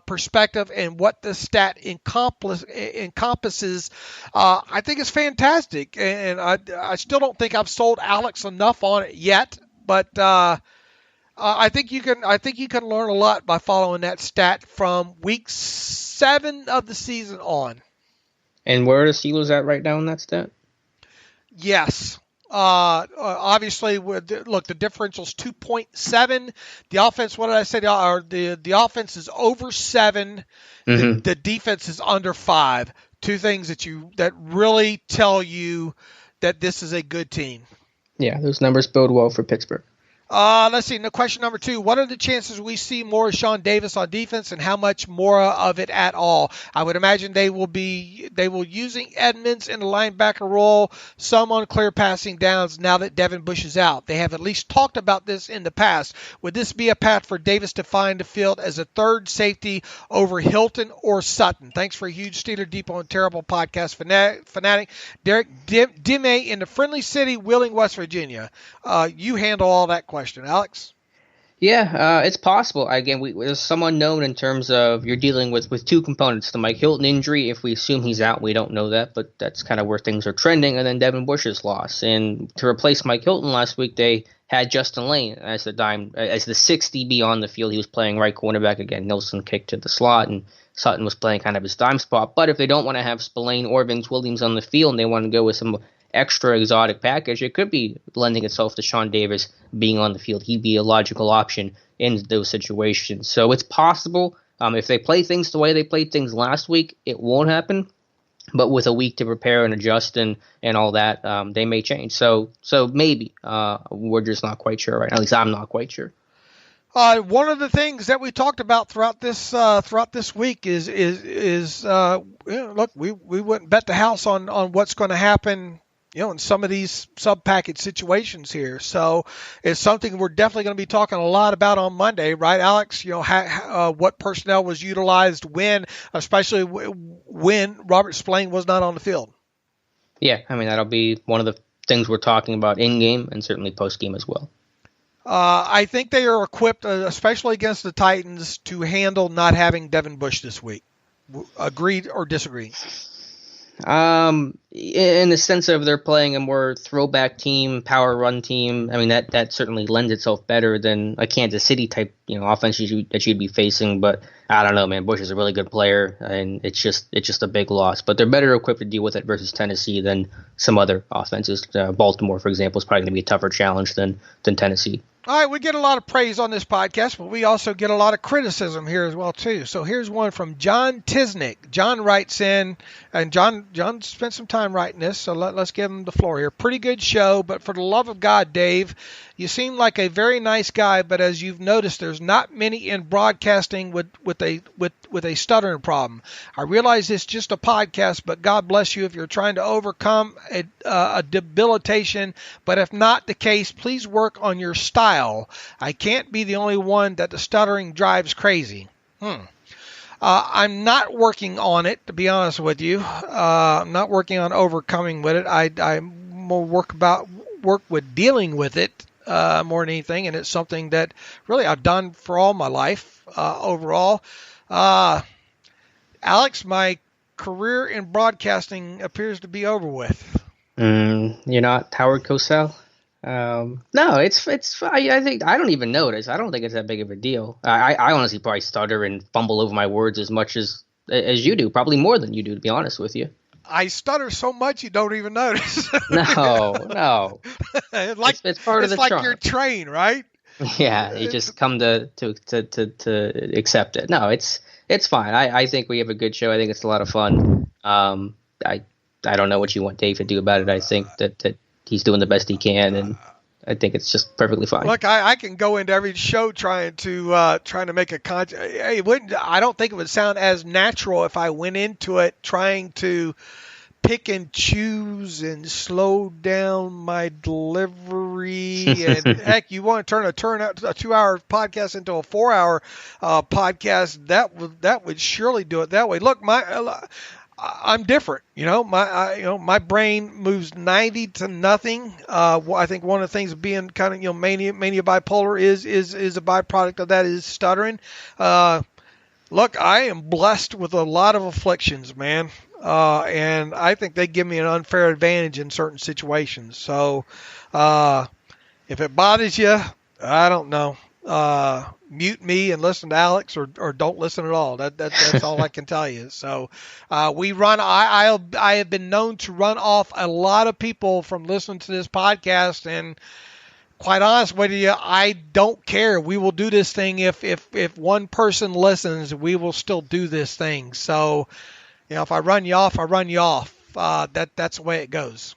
perspective and what the stat encompasses, I think it's fantastic. And I still don't think I've sold Alex enough on it yet, but I think you can learn a lot by following that stat from week 7 of the season on. And where are the Steelers at right now in that stat? Yes. Obviously, look, the differential's 2.7. The offense, what did I say? The offense is over 7. Mm-hmm. The defense is under 5. Two things that really tell you that this is a good team. Yeah, those numbers bode well for Pittsburgh. Let's see. Question number 2. What are the chances we see more of Sean Davis on defense, and how much more of it at all? I would imagine they will using Edmonds in the linebacker role, some on clear passing downs now that Devin Bush is out. They have at least talked about this in the past. Would this be a path for Davis to find the field as a third safety over Hilton or Sutton? Thanks for a huge Steeler Depot and Terrible podcast fanatic. Derek Dime in the Friendly City, Wheeling, West Virginia. You handle all that question. Alex? Yeah, it's possible. Again, there's some unknown in terms of you're dealing with two components. The Mike Hilton injury, if we assume he's out, we don't know that, but that's kind of where things are trending. And then Devin Bush's loss. And to replace Mike Hilton last week, they had Justin Lane as the 6th DB on the field. He was playing right cornerback again. Nilsson kicked to the slot, and Sutton was playing kind of his dime spot. But if they don't want to have Spillane or Vince Williams on the field and they want to go with some extra exotic package, it could be lending itself to Sean Davis being on the field. He'd be a logical option in those situations. So it's possible. If they play things the way they played things last week, it won't happen. But with a week to prepare and adjust and all that, they may change. So maybe. We're just not quite sure right now. At least I'm not quite sure. One of the things that we talked about throughout this week is look, we wouldn't bet the house on what's going to happen, in some of these sub-package situations here. So it's something we're definitely going to be talking a lot about on Monday, right, Alex? What personnel was utilized when, especially when Robert Spillane was not on the field. Yeah, I mean, that'll be one of the things we're talking about in-game and certainly post-game as well. I think they are equipped, especially against the Titans, to handle not having Devin Bush this week. Agreed or disagree? In the sense of they're playing a more throwback team, power run team. I mean, that certainly lends itself better than a Kansas City type, offense that you'd be facing. But I don't know, man. Bush is a really good player, and it's just a big loss. But they're better equipped to deal with it versus Tennessee than some other offenses. Baltimore, for example, is probably going to be a tougher challenge than Tennessee. All right, we get a lot of praise on this podcast, but we also get a lot of criticism here as well, too. So here's one from John Tisnick. John writes in, and John spent some time writing this, so let's give him the floor here. Pretty good show, but for the love of God, Dave, you seem like a very nice guy, but as you've noticed, there's not many in broadcasting with a stuttering problem. I realize it's just a podcast, but God bless you if you're trying to overcome a debilitation. But if not the case, please work on your style. I can't be the only one that the stuttering drives crazy. I'm not working on it, to be honest with you. I'm not working on overcoming with it. I more work with dealing with it more than anything, and it's something that really I've done for all my life overall. Alex, my career in broadcasting appears to be over with. You're not Howard Cosell? No, it's. I think I don't even notice. I don't think it's that big of a deal. I honestly probably stutter and fumble over my words as much as you do, probably more than you do, to be honest with you. I stutter so much you don't even notice. No. It's part of the charm. It's like your train, right? Yeah, you just come to accept it. No, it's fine. I think we have a good show. I think it's a lot of fun. I don't know what you want Dave to do about it. I think that he's doing the best he can, and I think it's just perfectly fine. Look, I can go into every show trying to make a I don't think it would sound as natural if I went into it trying to pick and choose and slow down my delivery. And heck, you want to turn a 2-hour podcast into a 4-hour podcast? That would surely do it that way. Look, I'm different. My brain moves 90 to nothing. I think one of the things of being kind of mania bipolar is a byproduct of that is stuttering. Look, I am blessed with a lot of afflictions, man. And I think they give me an unfair advantage in certain situations. So, if it bothers you, I don't know. Mute me and listen to Alex, or don't listen at all. That's all I can tell you. So, we run. I have been known to run off a lot of people from listening to this podcast, and quite honest with you, I don't care. We will do this thing. If one person listens, we will still do this thing. So, if I run you off, I run you off. That's the way it goes.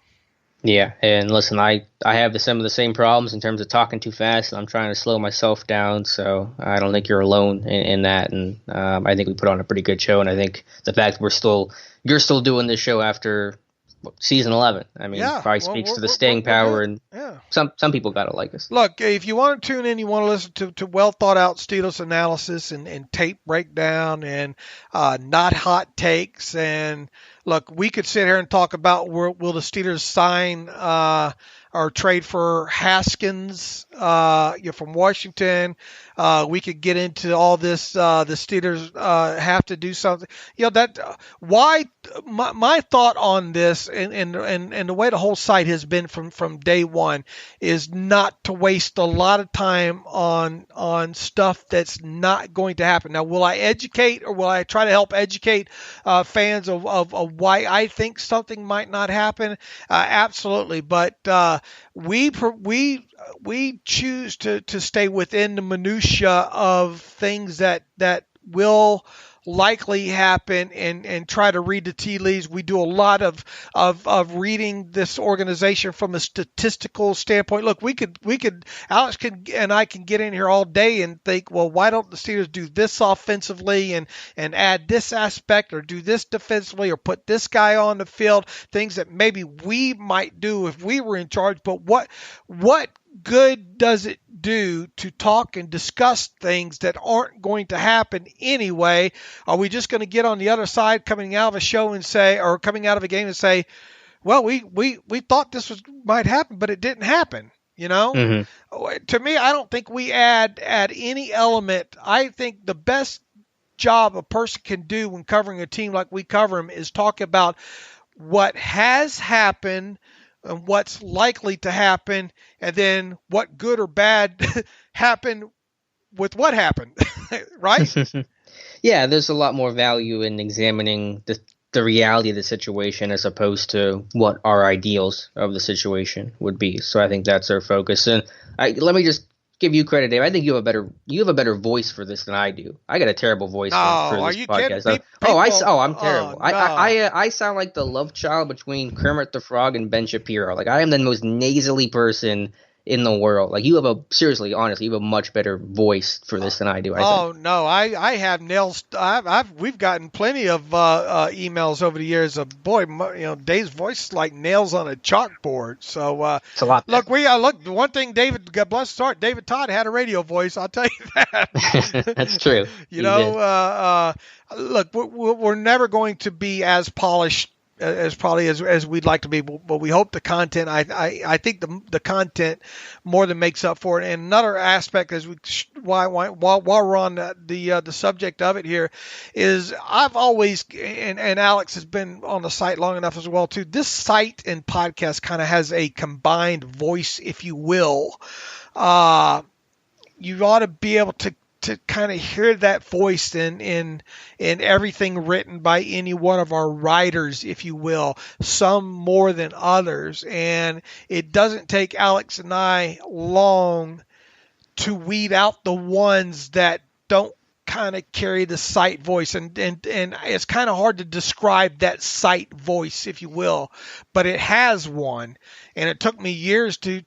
Yeah, and listen, I have some of the same problems in terms of talking too fast. I'm trying to slow myself down, so I don't think you're alone in that. And I think we put on a pretty good show. And I think the fact you're still doing this show after season 11, probably speaks to the staying power. And some people gotta like us. Look, if you want to tune in, you want to listen to well thought out Steelers analysis and tape breakdown and not hot takes. And look, we could sit here and talk about will the Steelers sign or trade for Haskins from Washington. We could get into all this. The Steelers have to do something. Why my thought on this and the way the whole site has been from day one is not to waste a lot of time on stuff that's not going to happen. Now, will I educate or will I try to help educate fans of why I think something might not happen? Absolutely, but we choose to stay within the minutia of things that will likely happen and try to read the tea leaves. We do a lot of reading this organization from a statistical standpoint. Look, Alex and I can get in here all day and think, well, why don't the Steelers do this offensively and add this aspect or do this defensively or put this guy on the field, things that maybe we might do if we were in charge. But what good does it do to talk and discuss things that aren't going to happen anyway? Are we just going to get on the other side coming out of a show and say, or coming out of a game and say, well, we thought this might happen, but it didn't happen? Mm-hmm. To me, I don't think we add any element. I think the best job a person can do when covering a team like we cover them is talk about what has happened and what's likely to happen, and then what good or bad happened with what happened, right? Yeah, there's a lot more value in examining the reality of the situation as opposed to what our ideals of the situation would be. So I think that's our focus. And let me just give you credit, Dave. I think you have a better voice for this than I do. I got a terrible voice for this podcast. I'm terrible. No. I sound like the love child between Kermit the Frog and Ben Shapiro. Like, I am the most nasally person in the world. Like, honestly, you have a much better voice for this than I do. I think. No, I have nails. We've gotten plenty of emails over the years of Dave's voice is like nails on a chalkboard. So it's a lot. Look, the one thing David, God bless his heart, David Todd had a radio voice. I'll tell you that. That's true. Look, we're never going to be as polished as probably as we'd like to be, but we hope the content. I think the content more than makes up for it. And another aspect, while we're on the subject of it here, is I've always and Alex has been on the site long enough as well too. This site and podcast kind of has a combined voice, if you will. You ought to be able to kind of hear that voice in everything written by any one of our writers, if you will, some more than others. And it doesn't take Alex and I long to weed out the ones that don't kind of carry the sight voice, and it's kind of hard to describe that sight voice, if you will, but it has one, and it took me years to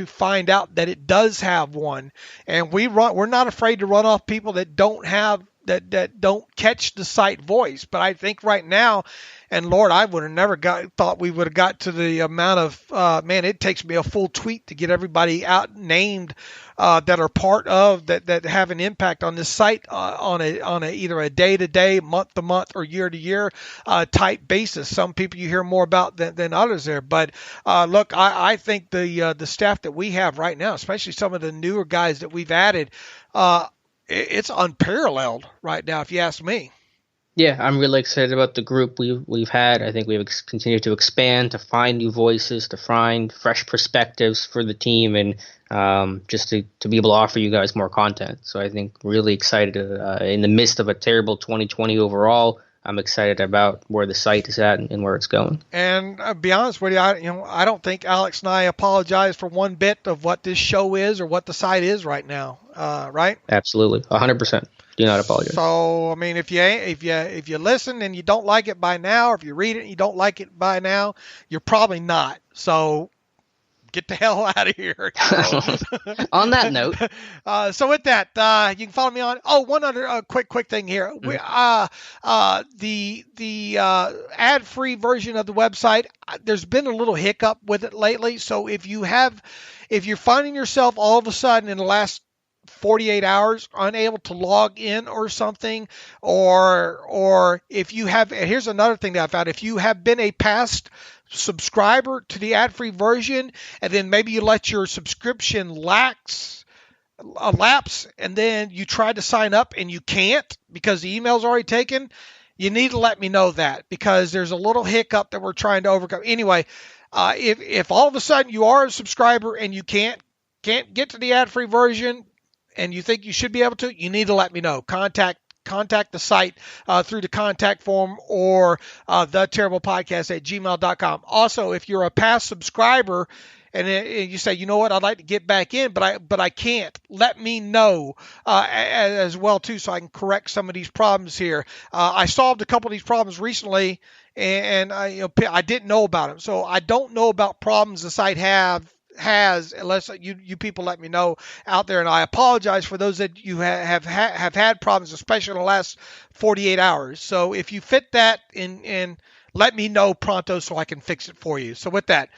find out that it does have one, and we're not afraid to run off people that don't have that don't catch the sight voice. But I think right now, and Lord, I would have never thought we would have got to the amount of man. It takes me a full tweet to get everybody out named that are part of that have an impact on this site on a either a day to day, month to month, or year to year type basis. Some people you hear more about than others there. But look, I think the staff that we have right now, especially some of the newer guys that we've added, it's unparalleled right now, if you ask me. Yeah, I'm really excited about the group we've had. I think we've continued to expand, to find new voices, to find fresh perspectives for the team, and just to be able to offer you guys more content. So I think really excited in the midst of a terrible 2020 overall. I'm excited about where the site is at and where it's going. And I'll be honest with you, I don't think Alex and I apologize for one bit of what this show is or what the site is right now. Right? Absolutely, 100%. Do not apologize. So I mean, if you listen and you don't like it by now, or if you read it and you don't like it by now, you're probably not. So get the hell out of here. On that note. So with that, you can follow me on. Oh, one other quick thing here. The ad-free version of the website, there's been a little hiccup with it lately. So if you're finding yourself all of a sudden in the last 48 hours unable to log in or something, or if you have, and here's another thing that I found, if you have been a past subscriber to the ad-free version, and then maybe you let your subscription lapse, and then you try to sign up and you can't because the email's already taken, you need to let me know that, because there's a little hiccup that we're trying to overcome. Anyway, if all of a sudden you are a subscriber and you can't get to the ad-free version and you think you should be able to, you need to let me know. Contact the site through the contact form or theterriblepodcast@gmail.com. Also, if you're a past subscriber and you say, you know what, I'd like to get back in, but I can't, let me know as well too, so I can correct some of these problems here. I solved a couple of these problems recently, and I didn't know about them, so I don't know about problems the site has unless you people let me know out there, and I apologize for those that you have had problems, especially in the last 48 hours. So if you fit that in, let me know pronto so I can fix it for you. So with that,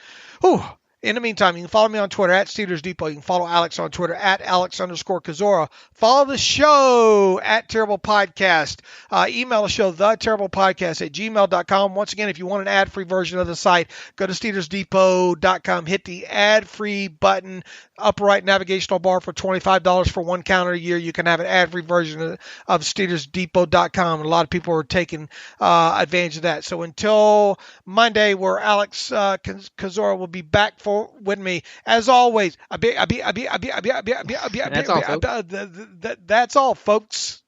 in the meantime, you can follow me on Twitter at Steelers Depot. You can follow Alex on Twitter at Alex_Kozora. Follow the show at Terrible Podcast. Email the show, theterriblepodcast@gmail.com. Once again, if you want an ad-free version of the site, go to SteelersDepot.com. Hit the ad-free button, upper right navigational bar for $25 for one calendar year. You can have an ad-free version of SteelersDepot.com. A lot of people are taking advantage of that. So until Monday, where Alex Kozora will be back with me, as always. That's all, folks.